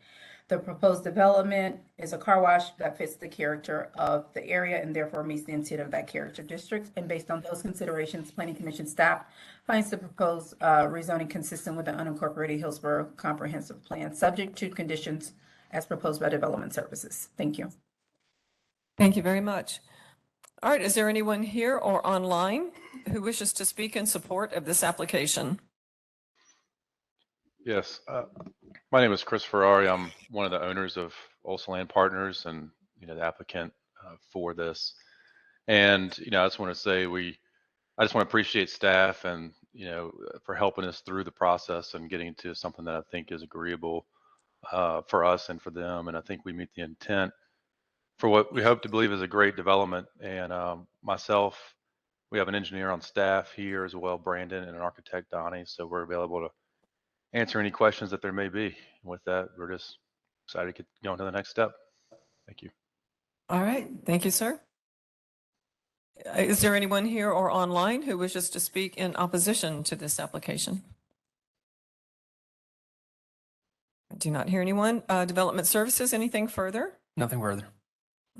The proposed development is a car wash that fits the character of the area and therefore meets the intent of that character district. And based on those considerations, Planning Commission staff finds the proposed rezoning consistent with the unincorporated Hillsborough Comprehensive Plan, subject to conditions as proposed by Development Services. Thank you. Thank you very much. All right, is there anyone here or online who wishes to speak in support of this application? Yes, my name is Chris Ferrari. I'm one of the owners of Olson Land Partners and the applicant for this. And I just want to say I just want to appreciate staff and for helping us through the process and getting to something that I think is agreeable for us and for them. And I think we meet the intent for what we hope to believe is a great development. And myself, we have an engineer on staff here as well, Brandon, and an architect, Donnie. So we're available to answer any questions that there may be. And with that, we're just excited to get going to the next step. Thank you. All right, thank you, sir. Is there anyone here or online who wishes to speak in opposition to this application? I do not hear anyone. Development Services, anything further? Nothing further.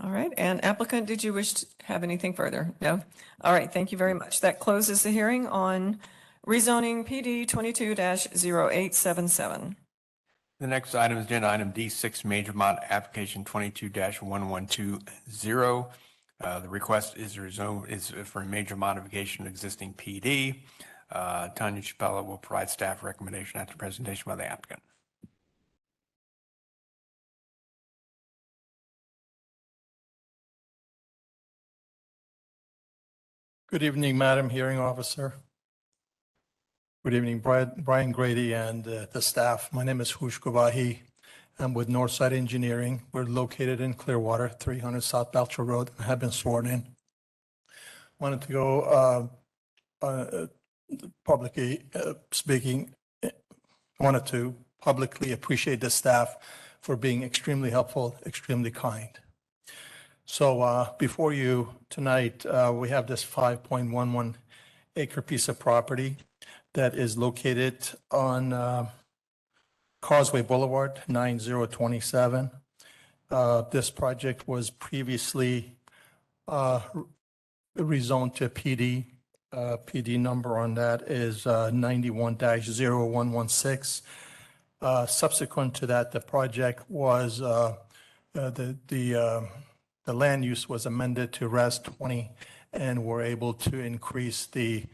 All right, and applicant, did you wish to have anything further? No? All right, thank you very much. That closes the hearing on rezoning PD 22-0877. The next item is agenda item D6, major mod application 22-1120. The request is for a major modification of existing PD. Tanya Chappella will provide staff recommendation after presentation by the applicant. Good evening, Madam Hearing Officer. Good evening, Brian Grady and the staff. My name is Hush Govahi. I'm with Northside Engineering. We're located in Clearwater, 300 South Belcher Road, and have been sworn in. Wanted to go publicly speaking, wanted to publicly appreciate the staff for being extremely helpful, extremely kind. So before you tonight, we have this 5.11 acre piece of property that is located on Causeway Boulevard, 9027. This project was previously rezoned to PD. PD number on that is 91-0116. Subsequent to that, the project was the land use was amended to RES 20, and we're able to increase the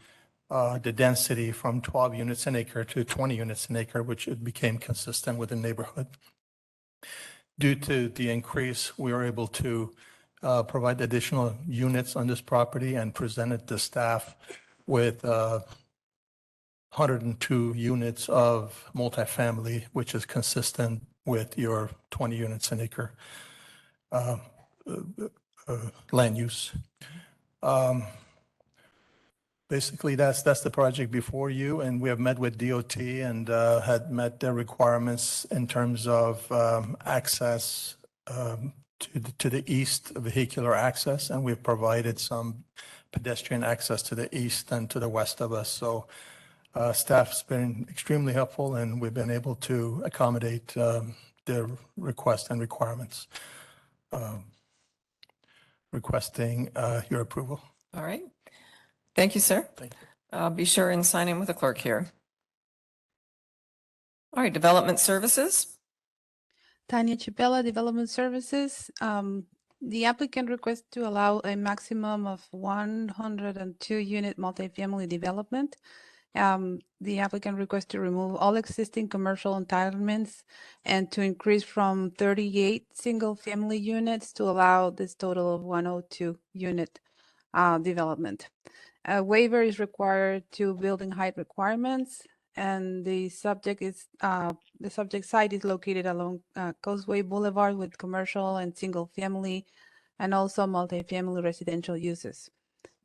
density from 12 units an acre to 20 units an acre, which it became consistent with the neighborhood. Due to the increase, we were able to provide additional units on this property and presented the staff with 102 units of multifamily, which is consistent with your 20 units an acre land use. Basically, that's the project before you, and we have met with DOT and had met their requirements in terms of access to the east, vehicular access, and we've provided some pedestrian access to the east and to the west of us. So staff's been extremely helpful, and we've been able to accommodate their requests and requirements. Requesting your approval. All right. Thank you, sir. Thank you. Be sure and sign in with the clerk here. All right, Development Services. Tanya Chapela, Development Services. The applicant requests to allow a maximum of 102 unit multifamily development. The applicant requests to remove all existing commercial entitlements and to increase from 38 single family units to allow this total of 102 unit development. A waiver is required to building height requirements, and the subject site is located along Causeway Boulevard with commercial and single family and also multifamily residential uses.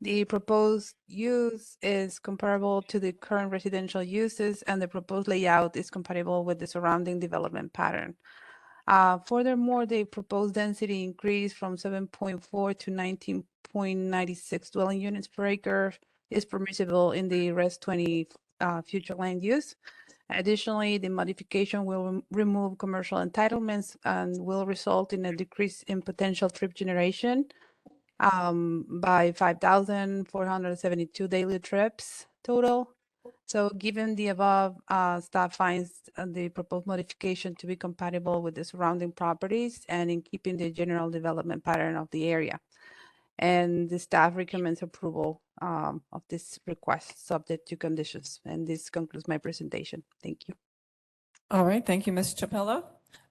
The proposed use is comparable to the current residential uses, and the proposed layout is compatible with the surrounding development pattern. Furthermore, the proposed density increase from 7.4 to 19.96 dwelling units per acre is permissible in the Res 20 future land use. Additionally, the modification will remove commercial entitlements and will result in a decrease in potential trip generation by 5,472 daily trips total. So given the above, staff finds the proposed modification to be compatible with the surrounding properties and in keeping the general development pattern of the area. And the staff recommends approval of this request subject to conditions. And this concludes my presentation. Thank you. All right, thank you, Ms. Chapela.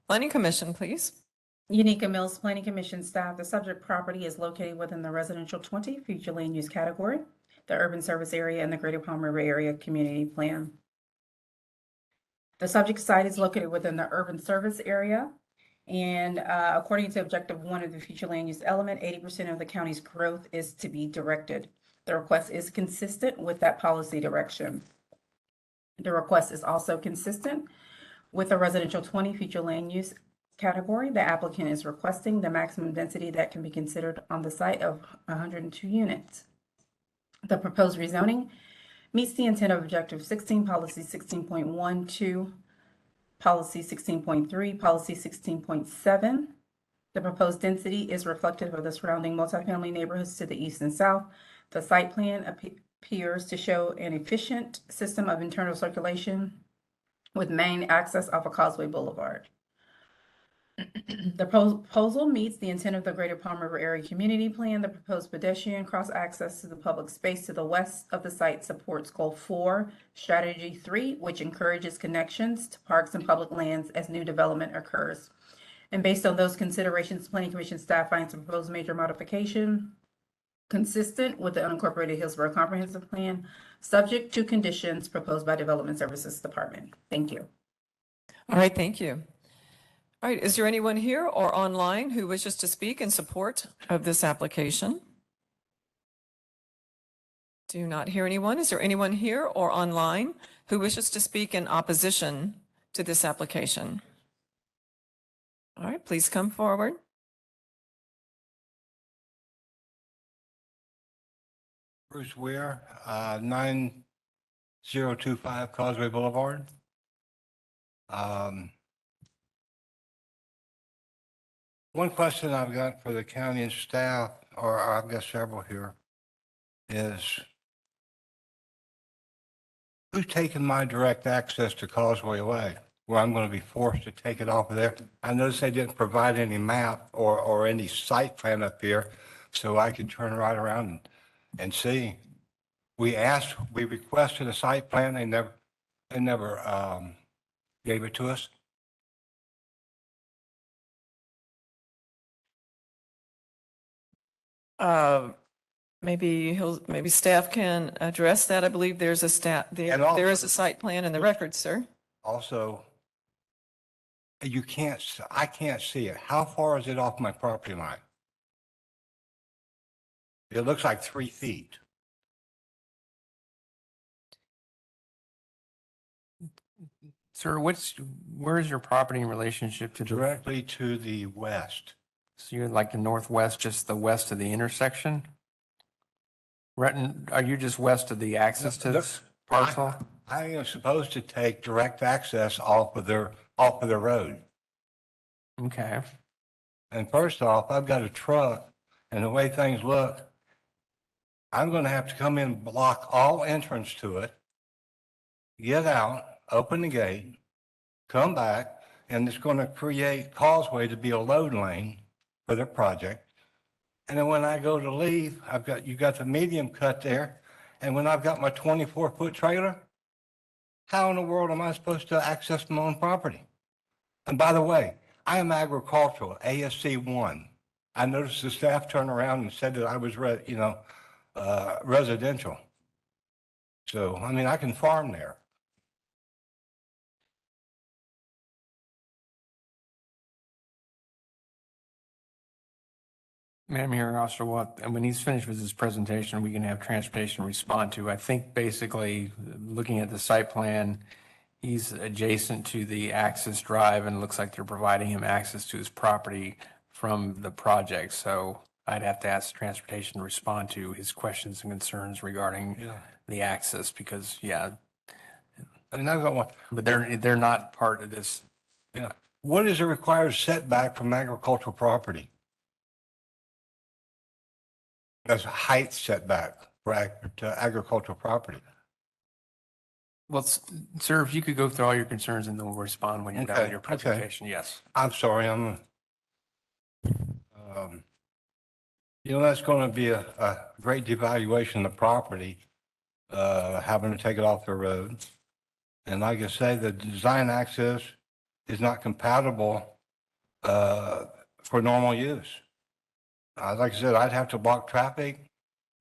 Planning Commission, please. Unica Mills Planning Commission staff, the subject property is located within the residential 20 future land use category, the urban service area, and the Greater Palm River Area Community Plan. The subject site is located within the urban service area, and according to Objective 1 of the future land use element, 80% of the county's growth is to be directed. The request is consistent with that policy direction. The request is also consistent with the residential 20 future land use category. The applicant is requesting the maximum density that can be considered on the site of 102 units. The proposed rezoning meets the intent of Objective 16, Policy 16.12, Policy 16.3, Policy 16.7. The proposed density is reflective of the surrounding multifamily neighborhoods to the east and south. The site plan appears to show an efficient system of internal circulation with main access off of Causeway Boulevard. The proposal meets the intent of the Greater Palm River Area Community Plan. The proposed pedestrian cross access to the public space to the west of the site supports Goal 4, Strategy 3, which encourages connections to parks and public lands as new development occurs. And based on those considerations, the Planning Commission staff finds the proposed major modification consistent with the unincorporated Hillsborough Comprehensive Plan, subject to conditions proposed by Development Services Department. Thank you. All right, thank you. All right, is there anyone here or online who wishes to speak in support of this application? Do not hear anyone. Is there anyone here or online who wishes to speak in opposition to this application? All right, please come forward. Bruce Weir, 9025 Causeway Boulevard. One question I've got for the county and staff, or I've got several here, is who's taking my direct access to Causeway away, where I'm going to be forced to take it off of there? I noticed they didn't provide any map or any site plan up here, so I could turn right around and see. We requested a site plan. They never gave it to us. Maybe staff can address that. I believe there's a there is a site plan in the record, sir. Also, I can't see it. How far is it off my property line? It looks like 3 feet. Sir, where is your property in relationship to the, Directly to the west. so you're like the northwest, just the west of the intersection? Renton, are you just west of the access to this parcel? I am supposed to take direct access off of their road. Okay. And first off, I've got a truck, and the way things look, I'm going to have to come in, block all entrance to it, get out, open the gate, come back, and it's going to create causeway to be a load lane for their project. And then when I go to leave, you got the medium cut there, and when I've got my 24-foot trailer, how in the world am I supposed to access my own property? And by the way, I am agricultural, ASC 1. I noticed the staff turned around and said that I was, residential. So, I mean, I can farm there. Madam Hearing Officer, and when he's finished with his presentation, we can have transportation respond to. I think basically, looking at the site plan, he's adjacent to the access drive, and it looks like they're providing him access to his property from the project. So I'd have to ask transportation to respond to his questions and concerns regarding the access, because, I mean, I've got one. but they're not part of this. Yeah. What is the required setback from agricultural property? That's a height setback for agricultural property. Well, sir, if you could go through all your concerns and then we'll respond when you're done with your presentation. Yes. I'm sorry, that's going to be a great devaluation of the property, having to take it off the road. And like I say, the design access is not compatible for normal use. Like I said, I'd have to block traffic,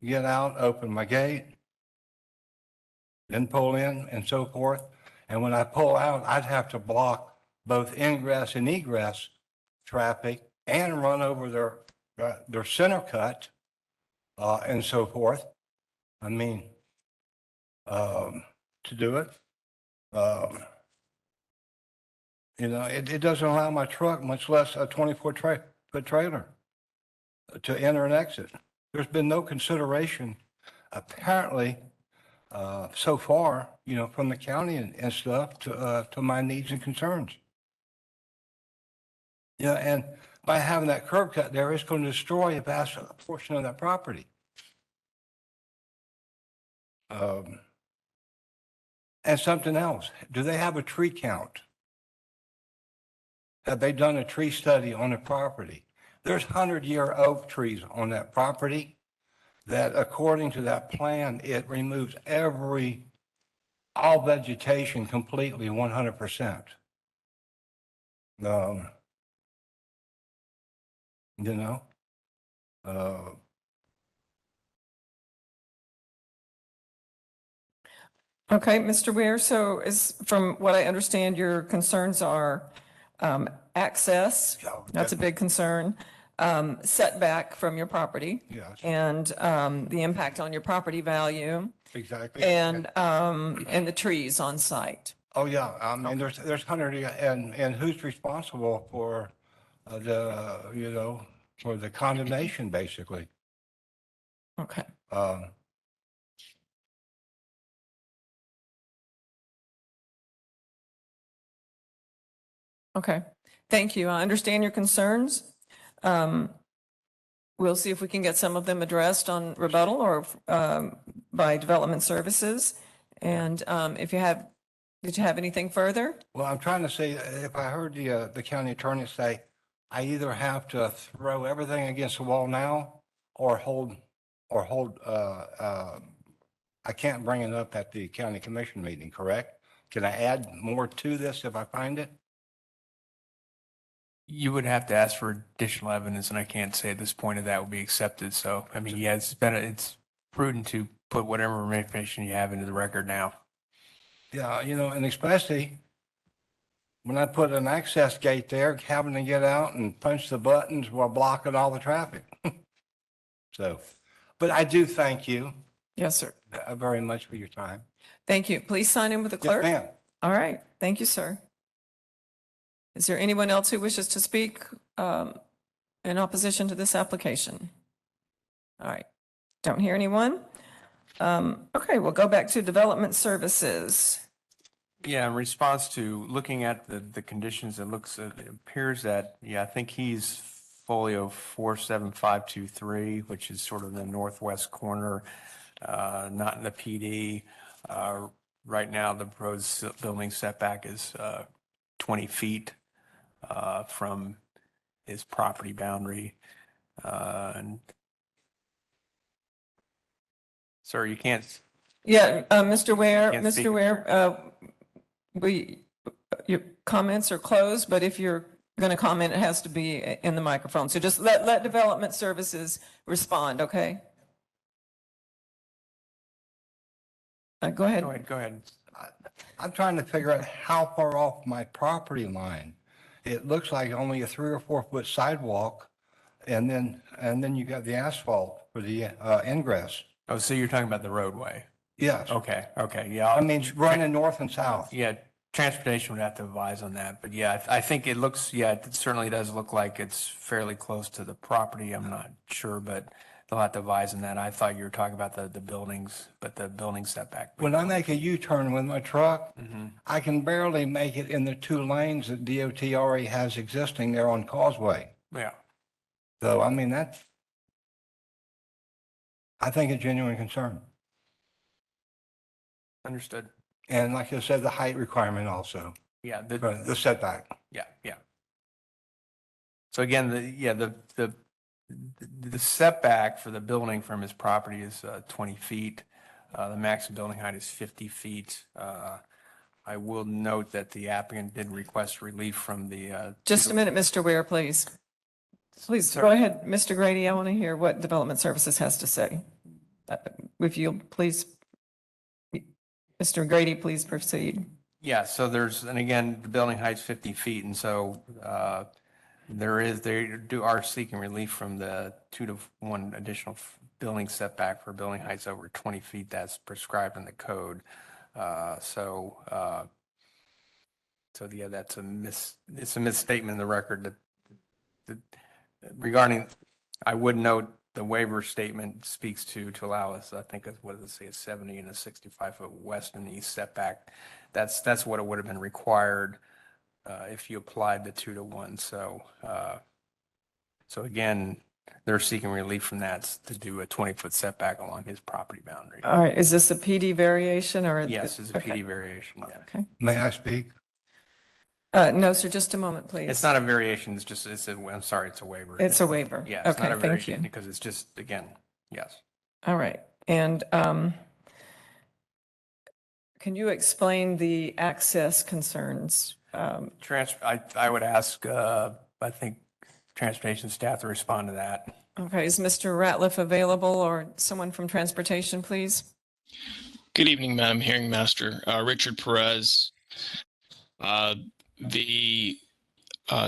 get out, open my gate, then pull in and so forth. And when I pull out, I'd have to block both ingress and egress traffic and run over their center cut and so forth. I mean, to do it, it doesn't allow my truck, much less a 24-foot trailer, to enter and exit. There's been no consideration, apparently, so far, from the county and stuff to my needs and concerns. And by having that curb cut there, it's going to destroy a vast portion of that property. And something else, do they have a tree count? Have they done a tree study on the property? There's 100-year oak trees on that property that, according to that plan, it removes all vegetation completely, 100%. Okay, Mr. Weir, so from what I understand, your concerns are access, that's a big concern, setback from your property. Yes. And the impact on your property value. Exactly. And the trees on site. Oh, yeah. I mean, there's 100, and who's responsible for for the condemnation, basically? Okay. Okay. Thank you. I understand your concerns. We'll see if we can get some of them addressed on rebuttal or by development services. And did you have anything further? Well, I'm trying to say, if I heard the county attorney say, I either have to throw everything against the wall now or hold, I can't bring it up at the county commission meeting, correct? Can I add more to this if I find it? You would have to ask for additional evidence, and I can't say at this point if that would be accepted. So, I mean, yeah, it's prudent to put whatever information you have into the record now. Yeah, and especially when I put an access gate there, having to get out and punch the buttons while blocking all the traffic. So, But I do thank you Yes, sir. very much for your time. Thank you. Please sign in with the Yes, clerk. ma'am. All right. Thank you, sir. Is there anyone else who wishes to speak in opposition to this application? All right. Don't hear anyone. Okay, we'll go back to development services. Yeah, in response to looking at the conditions, it appears that, yeah, I think he's folio 47523, which is sort of the northwest corner, not in the PD. Right now, the proposed building setback is 20 feet from his property boundary. And sir, you can't. Yeah, Mr. Ware, Can't speak. Mr. Ware, your comments are closed, but if you're going to comment, it has to be in the microphone. So just let development services respond, okay? Go ahead. Go ahead. I'm trying to figure out how far off my property line. It looks like only a 3 or 4 foot sidewalk, and then you got the asphalt for the ingress. Oh, so you're talking about the roadway? Yes. Okay, yeah. I mean, running north and south. Yeah, transportation would have to advise on that, but yeah, I think it looks, yeah, it certainly does look like it's fairly close to the property. I'm not sure, but they'll have to advise on that. I thought you were talking about the buildings, but the building setback. When I make a U-turn with my truck, I can barely make it in the 2 lanes that DOT already has existing there on Causeway. Yeah. So, I mean, I think a genuine concern. Understood. And like I said, the height requirement also, Yeah, the setback. yeah. So again, the setback for the building from his property is 20 feet. The maximum building height is 50 feet. I will note that the applicant did request relief from the. Just a minute, Mr. Ware, please. Please Sir. go ahead, Mr. Grady. I want to hear what development services has to say. If you'll please, Mr. Grady, please proceed. Yeah, so and again, the building height's 50 feet, and so they are seeking relief from the 2 to 1 additional building setback for building heights over 20 feet that's prescribed in the code. So yeah, it's a misstatement in the record that regarding, I would note the waiver statement speaks to allow us, I think, what does it say, a 70 and a 65-foot west and east setback. That's what it would have been required if you applied the 2 to 1. So again, they're seeking relief from that to do a 20-foot setback along his property boundary. All right, is this a PD variation or? Yes, it's a PD variation. Yeah. Okay. May I speak? No, sir, just a moment, please. It's not a variation, I'm sorry, it's a waiver. It's a waiver. Yeah, it's not Okay, a thank variation you. because it's just, again, yes. All right, and can you explain the access concerns? I would ask, I think, transportation staff to respond to that. Okay, is Mr. Ratliff available or someone from transportation, please? Good evening, Madam Hearing Master. Richard Perez. The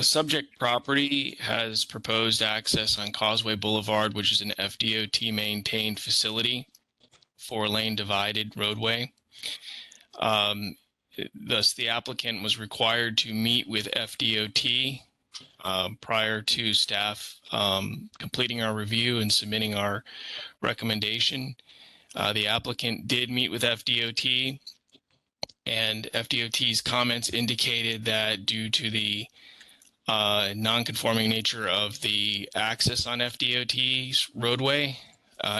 subject property has proposed access on Causeway Boulevard, which is an FDOT maintained facility, 4-lane divided roadway. Thus, the applicant was required to meet with FDOT prior to staff completing our review and submitting our recommendation. The applicant did meet with FDOT, and FDOT's comments indicated that due to the non-conforming nature of the access on FDOT's roadway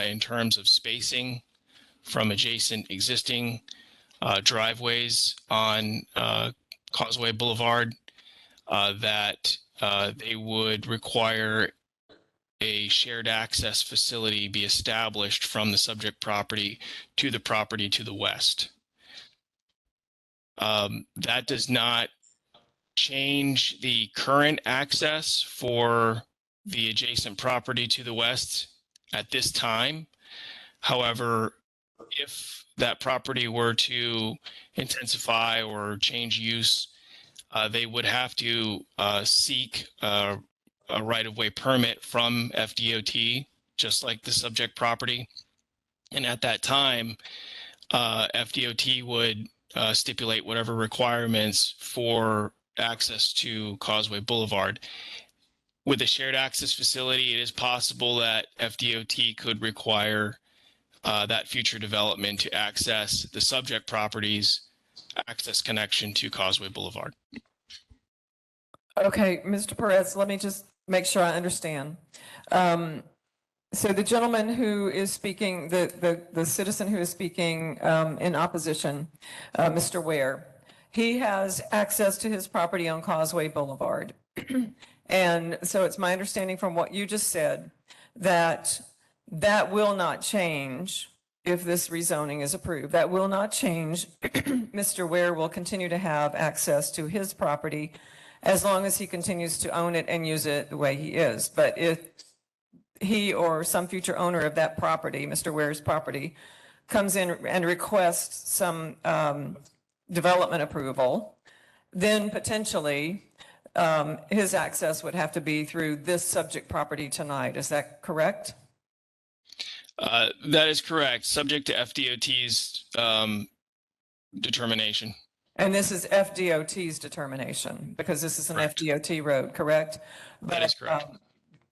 in terms of spacing from adjacent existing driveways on Causeway Boulevard, that they would require a shared access facility be established from the subject property to the west. That does not change the current access for the adjacent property to the west at this time. However, if that property were to intensify or change use, they would have to seek a right-of-way permit from FDOT just like the subject property. And at that time, FDOT would stipulate whatever requirements for access to Causeway Boulevard. With a shared access facility, it is possible that FDOT could require that future development to access the subject property's access connection to Causeway Boulevard. Okay, Mr. Perez, let me just make sure I understand. So the gentleman who is speaking, the citizen who is speaking in opposition, Mr. Ware, he has access to his property on Causeway Boulevard. And so it's my understanding from what you just said that that will not change if this rezoning is approved. That will not change. Mr. Ware will continue to have access to his property as long as he continues to own it and use it the way he is. But if he or some future owner of that property, Mr. Ware's property, comes in and requests some development approval, then potentially his access would have to be through this subject property tonight. Is that correct? That is correct, subject to FDOT's determination. And this is FDOT's determination because this is an FDOT road, correct? That is correct.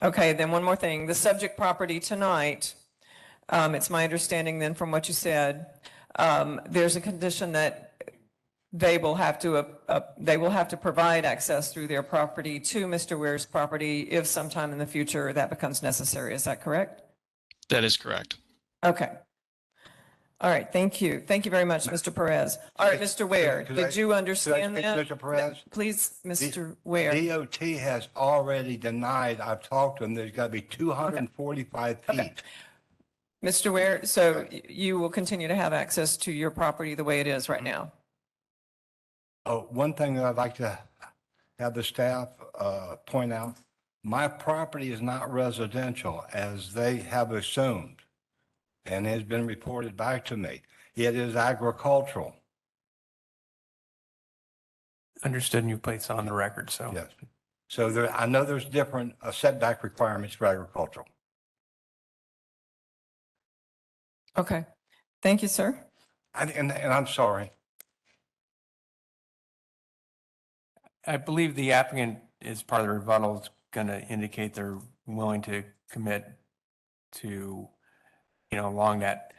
Okay, then one more thing. The subject property tonight, it's my understanding then from what you said, there's a condition that they will have to provide access through their property to Mr. Ware's property if sometime in the future that becomes necessary. Is that correct? That is correct. Okay. All right, thank you. Thank you very much, Mr. Perez. All right, Mr. Ware, did you understand that? Mr. Perez? Please, Mr. Ware. DOT has already denied, I've talked to them, there's got to be 245 feet. Mr. Ware, so you will continue to have access to your property the way it is right now? Oh, one thing that I'd like to have the staff point out, my property is not residential as they have assumed and has been reported back to me. It is agricultural. Understood, and you placed it on the record, so. Yes. So there, I know there's different setback requirements for agricultural. Okay. Thank you, sir. And I'm sorry. I believe the applicant, as part of the rebuttal, is going to indicate they're willing to commit to, along that.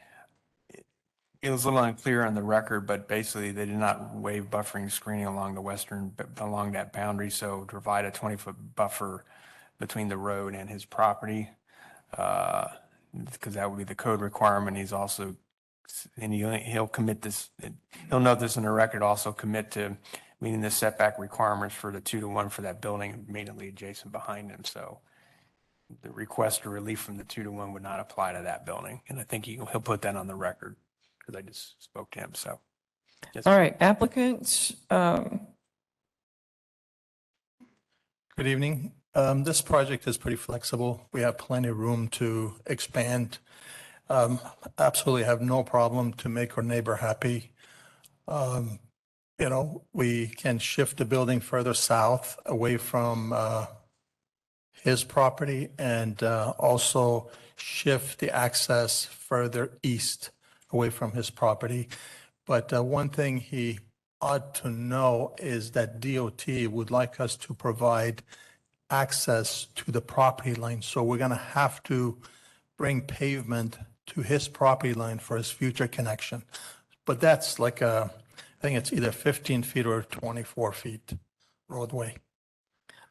It was a little unclear on the record, but basically they did not waive buffering screening along that boundary. So to provide a 20-foot buffer between the road and his property, because that would be the code requirement. He's also, and he'll commit this, he'll note this in the record, also commit to meeting the setback requirements for the 2-to-1 for that building immediately adjacent behind him. So the request for relief from the 2-to-1 would not apply to that building. And I think he'll put that on the record because I just spoke to him. So. Yes. All right, applicant. Good evening. This project is pretty flexible. We have plenty of room to expand. Absolutely have no problem to make our neighbor happy. We can shift the building further south away from his property and also shift the access further east away from his property. But one thing he ought to know is that DOT would like us to provide access to the property line. So we're going to have to bring pavement to his property line for his future connection. But that's like I think it's either 15 feet or 24 feet roadway.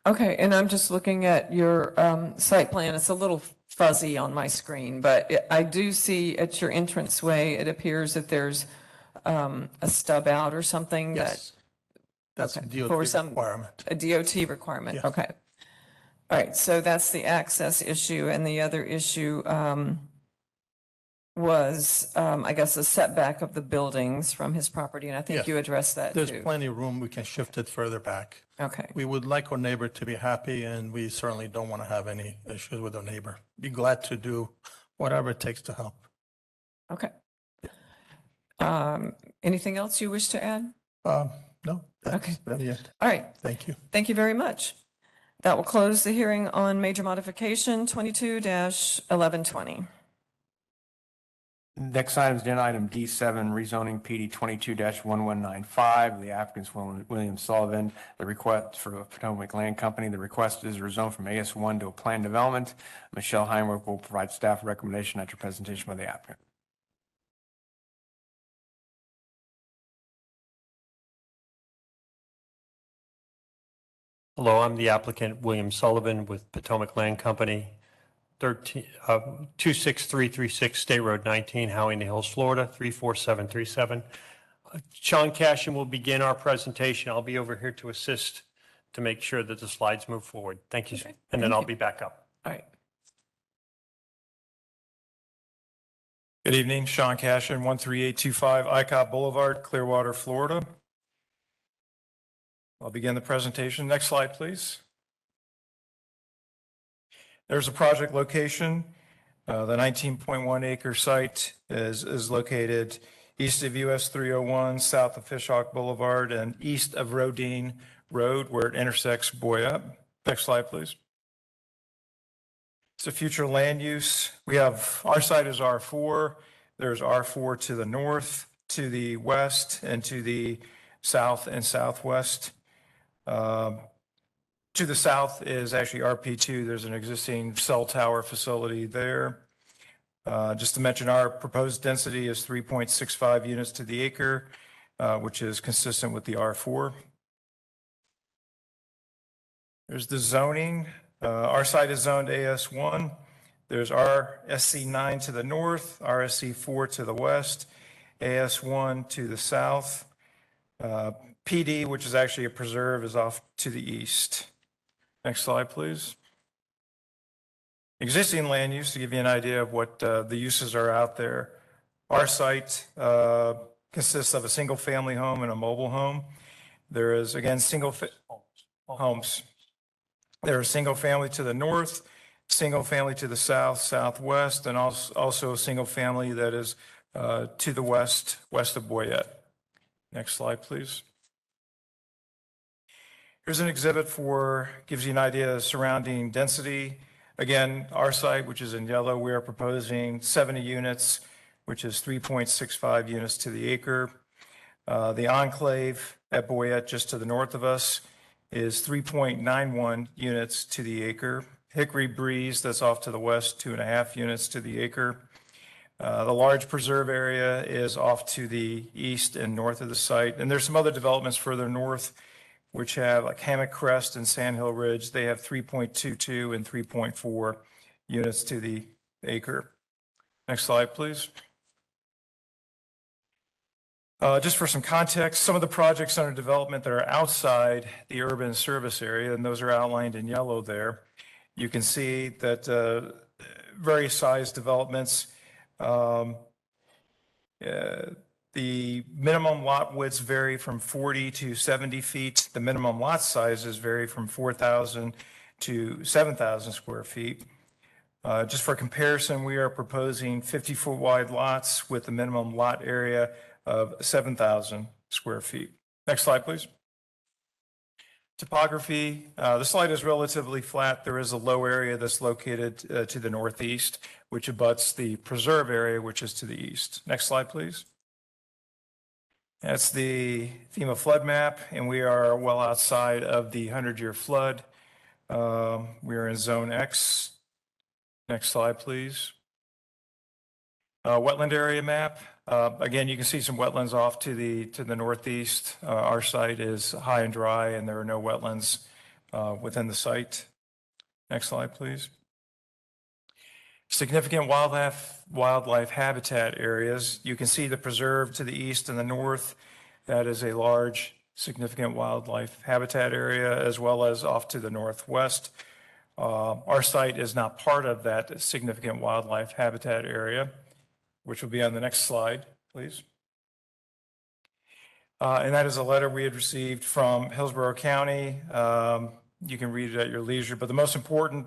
Okay, and I'm just looking at your site plan. It's a little fuzzy on my screen, but I do see at your entranceway, it appears that there's a stub out or something. Yes, that's okay, a DOT for requirement. A DOT requirement, Yes. okay. All right, so that's the access issue, and the other issue was, I guess, a setback of the buildings from his property, and I think Yes. you addressed that too. There's plenty of room. We can shift it further back. Okay. We would like our neighbor to be happy, and we certainly don't want to have any issues with our neighbor. Be glad to do whatever it takes to help. Okay. Anything else you wish to add? No. That's Okay. really it. All right. Thank you. Thank you very much. That will close the hearing on major modification 22-1120. Next item is agenda item D7, rezoning PD 22-1195. The applicant's William Sullivan. The request for the Potomac Land Company. The request is rezone from AS1 to a planned development. Michelle Heinrich will provide staff recommendation after presentation by the applicant. Hello, I'm the applicant, William Sullivan with Potomac Land Company, 26336 State Road 19, Howing Hills, Florida, 34737. Sean Cashin will begin our presentation. I'll be over here to assist to make sure that the slides move forward. Thank you. Okay, and then I'll be back up. All right. Good evening, Sean Cashin, 13825 ICOP Boulevard, Clearwater, Florida. I'll begin the presentation. Next slide, please. There's a project location. The 19.1 acre site is located east of US 301, south of Fishhawk Boulevard, and east of Rodine Road, where it intersects Boyette. Next slide, please. It's a future land use. We have, our site is R4. There's R4 to the north, to the west, and to the south and southwest. To the south is actually RP2. There's an existing cell tower facility there. Just to mention, our proposed density is 3.65 units to the acre, which is consistent with the R4. There's the zoning. Our site is zoned AS1. There's RSC9 to the north, RSC4 to the west, AS1 to the south. PD, which is actually a preserve, is off to the east. Next slide, please. Existing land use, to give you an idea of what the uses are out there. Our site consists of a single family home and a mobile home. There is, again, homes. There are single family to the north, single family to the south, southwest, and also a single family that is to the west, west of Boyette. Next slide, please. Here's an exhibit gives you an idea of surrounding density. Again, our site, which is in yellow, we are proposing 70 units, which is 3.65 units to the acre. The enclave at Boyette, just to the north of us, is 3.91 units to the acre. Hickory Breeze, that's off to the west, 2.5 units to the acre. The large preserve area is off to the east and north of the site. And there's some other developments further north, which have like Hammock Crest and Sandhill Ridge. They have 3.22 and 3.4 units to the acre. Next slide, please. Just for some context, some of the projects under development that are outside the urban service area, and those are outlined in yellow there. You can see that various size developments. The minimum lot widths vary from 40 to 70 feet. The minimum lot sizes vary from 4,000 to 7,000 square feet. Just for comparison, we are proposing 50-foot wide lots with a minimum lot area of 7,000 square feet. Next slide, please. Topography. The slide is relatively flat. There is a low area that's located to the northeast, which abuts the preserve area, which is to the east. Next slide, please. That's the FEMA flood map, and we are well outside of the 100-year flood. We are in Zone X. Next slide, please. Wetland area map. Again, you can see some wetlands off to the northeast. Our site is high and dry, and there are no wetlands within the site. Next slide, please. Significant wildlife habitat areas. You can see the preserve to the east and the north. That is a large, significant wildlife habitat area, as well as off to the northwest. Our site is not part of that significant wildlife habitat area, which will be on the next slide, please. And that is a letter we had received from Hillsborough County. You can read it at your leisure, but the most important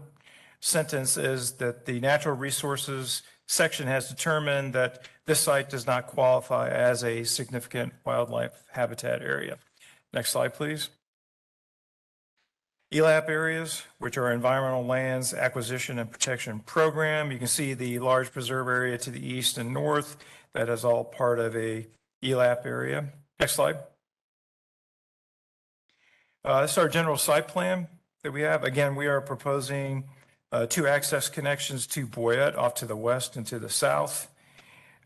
sentence is that the natural resources section has determined that this site does not qualify as a significant wildlife habitat area. Next slide, please. ELAP areas, which are Environmental Lands Acquisition and Protection Program. You can see the large preserve area to the east and north. That is all part of a ELAP area. Next slide. This is our general site plan that we have. Again, we are proposing 2 access connections to Boyette off to the west and to the south.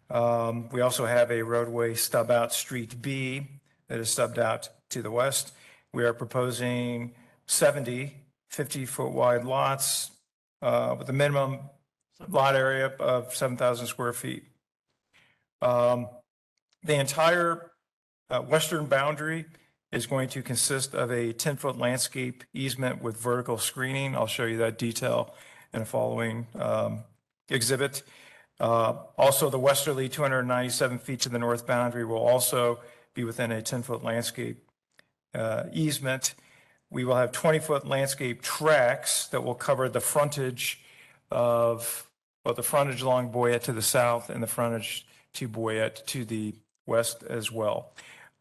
We also have a roadway stub out Street B that is stubbed out to the west. We are proposing 70 50-foot wide lots with a minimum lot area of 7,000 square feet. The entire western boundary is going to consist of a 10-foot landscape easement with vertical screening. I'll show you that detail in a following exhibit. Also, the westerly 297 feet to the north boundary will also be within a 10-foot landscape easement. We will have 20-foot landscape tracks that will cover the frontage of, well, the frontage along Boyette to the south and the frontage to Boyette to the west as well.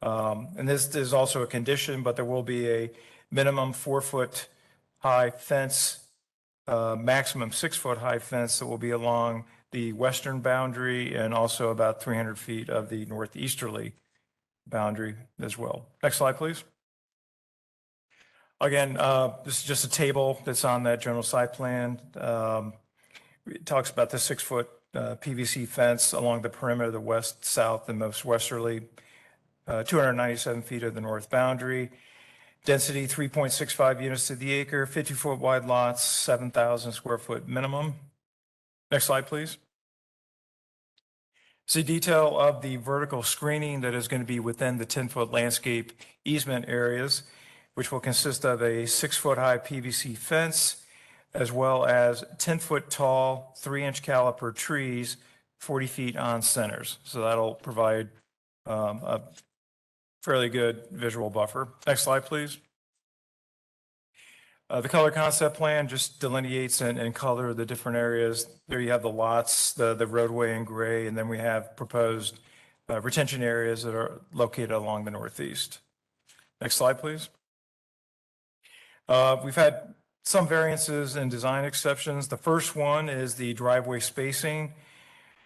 And this is also a condition, but there will be a minimum 4-foot high fence, maximum 6-foot high fence that will be along the western boundary and also about 300 feet of the northeasterly boundary as well. Next slide, please. Again, this is just a table that's on that general site plan. It talks about the 6-foot PVC fence along the perimeter of the west, south, and most westerly, 297 feet of the north boundary. Density 3.65 units to the acre, 50-foot wide lots, 7,000 square foot minimum. Next slide, please. See detail of the vertical screening that is going to be within the 10-foot landscape easement areas, which will consist of a 6-foot high PVC fence, as well as 10-foot tall, 3-inch caliper trees, 40 feet on centers. So that'll provide a fairly good visual buffer. Next slide, please. The color concept plan just delineates and color the different areas. There you have the lots, the roadway in gray, and then we have proposed retention areas that are located along the northeast. Next slide, please. We've had some variances and design exceptions. The first one is the driveway spacing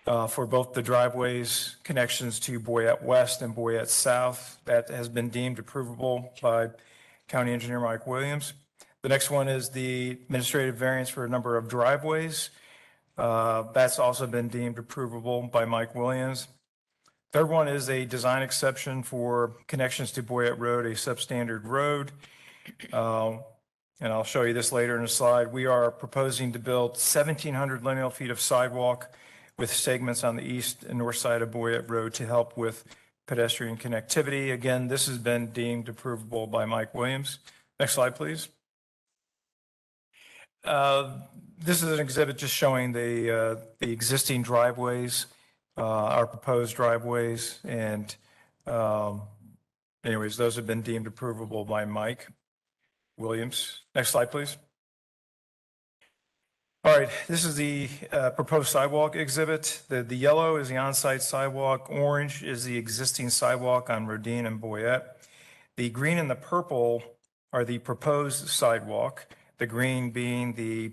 for both the driveways connections to Boyette West and Boyette South. That has been deemed approvable by County Engineer Mike Williams. The next one is the administrative variance for a number of driveways. That's also been deemed approvable by Mike Williams. Third one is a design exception for connections to Boyette Road, a substandard road. And I'll show you this later in a slide. We are proposing to build 1,700 lineal feet of sidewalk with segments on the east and north side of Boyette Road to help with pedestrian connectivity. Again, this has been deemed approvable by Mike Williams. Next slide, please. This is an exhibit just showing the existing driveways, our proposed driveways, and anyways, those have been deemed approvable by Mike Williams. Next slide, please. All right, this is the proposed sidewalk exhibit. The yellow is the on-site sidewalk. Orange is the existing sidewalk on Rodin and Boyette. The green and the purple are the proposed sidewalk. The green being the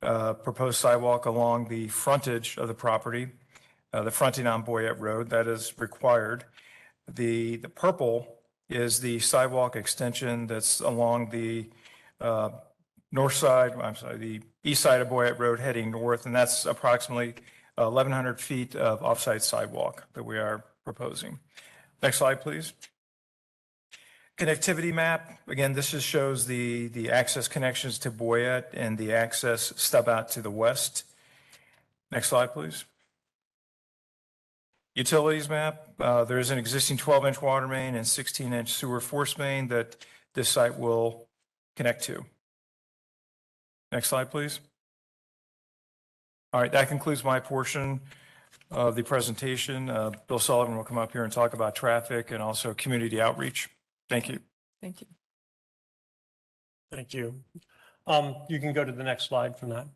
proposed sidewalk along the frontage of the property, the fronting on Boyette Road, that is required. The purple is the sidewalk extension that's along the north side, the east side of Boyette Road heading north, and that's approximately 1,100 feet of off-site sidewalk that we are proposing. Next slide, please. Connectivity map. Again, this just shows the access connections to Boyette and the access stub out to the west. Next slide, please. Utilities map. There is an existing 12-inch water main and 16-inch sewer force main that this site will connect to. Next slide, please. All right, that concludes my portion of the presentation. Bill Sullivan will come up here and talk about traffic and also community outreach. Thank you. Thank you. Thank you. You can go to the next slide from that.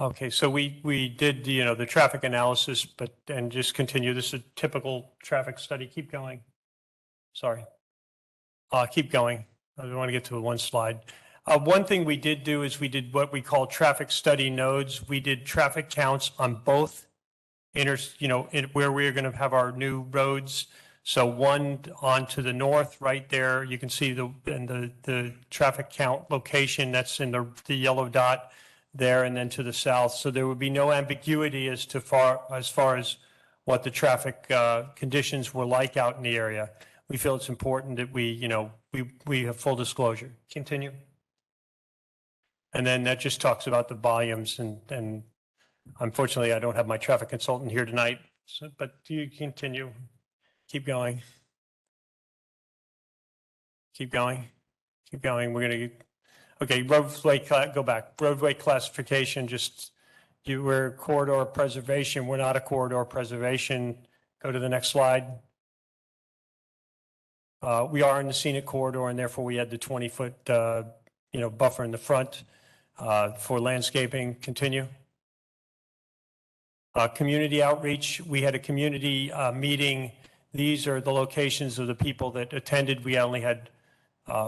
Okay, so we did, the traffic analysis, and just continue. This is a typical traffic study. Keep going. Sorry. Keep going. I want to get to one slide. One thing we did do is we did what we call traffic study nodes. We did traffic counts on both where we're going to have our new roads. So one on to the north right there, you can see the traffic count location that's in the yellow dot there, and then to the south. So there would be no ambiguity as far as what the traffic conditions were like out in the area. We feel it's important that we have full disclosure. Continue. And then that just talks about the volumes, and unfortunately, I don't have my traffic consultant here tonight, but you continue. Keep going. Keep going. Keep going. We're going to, okay, roadway, go back. Roadway classification, we're corridor preservation. We're not a corridor preservation. Go to the next slide. We are in the scenic corridor, and therefore we had the 20-foot, buffer in the front for landscaping. Continue. Community outreach. We had a community meeting. These are the locations of the people that attended. We only had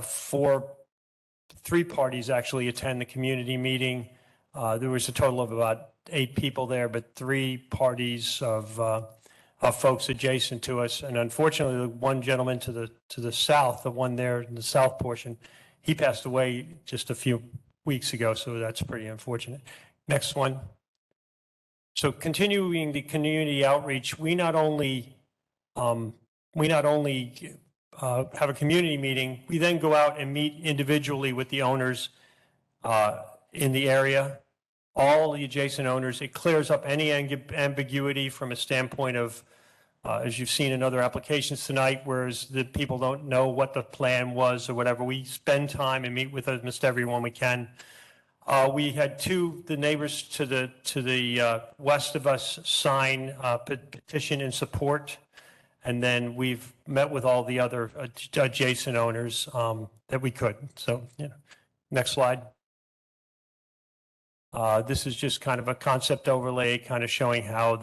three parties actually attend the community meeting. There was a total of about 8 people there, but 3 parties of folks adjacent to us. And unfortunately, the one gentleman to the south, the one there in the south portion, he passed away just a few weeks ago. So that's pretty unfortunate. Next one. So continuing the community outreach, we not only have a community meeting, we then go out and meet individually with the owners in the area, all the adjacent owners. It clears up any ambiguity from a standpoint of, as you've seen in other applications tonight, whereas the people don't know what the plan was or whatever. We spend time and meet with almost everyone we can. We had the neighbors to the west of us sign a petition in support. And then we've met with all the other adjacent owners that we could. So, next slide. This is just kind of a concept overlay, kind of showing how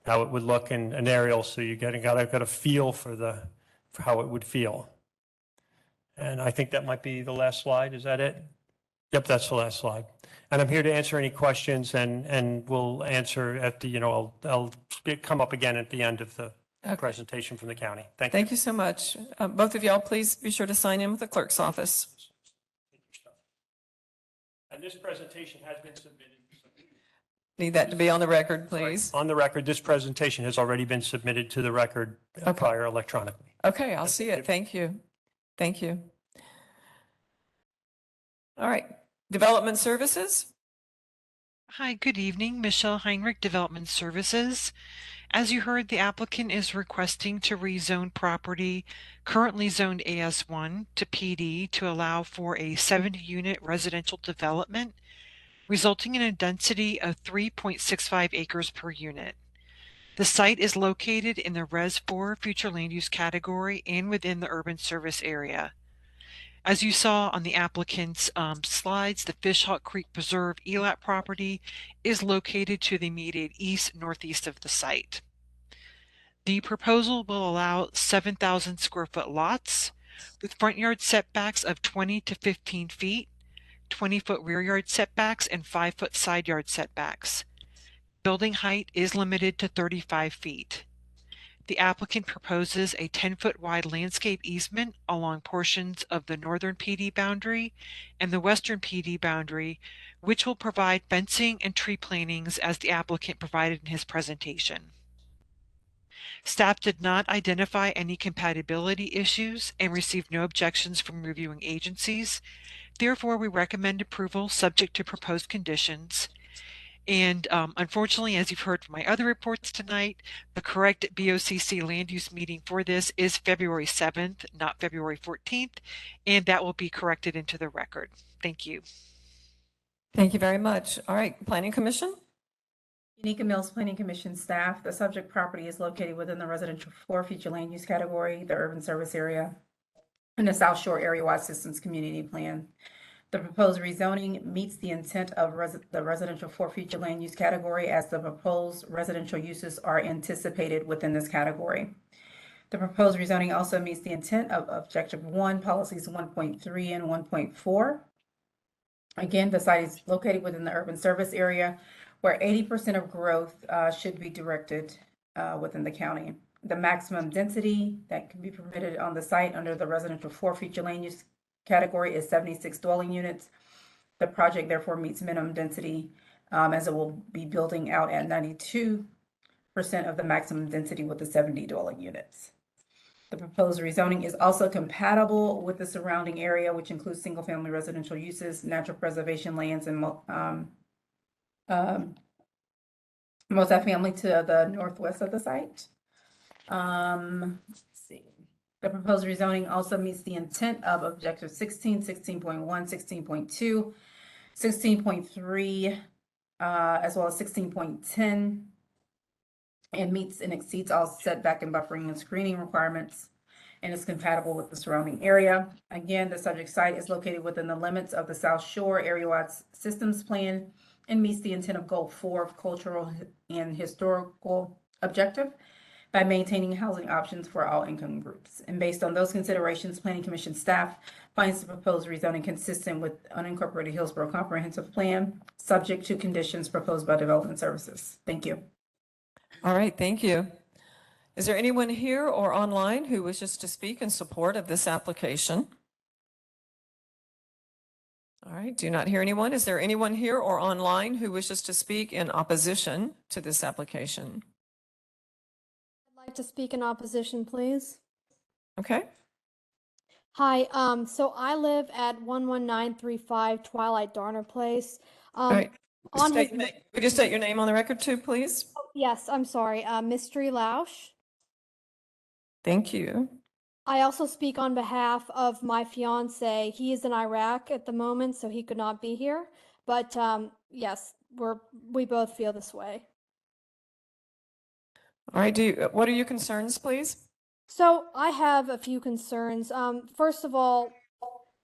it would look in an aerial. So you got a feel for how it would feel. And I think that might be the last slide. Is that it? Yep, that's the last slide. And I'm here to answer any questions, and we'll answer at the, I'll come up again at the end of the presentation from the county. Thank you. Thank you so much. Both of y'all, please be sure to sign in with the clerk's office. And this presentation has been submitted. Need that to be on the record, please. On the record, this presentation has already been submitted to the record prior electronically. Okay, I'll see it. Thank you. Thank you. All right, Development Services. Hi, good evening. Michelle Heinrich, Development Services. As you heard, the applicant is requesting to rezone property currently zoned AS1 to PD to allow for a 70-unit residential development, resulting in a density of 3.65 acres per unit. The site is located in the Res 4 future land use category and within the urban service area. As you saw on the applicant's slides, the Fishhawk Creek Preserve ELAP property is located to the immediate east-northeast of the site. The proposal will allow 7,000 square foot lots with front yard setbacks of 20 to 15 feet, 20-foot rear yard setbacks, and 5-foot side yard setbacks. Building height is limited to 35 feet. The applicant proposes a 10-foot wide landscape easement along portions of the northern PD boundary and the western PD boundary, which will provide fencing and tree plantings as the applicant provided in his presentation. Staff did not identify any compatibility issues and received no objections from reviewing agencies. Therefore, we recommend approval subject to proposed conditions. And unfortunately, as you've heard from my other reports tonight, the correct BOCC land use meeting for this is February 7th, not February 14th, and that will be corrected into the record. Thank you. Thank you very much. All right, Planning Commission. Unica Mills Planning Commission staff, the subject property is located within the residential 4 future land use category, the urban service area, and the South Shore Area-Wide Systems Community Plan. The proposed rezoning meets the intent of the residential 4 future land use category as the proposed residential uses are anticipated within this category. The proposed rezoning also meets the intent of Objective 1, Policies 1.3 and 1.4. Again, the site is located within the urban service area where 80% of growth should be directed within the county. The maximum density that can be permitted on the site under the residential 4 future land use category is 76 dwelling units. The project therefore meets minimum density as it will be building out at 92% of the maximum density with the 70 dwelling units. The proposed rezoning is also compatible with the surrounding area, which includes single-family residential uses, natural preservation lands, and multifamily to the northwest of the site. Let's see. The proposed rezoning also meets the intent of Objective 16, 16.1, 16.2, 16.3, as well as 16.10, and meets and exceeds all setback and buffering and screening requirements, and is compatible with the surrounding area. Again, the subject site is located within the limits of the South Shore Area-wide Systems Plan and meets the intent of Goal 4 of Cultural and Historical Objective by maintaining housing options for all income groups. And based on those considerations, Planning Commission staff finds the proposed rezoning consistent with unincorporated Hillsborough Comprehensive Plan, subject to conditions proposed by Development Services. Thank you. All right, thank you. Is there anyone here or online who wishes to speak in support of this application? All right, do not hear anyone. Is there anyone here or online who wishes to speak in opposition to this application? I'd like to speak in opposition, please. Okay. Hi, so I live at 11935 Twilight Darner Place. All right. On his, Could you state your name on the record too, please? yes, I'm sorry, Mystery Lausch. Thank you. I also speak on behalf of my fiance. He is in Iraq at the moment, so he could not be here. But yes, we both feel this way. All right, what are your concerns, please? So I have a few concerns. First of all,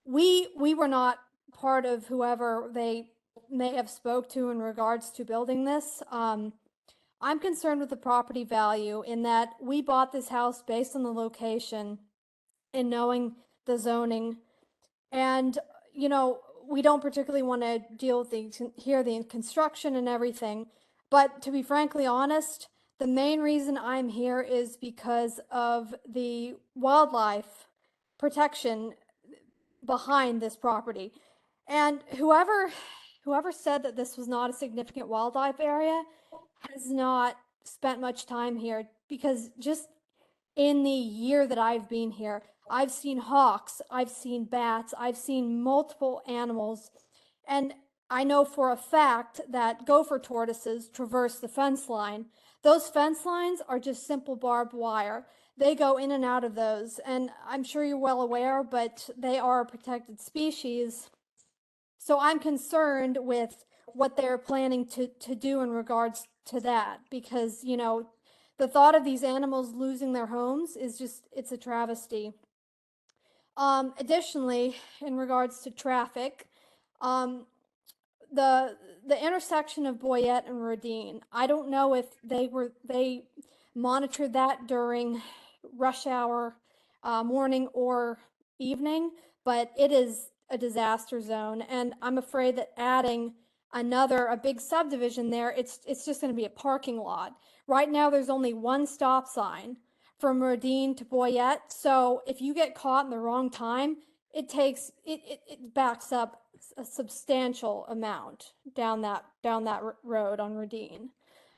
we were not part of whoever they may have spoke to in regards to building this. I'm concerned with the property value in that we bought this house based on the location and knowing the zoning. And, you know, we don't particularly want to deal with the construction and everything. But to be frankly honest, the main reason I'm here is because of the wildlife protection behind this property. And whoever said that this was not a significant wildlife area has not spent much time here, because just in the year that I've been here, I've seen hawks, I've seen bats, I've seen multiple animals, and I know for a fact that gopher tortoises traverse the fence line. Those fence lines are just simple barbed wire. They go in and out of those, and I'm sure you're well aware, but they are a protected species. So I'm concerned with what they're planning to do in regards to that, because, you know, the thought of these animals losing their homes is just, it's a travesty. Additionally, in regards to traffic, the intersection of Boyette and Rodine, I don't know if they monitored that during rush hour, morning or evening, but it is a disaster zone, and I'm afraid that adding a big subdivision there, it's just going to be a parking lot. Right now, there's only one stop sign from Rodine to Boyette, so if you get caught in the wrong time, it backs up a substantial amount down that road on Rodine.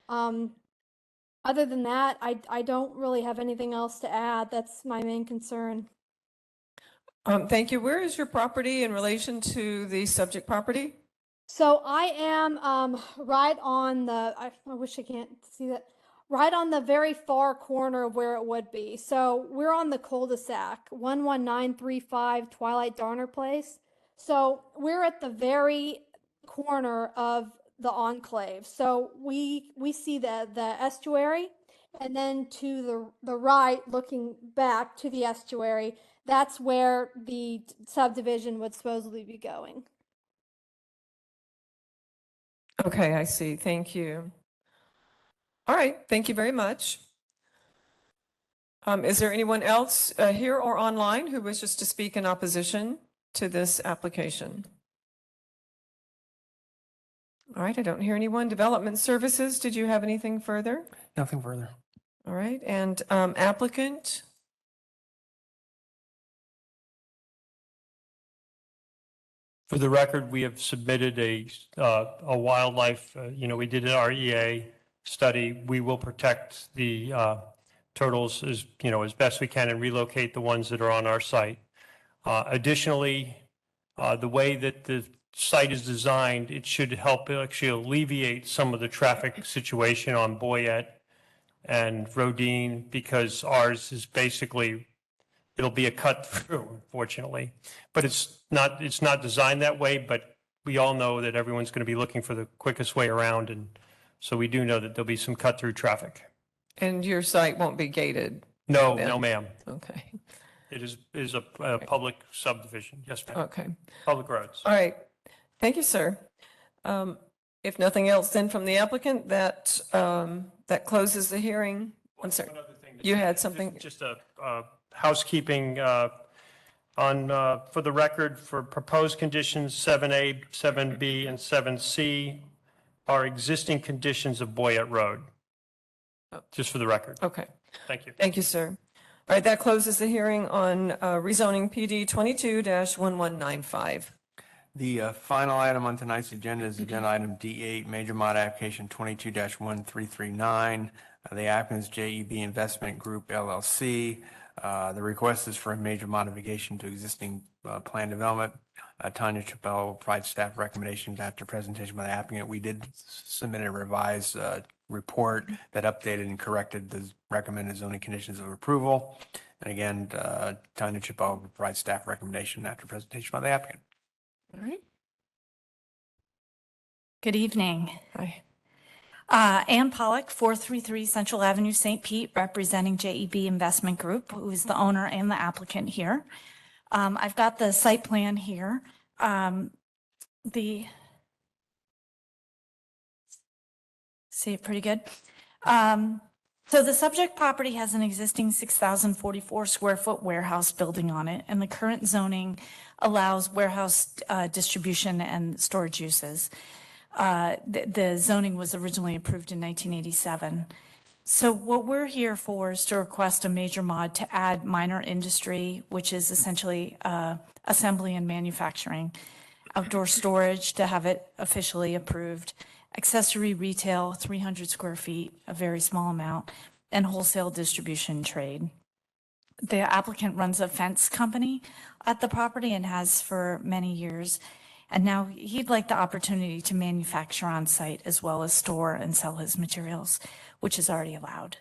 Other than that, I don't really have anything else to add. That's my main concern. Thank you. Where is your property in relation to the subject property? So I am right on the, I wish I can't see that, right on the very far corner of where it would be. So we're on the cul-de-sac, 11935 Twilight Darner Place. So we're at the very corner of the enclave. So we see the estuary, and then to the right, looking back to the estuary, that's where the subdivision would supposedly be going. Okay, I see. Thank you. All right, thank you very much. Is there anyone else here or online who wishes to speak in opposition to this application? All right, I don't hear anyone. Development Services, did you have anything further? Nothing further. All right, and applicant? For the record, we have submitted a wildlife, we did an REA study. We will protect the turtles as best we can and relocate the ones that are on our site. Additionally, the way that the site is designed, it should help actually alleviate some of the traffic situation on Boyette and Rodine, because ours is basically, it'll be a cut through, unfortunately. But it's not designed that way, but we all know that everyone's going to be looking for the quickest way around. And so we do know that there'll be some cut through traffic. And your site won't be gated? No, then? no, ma'am. Okay. It is a public subdivision. Yes, ma'am. Okay. Public roads. All right. Thank you, sir. If nothing else then from the applicant, that closes the hearing. I'm sorry. You had something? Just a housekeeping for the record, for proposed conditions 7A, 7B, and 7C are existing conditions of Boyette Road. Just for the record. Okay. Thank you. Thank you, sir. All right, that closes the hearing on rezoning PD 22-1195. The final item on tonight's agenda is agenda item D8, major mod application 22-1339. The applicant is JEB Investment Group LLC. The request is for a major modification to existing plan development. Tanya Chappelle will provide staff recommendations after presentation by the applicant. We did submit a revised report that updated and corrected the recommended zoning conditions of approval. And again, Tanya Chappelle will provide staff recommendation after presentation by the applicant. All right. Good evening. Hi. Ann Pollock, 433 Central Avenue, St. Pete, representing JEB Investment Group, who is the owner and the applicant here. I've got the site plan here. See it pretty good. So the subject property has an existing 6,044 square foot warehouse building on it, and the current zoning allows warehouse distribution and storage uses. The zoning was originally approved in 1987. So what we're here for is to request a major mod to add minor industry, which is essentially assembly and manufacturing, outdoor storage to have it officially approved, accessory retail, 300 square feet, a very small amount, and wholesale distribution trade. The applicant runs a fence company at the property and has for many years. And now he'd like the opportunity to manufacture on site as well as store and sell his materials, which is already allowed.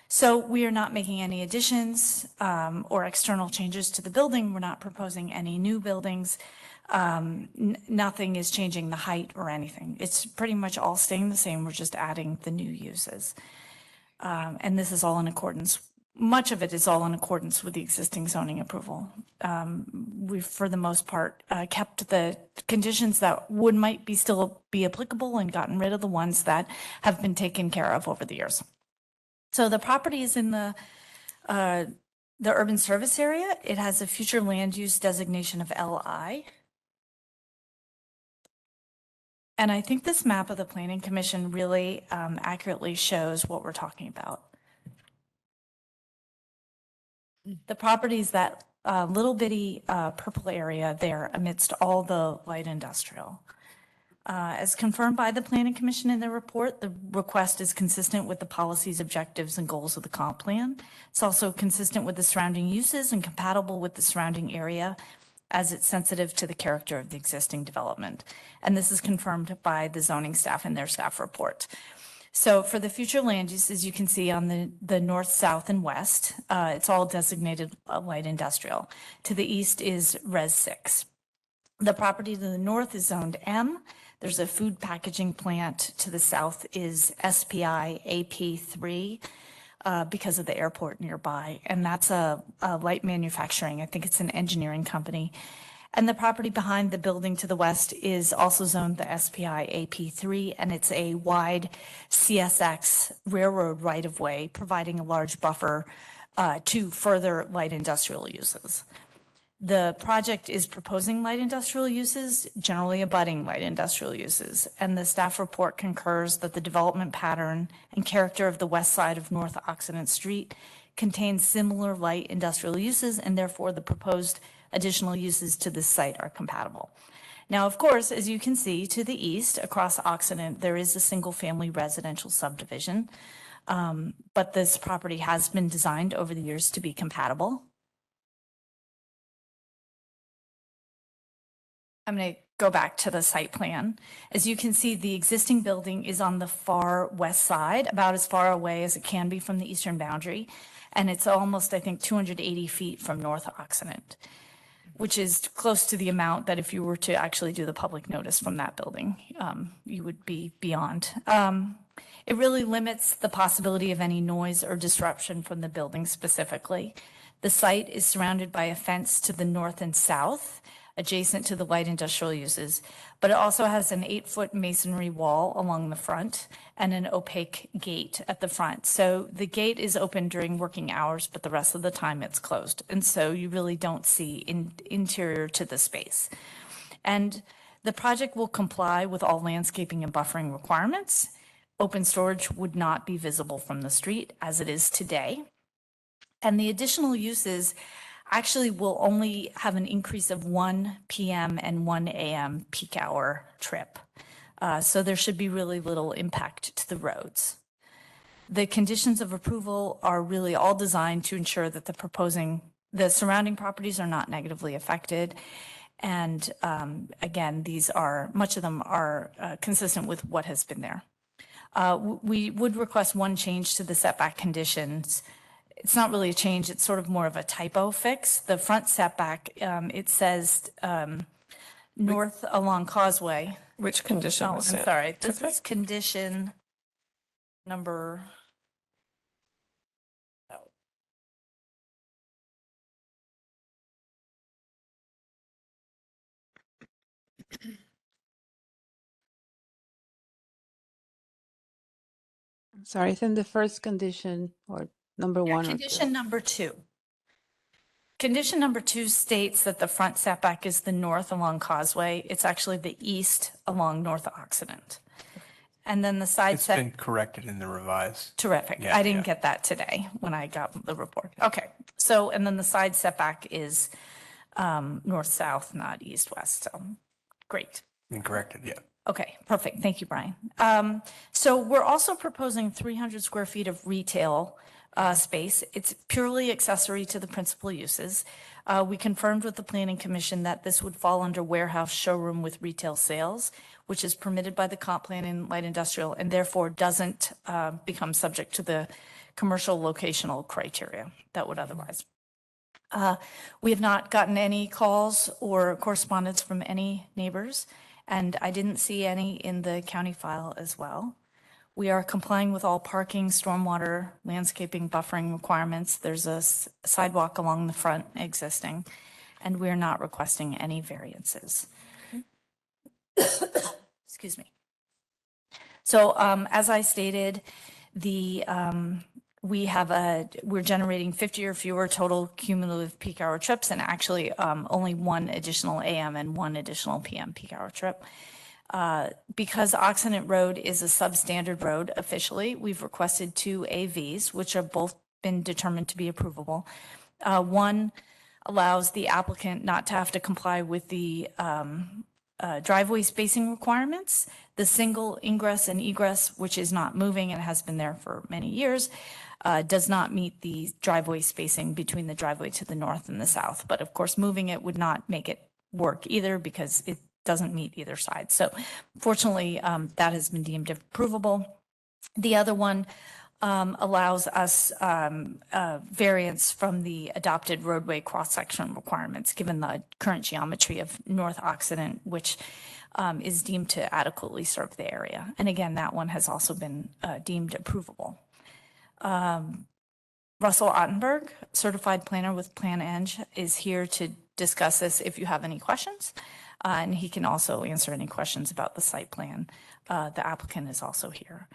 So we are not making any additions or external changes to the building. We're not proposing any new buildings. Nothing is changing the height or anything. It's pretty much all staying the same. We're just adding the new uses. And this is all in accordance. Much of it is all in accordance with the existing zoning approval. We've, for the most part, kept the conditions that might still be applicable and gotten rid of the ones that have been taken care of over the years. So the property is in the urban service area. It has a future land use designation of LI. And I think this map of the Planning Commission really accurately shows what we're talking about. The property is that little bitty purple area there amidst all the light industrial. As confirmed by the Planning Commission in their report, the request is consistent with the policies, objectives, and goals of the comp plan. It's also consistent with the surrounding uses and compatible with the surrounding area, as it's sensitive to the character of the existing development. And this is confirmed by the zoning staff in their staff report. So for the future land use, as you can see on the north, south, and west, it's all designated light industrial. To the east is Res 6. The property to the north is zoned M. There's a food packaging plant. To the south is SPI AP3 because of the airport nearby. And that's a light manufacturing. I think it's an engineering company. And the property behind the building to the west is also zoned the SPI AP3, and it's a wide CSX railroad right-of-way, providing a large buffer to further light industrial uses. The project is proposing light industrial uses, generally abutting light industrial uses, and the staff report concurs that the development pattern and character of the west side of North Occident Street contains similar light industrial uses, and therefore the proposed additional uses to this site are compatible. Now, of course, as you can see to the east across Occident, there is a single-family residential subdivision, but this property has been designed over the years to be compatible. I'm going to go back to the site plan. As you can see, the existing building is on the far west side, about as far away as it can be from the eastern boundary. And it's almost, I think, 280 feet from North Occident, which is close to the amount that if you were to actually do the public notice from that building, you would be beyond. It really limits the possibility of any noise or disruption from the building specifically. The site is surrounded by a fence to the north and south, adjacent to the light industrial uses, but it also has an 8-foot masonry wall along the front and an opaque gate at the front. So the gate is open during working hours, but the rest of the time it's closed. And so you really don't see interior to the space. And the project will comply with all landscaping and buffering requirements. Open storage would not be visible from the street as it is today. And the additional uses actually will only have an increase of 1 p.m. and 1 a.m. peak hour trip. So there should be really little impact to the roads. The conditions of approval are really all designed to ensure that the surrounding properties are not negatively affected. And again, much of them are consistent with what has been there. We would request one change to the setback conditions. It's not really a change, it's sort of more of a typo fix. The front setback, it says north along Causeway. Which condition Oh, was I'm it? sorry. This is condition number. Sorry, it's in the first condition or number one or two. Condition number 2. Condition number 2 states that the front setback is the north along Causeway. It's actually the east along North Occident. And then the side It's been corrected in the revised. Terrific. Yeah, I didn't yeah. get that today when I got the report. Okay. So, and then the side setback is north-south, not east-west. So, great. Been corrected, yeah. Okay, perfect. Thank you, Brian. So we're also proposing 300 square feet of retail space. It's purely accessory to the principal uses. We confirmed with the Planning Commission that this would fall under warehouse showroom with retail sales, which is permitted by the comp plan in light industrial and therefore doesn't become subject to the commercial locational criteria that would otherwise. We have not gotten any calls or correspondence from any neighbors, and I didn't see any in the county file as well. We are complying with all parking, stormwater, landscaping, buffering requirements. There's a sidewalk along the front existing, and we're not requesting any variances. Excuse me. So as I stated, we're generating 50 or fewer total cumulative peak hour trips, and actually only 1 additional AM and 1 additional PM peak hour trip. Because Occident Road is a substandard road officially, we've requested 2 AVs, which have both been determined to be approvable. One allows the applicant not to have to comply with the driveway spacing requirements. The single ingress and egress, which is not moving and has been there for many years, does not meet the driveway spacing between the driveway to the north and the south. But of course, moving it would not make it work either because it doesn't meet either side. So fortunately, that has been deemed approvable. The other one allows us variance from the adopted roadway cross-section requirements, given the current geometry of North Occident, which is deemed to adequately serve the area. And again, that one has also been deemed approvable. Russell Ottenberg, certified planner with Plan Eng, is here to discuss this if you have any questions. And he can also answer any questions about the site plan. The applicant is also here.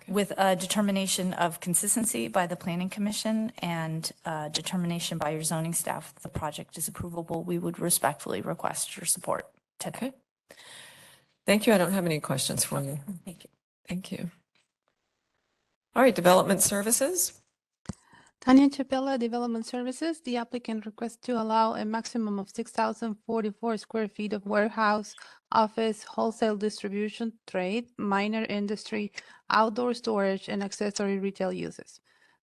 with a determination of consistency by the Planning Commission and determination by your zoning staff that the project is approvable, we would respectfully request your support today. Okay. Thank you. I don't have any questions for you. Thank you. Thank you. All right, Development Services. Tanya Chapela, Development Services. The applicant requests to allow a maximum of 6,044 square feet of warehouse, office, wholesale distribution, trade, minor industry, outdoor storage, and accessory retail uses.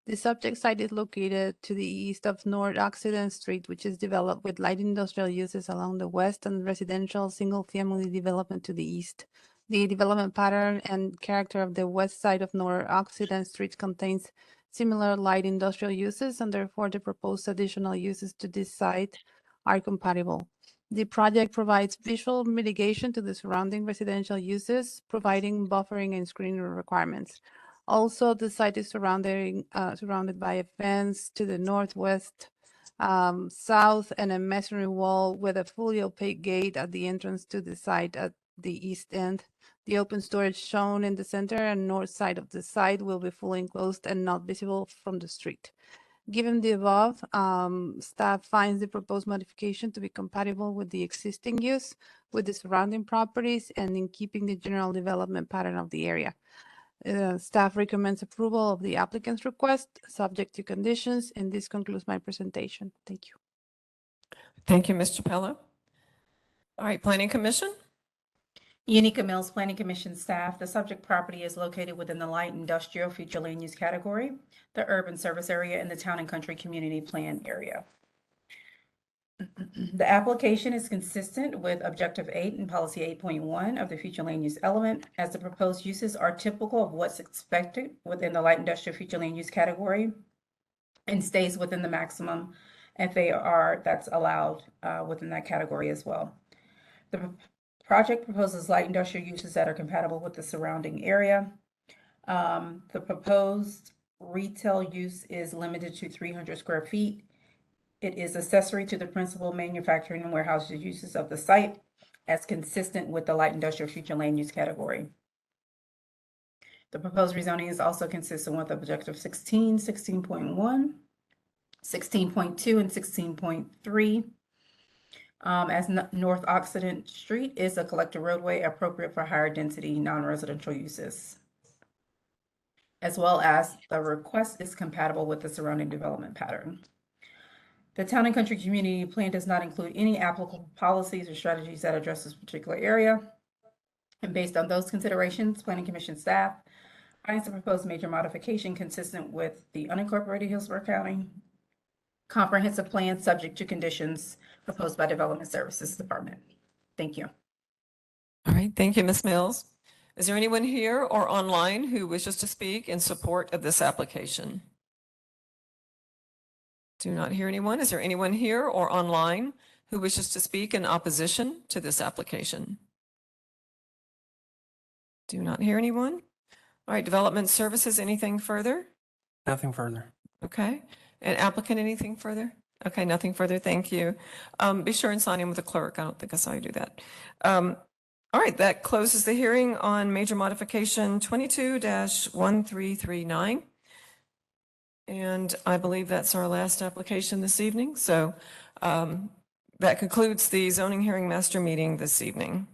The subject site is located to the east of North Occident Street, which is developed with light industrial uses along the west and residential single-family development to the east. The development pattern and character of the west side of North Occident Street contains similar light industrial uses, and therefore the proposed additional uses to this site are compatible. The project provides visual mitigation to the surrounding residential uses, providing buffering and screening requirements. Also, the site is surrounded by a fence to the northwest, south, and a masonry wall with a fully opaque gate at the entrance to the site at the east end. The open storage shown in the center and north side of the site will be fully enclosed and not visible from the street. Given the above, staff finds the proposed modification to be compatible with the existing use, with the surrounding properties, and in keeping the general development pattern of the area. Staff recommends approval of the applicant's request, subject to conditions, and this concludes my presentation. Thank you. Thank you, Ms. Chapela. All right, Planning Commission. Unica Mills Planning Commission staff, the subject property is located within the light industrial future land use category, the urban service area, and the town and country community plan area. The application is consistent with Objective 8 and Policy 8.1 of the future land use element, as the proposed uses are typical of what's expected within the light industrial future land use category and stays within the maximum FAR that's allowed within that category as well. The project proposes light industrial uses that are compatible with the surrounding area. The proposed retail use is limited to 300 square feet. It is accessory to the principal manufacturing and warehouse uses of the site, as consistent with the light industrial future land use category. The proposed rezoning is also consistent with Objective 16, 16.1, 16.2, and 16.3. As North Occident Street is a collector roadway appropriate for higher density non-residential uses, as well as the request is compatible with the surrounding development pattern. The town and country community plan does not include any applicable policies or strategies that address this particular area. And based on those considerations, Planning Commission staff finds the proposed major modification consistent with the unincorporated Hillsborough County comprehensive plan subject to conditions proposed by Development Services Department. Thank you. All right, thank you, Ms. Mills. Is there anyone here or online who wishes to speak in support of this application? Do not hear anyone. Is there anyone here or online who wishes to speak in opposition to this application? Do not hear anyone. All right, Development Services, anything further? Nothing further. Okay. And applicant, anything further? Okay, nothing further. Thank you. Be sure and sign in with the clerk. I don't think I saw you do that. All right, that closes the hearing on major modification 22-1339. And I believe that's our last application this evening. So that concludes the zoning hearing master meeting this evening.